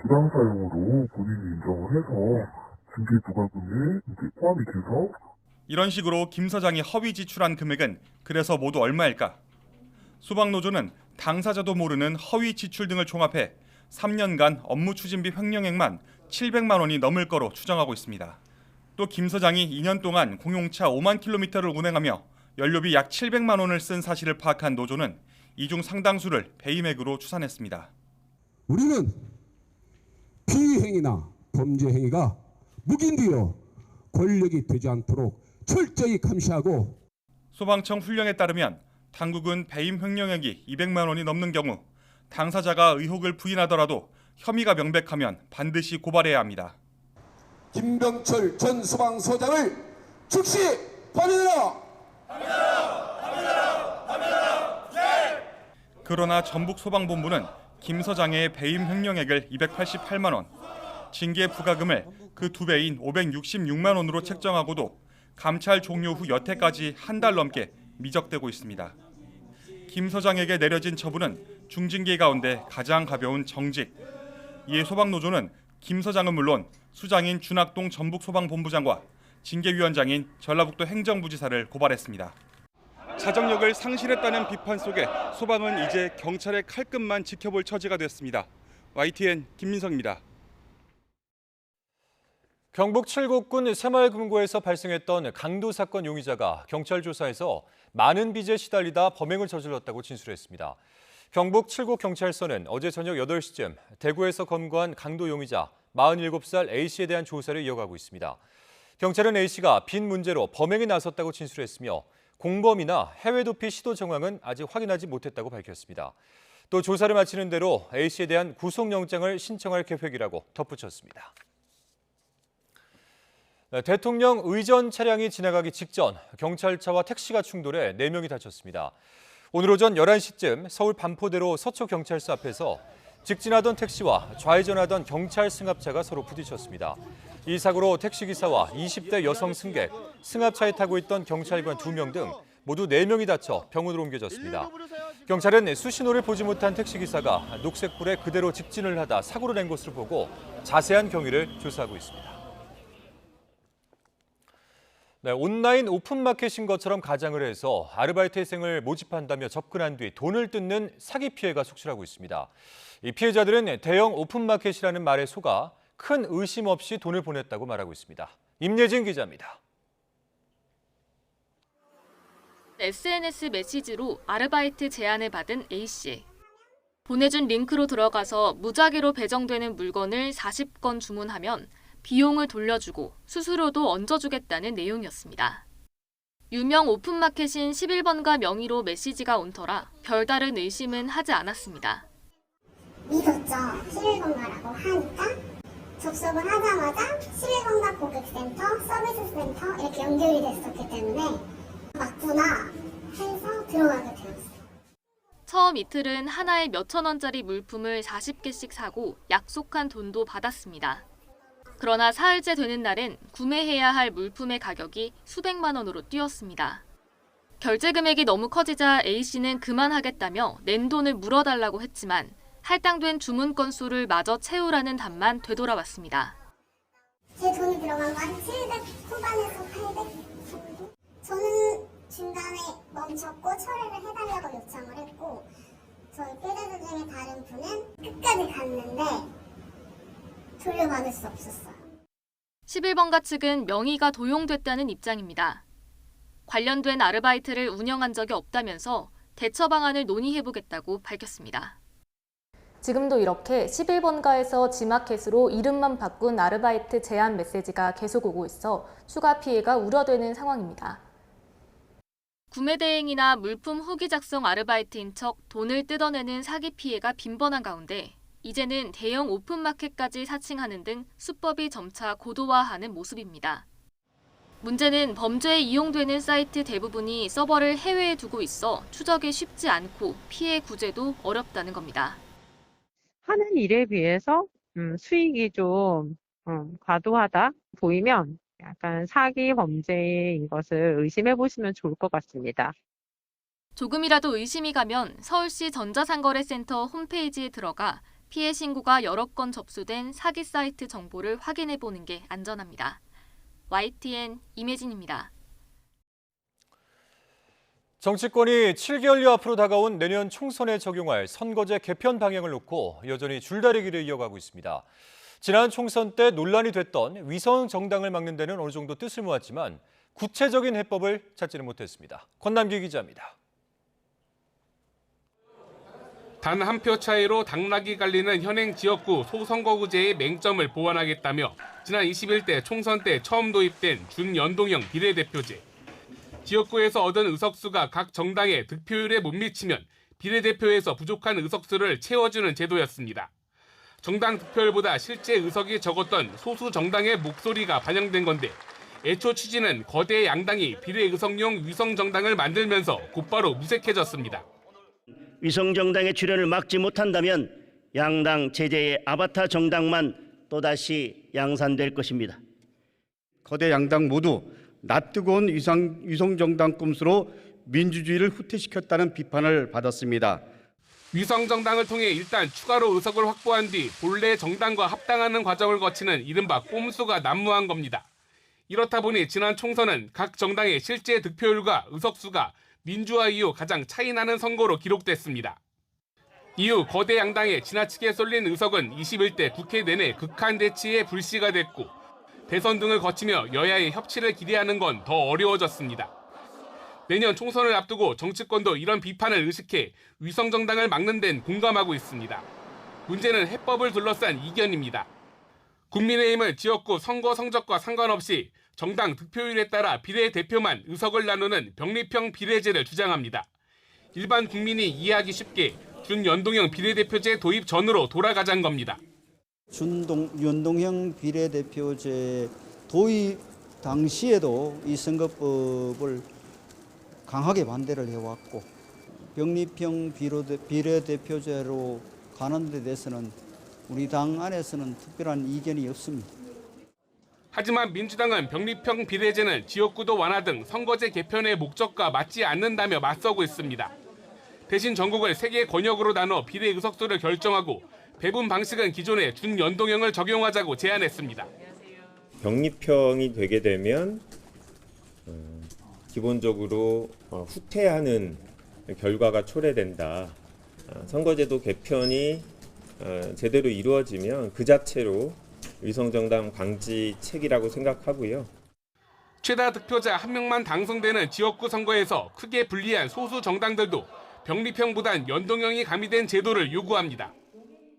부당 사용으로 본인이 인정을 해서 징계 부과금에 포함이 돼서 이런 식으로 김 서장이 허위 지출한 금액은 그래서 모두 얼마일까? 소방노조는 당사자도 모르는 허위 지출 등을 종합해 3년간 업무 추진비 횡령액만 700만 원이 넘을 거로 추정하고 있습니다. 또 김 서장이 2년 동안 공용차 5만 킬로미터를 운행하며 연료비 약 700만 원을 쓴 사실을 파악한 노조는 이 중 상당수를 배임액으로 추산했습니다. 우리는 피행위나 범죄 행위가 묵인되어 권력이 되지 않도록 철저히 감시하고 소방청 훈령에 따르면 당국은 배임 횡령액이 200만 원이 넘는 경우 당사자가 의혹을 부인하더라도 혐의가 명백하면 반드시 고발해야 합니다. 김병철 전 소방서장을 즉시 파면하라! 그러나 전북소방본부는 김 서장의 배임 횡령액을 288만 원, 징계 부과금을 그 2배인 566만 원으로 책정하고도 감찰 종료 후 여태까지 한 달 넘게 미적되고 있습니다. 김 서장에게 내려진 처분은 중징계 가운데 가장 가벼운 정직. 이에 소방노조는 김 서장은 물론 수장인 준학동 전북소방본부장과 징계위원장인 전라북도 행정부지사를 고발했습니다. 자정력을 상실했다는 비판 속에 소방은 이제 경찰의 칼끝만 지켜볼 처지가 됐습니다. YTN 김민성입니다. 경북 칠곡군 새마을금고에서 발생했던 강도 사건 용의자가 경찰 조사에서 많은 빚에 시달리다 범행을 저질렀다고 진술했습니다. 경북 칠곡경찰서는 어제 저녁 8시쯤 대구에서 검거한 강도 용의자 47살 A씨에 대한 조사를 이어가고 있습니다. 경찰은 A씨가 빚 문제로 범행에 나섰다고 진술했으며 공범이나 해외 도피 시도 정황은 아직 확인하지 못했다고 밝혔습니다. 또 조사를 마치는 대로 A씨에 대한 구속영장을 신청할 계획이라고 덧붙였습니다. 대통령 의전 차량이 지나가기 직전 경찰차와 택시가 충돌해 4명이 다쳤습니다. 오늘 오전 11시쯤 서울 반포대로 서초경찰서 앞에서 직진하던 택시와 좌회전하던 경찰 승합차가 서로 부딪혔습니다. 이 사고로 택시기사와 20대 여성 승객, 승합차에 타고 있던 경찰관 2명 등 모두 4명이 다쳐 병원으로 옮겨졌습니다. 경찰은 수신호를 보지 못한 택시기사가 녹색불에 그대로 직진을 하다 사고를 낸 것으로 보고 자세한 경위를 조사하고 있습니다. 네, 온라인 오픈마켓인 것처럼 가장을 해서 아르바이트생을 모집한다며 접근한 뒤 돈을 뜯는 사기 피해가 속출하고 있습니다. 이 피해자들은 대형 오픈마켓이라는 말에 속아 큰 의심 없이 돈을 보냈다고 말하고 있습니다. 임예진 기자입니다. SNS 메시지로 아르바이트 제안을 받은 A씨. 보내준 링크로 들어가서 무작위로 배정되는 물건을 40건 주문하면 비용을 돌려주고 수수료도 얹어주겠다는 내용이었습니다. 유명 오픈마켓인 11번가 명의로 메시지가 온 터라 별다른 의심은 하지 않았습니다. 믿었죠. 11번가라고 하니까 접속을 하자마자 11번가 고객센터, 서비스 센터 이렇게 연결이 됐었기 때문에 맞구나 해서 들어가게 되었어요. 처음 이틀은 하나에 몇천 원짜리 물품을 40개씩 사고 약속한 돈도 받았습니다. 그러나 사흘째 되는 날엔 구매해야 할 물품의 가격이 수백만 원으로 뛰었습니다. 결제 금액이 너무 커지자 A씨는 그만하겠다며 낸 돈을 물어달라고 했지만 할당된 주문 건수를 마저 채우라는 답만 되돌아왔습니다. 제 돈이 들어간 거 한 700 후반에서 800 정도? 저는 중간에 멈췄고 처리를 해달라고 요청을 했고 저희 피해자 중에 다른 분은 끝까지 갔는데 돌려받을 수 없었어요. 11번가 측은 명의가 도용됐다는 입장입니다. 관련된 아르바이트를 운영한 적이 없다면서 대처 방안을 논의해보겠다고 밝혔습니다. 지금도 이렇게 11번가에서 지마켓으로 이름만 바꾼 아르바이트 제안 메시지가 계속 오고 있어 추가 피해가 우려되는 상황입니다. 구매 대행이나 물품 후기 작성 아르바이트인 척 돈을 뜯어내는 사기 피해가 빈번한 가운데 이제는 대형 오픈마켓까지 사칭하는 등 수법이 점차 고도화하는 모습입니다. 문제는 범죄에 이용되는 사이트 대부분이 서버를 해외에 두고 있어 추적이 쉽지 않고 피해 구제도 어렵다는 겁니다. 하는 일에 비해서 수익이 좀 과도하다 보이면 약간 사기 범죄인 것을 의심해 보시면 좋을 것 같습니다. 조금이라도 의심이 가면 서울시 전자상거래센터 홈페이지에 들어가 피해 신고가 여러 건 접수된 사기 사이트 정보를 확인해 보는 게 안전합니다. YTN 임혜진입니다. 정치권이 7개월여 앞으로 다가온 내년 총선에 적용할 선거제 개편 방향을 놓고 여전히 줄다리기를 이어가고 있습니다. 지난 총선 때 논란이 됐던 위성 정당을 막는 데는 어느 정도 뜻을 모았지만 구체적인 해법을 찾지는 못했습니다. 권남기 기자입니다. 단 한 표 차이로 당락이 갈리는 현행 지역구 소선거구제의 맹점을 보완하겠다며 지난 21대 총선 때 처음 도입된 준연동형 비례대표제. 지역구에서 얻은 의석수가 각 정당의 득표율에 못 미치면 비례대표에서 부족한 의석수를 채워주는 제도였습니다. 정당 득표율보다 실제 의석이 적었던 소수 정당의 목소리가 반영된 건데 애초 취지는 거대 양당이 비례 의석용 위성 정당을 만들면서 곧바로 무색해졌습니다. 위성 정당의 출현을 막지 못한다면 양당 제재의 아바타 정당만 또다시 양산될 것입니다. 거대 양당 모두 낯뜨거운 위성 정당 꼼수로 민주주의를 후퇴시켰다는 비판을 받았습니다. 위성 정당을 통해 일단 추가로 의석을 확보한 뒤 본래 정당과 합당하는 과정을 거치는 이른바 꼼수가 난무한 겁니다. 이렇다 보니 지난 총선은 각 정당의 실제 득표율과 의석수가 민주화 이후 가장 차이나는 선거로 기록됐습니다. 이후 거대 양당에 지나치게 쏠린 의석은 21대 국회 내내 극한 대치에 불씨가 됐고 대선 등을 거치며 여야의 협치를 기대하는 건 더 어려워졌습니다. 내년 총선을 앞두고 정치권도 이런 비판을 의식해 위성 정당을 막는 데는 공감하고 있습니다. 문제는 해법을 둘러싼 이견입니다. 국민의힘은 지역구 선거 성적과 상관없이 정당 득표율에 따라 비례대표만 의석을 나누는 병립형 비례제를 주장합니다. 일반 국민이 이해하기 쉽게 준연동형 비례대표제 도입 전으로 돌아가자는 겁니다. 준연동형 비례대표제 도입 당시에도 이 선거법을 강하게 반대를 해왔고 병립형 비례대표제로 가는 데 대해서는 우리 당 안에서는 특별한 이견이 없습니다. 하지만 민주당은 병립형 비례제는 지역구도 완화 등 선거제 개편의 목적과 맞지 않는다며 맞서고 있습니다. 대신 전국을 3개 권역으로 나눠 비례 의석수를 결정하고 배분 방식은 기존의 준연동형을 적용하자고 제안했습니다. 병립형이 되게 되면 기본적으로 후퇴하는 결과가 초래된다. 선거제도 개편이 제대로 이루어지면 그 자체로 위성정당 방지책이라고 생각하고요. 최다 득표자 1명만 당선되는 지역구 선거에서 크게 불리한 소수 정당들도 병립형보단 연동형이 가미된 제도를 요구합니다.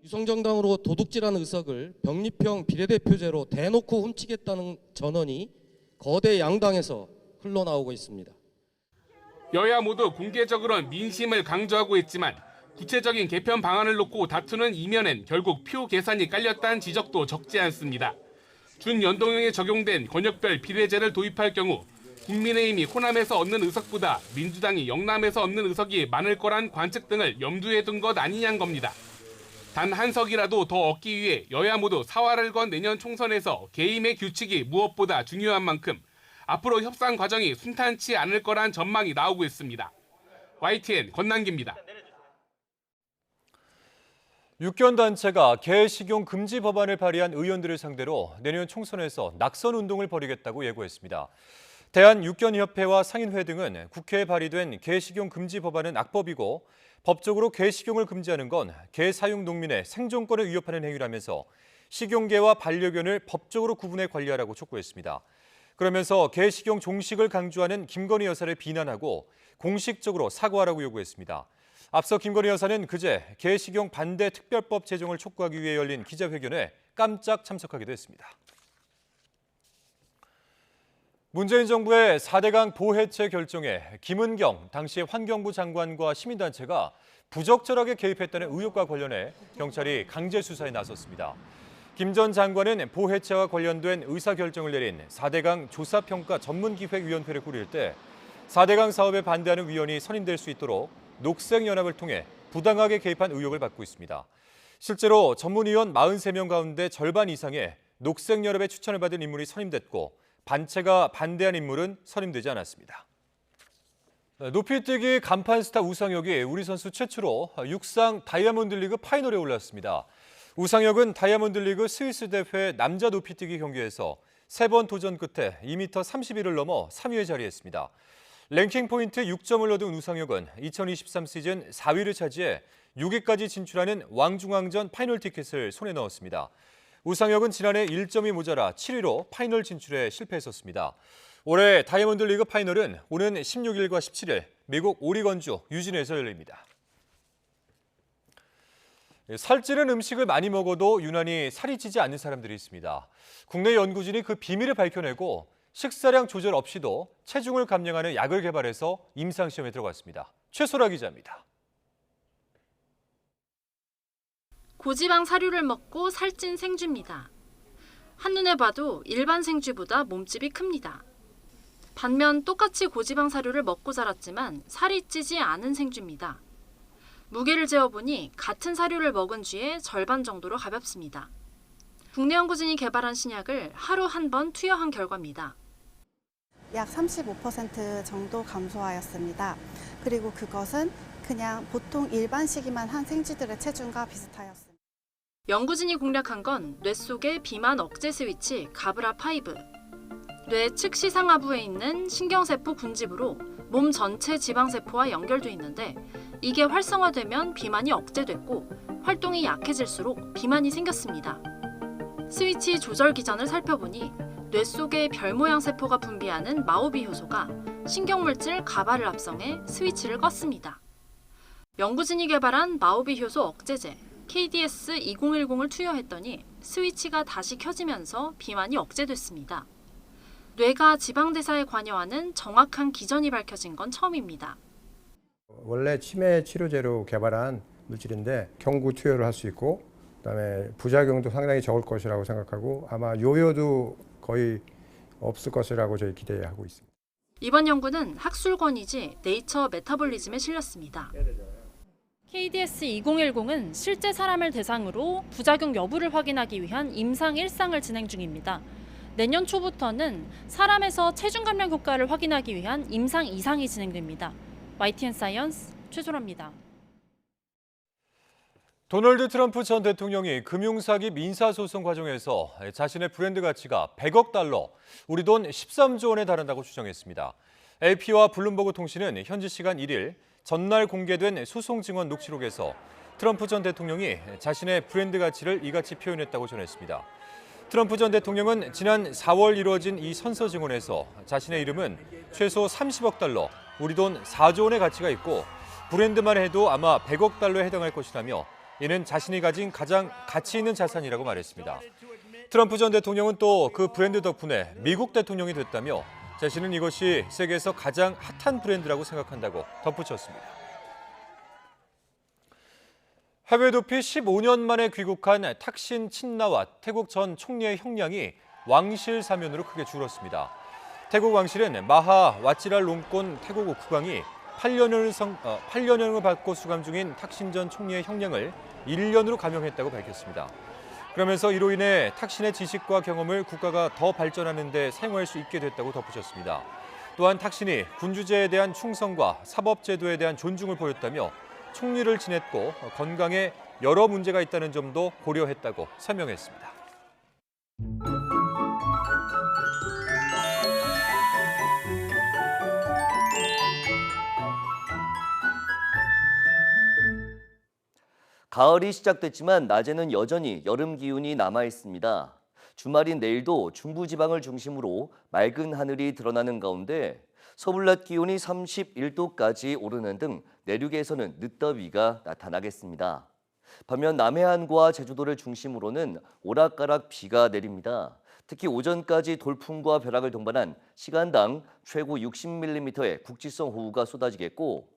위성정당으로 도둑질한 의석을 병립형 비례대표제로 대놓고 훔치겠다는 전언이 거대 양당에서 흘러나오고 있습니다. 여야 모두 공개적으로는 민심을 강조하고 있지만 구체적인 개편 방안을 놓고 다투는 이면엔 결국 표 계산이 깔렸다는 지적도 적지 않습니다. 준연동형에 적용된 권역별 비례제를 도입할 경우 국민의힘이 호남에서 얻는 의석보다 민주당이 영남에서 얻는 의석이 많을 거란 관측 등을 염두에 둔 것 아니냐는 겁니다. 단 한 석이라도 더 얻기 위해 여야 모두 사활을 건 내년 총선에서 개임의 규칙이 무엇보다 중요한 만큼 앞으로 협상 과정이 순탄치 않을 거란 전망이 나오고 있습니다. YTN 권남기입니다. 유권단체가 개식용 금지 법안을 발의한 의원들을 상대로 내년 총선에서 낙선 운동을 벌이겠다고 예고했습니다. 대한유권협회와 상인회 등은 국회에 발의된 개식용 금지 법안은 악법이고 법적으로 개식용을 금지하는 건 개 사육 농민의 생존권을 위협하는 행위라면서 식용개와 반려견을 법적으로 구분해 관리하라고 촉구했습니다. 그러면서 개식용 종식을 강조하는 김건희 여사를 비난하고 공식적으로 사과하라고 요구했습니다. 앞서 김건희 여사는 그제 개식용 반대 특별법 제정을 촉구하기 위해 열린 기자회견에 깜짝 참석하기도 했습니다. 문재인 정부의 4대강 보해체 결정에 김은경 당시 환경부 장관과 시민단체가 부적절하게 개입했다는 의혹과 관련해 경찰이 강제 수사에 나섰습니다. 김 전 장관은 보해체와 관련된 의사결정을 내린 4대강 조사평가 전문기획위원회를 꾸릴 때 4대강 사업에 반대하는 위원이 선임될 수 있도록 녹색연합을 통해 부당하게 개입한 의혹을 받고 있습니다. 실제로 전문위원 43명 가운데 절반 이상의 녹색연합의 추천을 받은 인물이 선임됐고 반체가 반대한 인물은 선임되지 않았습니다. 높이뛰기 간판 스타 우상혁이 우리 선수 최초로 육상 다이아몬드 리그 파이널에 올랐습니다. 우상혁은 다이아몬드 리그 스위스 대회 남자 높이뛰기 경기에서 3번 도전 끝에 2m 31을 넘어 3위에 자리했습니다. 랭킹 포인트 6점을 얻은 우상혁은 2023 시즌 4위를 차지해 6위까지 진출하는 왕중왕전 파이널 티켓을 손에 넣었습니다. 우상혁은 지난해 1점이 모자라 7위로 파이널 진출에 실패했었습니다. 올해 다이아몬드 리그 파이널은 오는 16일과 17일 미국 오리건주 유진에서 열립니다. 살찌는 음식을 많이 먹어도 유난히 살이 찌지 않는 사람들이 있습니다. 국내 연구진이 그 비밀을 밝혀내고 식사량 조절 없이도 체중을 감량하는 약을 개발해서 임상시험에 들어갔습니다. 최소라 기자입니다. 고지방 사료를 먹고 살찐 생쥐입니다. 한눈에 봐도 일반 생쥐보다 몸집이 큽니다. 반면 똑같이 고지방 사료를 먹고 자랐지만 살이 찌지 않은 생쥐입니다. 무게를 재어보니 같은 사료를 먹은 쥐의 절반 정도로 가볍습니다. 국내 연구진이 개발한 신약을 하루 한 번 투여한 결과입니다. 약 35% 정도 감소하였습니다. 그리고 그것은 그냥 보통 일반식이만 한 생쥐들의 체중과 비슷하였습니다. 연구진이 공략한 건 뇌 속의 비만 억제 스위치 가브라5. 뇌 측시 상하부에 있는 신경세포 군집으로 몸 전체 지방세포와 연결돼 있는데 이게 활성화되면 비만이 억제됐고 활동이 약해질수록 비만이 생겼습니다. 스위치 조절 기전을 살펴보니 뇌 속의 별 모양 세포가 분비하는 마오비 효소가 신경물질 가바를 합성해 스위치를 껐습니다. 연구진이 개발한 마오비 효소 억제제 KDS-2010을 투여했더니 스위치가 다시 켜지면서 비만이 억제됐습니다. 뇌가 지방대사에 관여하는 정확한 기전이 밝혀진 건 처음입니다. 원래 치매 치료제로 개발한 물질인데 경구 투여를 할 수 있고 그다음에 부작용도 상당히 적을 것이라고 생각하고 아마 요요도 거의 없을 것이라고 저희 기대하고 있습니다. 이번 연구는 학술권위지 네이처 메타볼리즘에 실렸습니다. KDS-2010은 실제 사람을 대상으로 부작용 여부를 확인하기 위한 임상 1상을 진행 중입니다. 내년 초부터는 사람에서 체중 감량 효과를 확인하기 위한 임상 2상이 진행됩니다. YTN 사이언스 최소라입니다. 도널드 트럼프 전 대통령이 금융사기 민사소송 과정에서 자신의 브랜드 가치가 100억 달러, 우리 돈 13조 원에 달한다고 주장했습니다. AP와 블룸버그 통신은 현지 시간 1일 전날 공개된 소송 증언 녹취록에서 트럼프 전 대통령이 자신의 브랜드 가치를 이같이 표현했다고 전했습니다. 트럼프 전 대통령은 지난 4월 이루어진 이 선서 증언에서 자신의 이름은 최소 30억 달러, 우리 돈 4조 원의 가치가 있고 브랜드만 해도 아마 100억 달러에 해당할 것이라며 이는 자신이 가진 가장 가치 있는 자산이라고 말했습니다. 트럼프 전 대통령은 또 그 브랜드 덕분에 미국 대통령이 됐다며 자신은 이것이 세계에서 가장 핫한 브랜드라고 생각한다고 덧붙였습니다. 해외 도피 15년 만에 귀국한 탁신 친나와 태국 전 총리의 형량이 왕실 사면으로 크게 줄었습니다. 태국 왕실은 마하 와치랄롱권 태국 국왕이 8년을 받고 수감 중인 탁신 전 총리의 형량을 1년으로 감형했다고 밝혔습니다. 그러면서 이로 인해 탁신의 지식과 경험을 국가가 더 발전하는 데 사용할 수 있게 됐다고 덧붙였습니다. 또한 탁신이 군주제에 대한 충성과 사법제도에 대한 존중을 보였다며 총리를 지냈고 건강에 여러 문제가 있다는 점도 고려했다고 설명했습니다. 가을이 시작됐지만 낮에는 여전히 여름 기운이 남아 있습니다. 주말인 내일도 중부지방을 중심으로 맑은 하늘이 드러나는 가운데 서울 낮 기온이 31도까지 오르는 등 내륙에서는 늦더위가 나타나겠습니다. 반면 남해안과 제주도를 중심으로는 오락가락 비가 내립니다. 특히 오전까지 돌풍과 벼락을 동반한 시간당 최고 60mm의 국지성 호우가 쏟아지겠고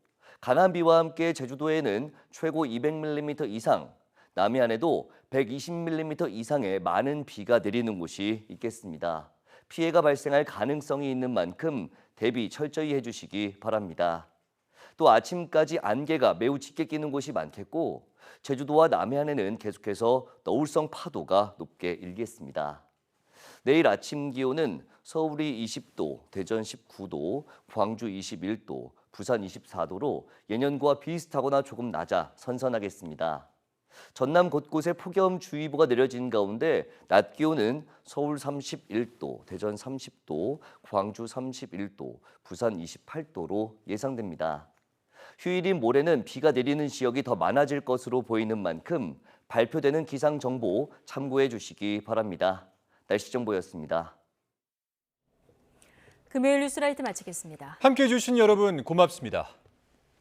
강한 비와 함께 제주도에는 최고 200mm 이상, 남해안에도 120mm 이상의 많은 비가 내리는 곳이 있겠습니다. 피해가 발생할 가능성이 있는 만큼 대비 철저히 해주시기 바랍니다. 또 아침까지 안개가 매우 짙게 끼는 곳이 많겠고 제주도와 남해안에는 계속해서 너울성 파도가 높게 일겠습니다. 내일 아침 기온은 서울이 20도, 대전 19도, 광주 21도, 부산 24도로 예년과 비슷하거나 조금 낮아 선선하겠습니다. 전남 곳곳에 폭염주의보가 내려진 가운데 낮 기온은 서울 31도, 대전 30도, 광주 31도, 부산 28도로 예상됩니다. 휴일인 모레는 비가 내리는 지역이 더 많아질 것으로 보이는 만큼 발표되는 기상정보 참고해 주시기 바랍니다. 날씨 정보였습니다. 금요일 뉴스라이트 마치겠습니다. 함께해 주신 여러분 고맙습니다.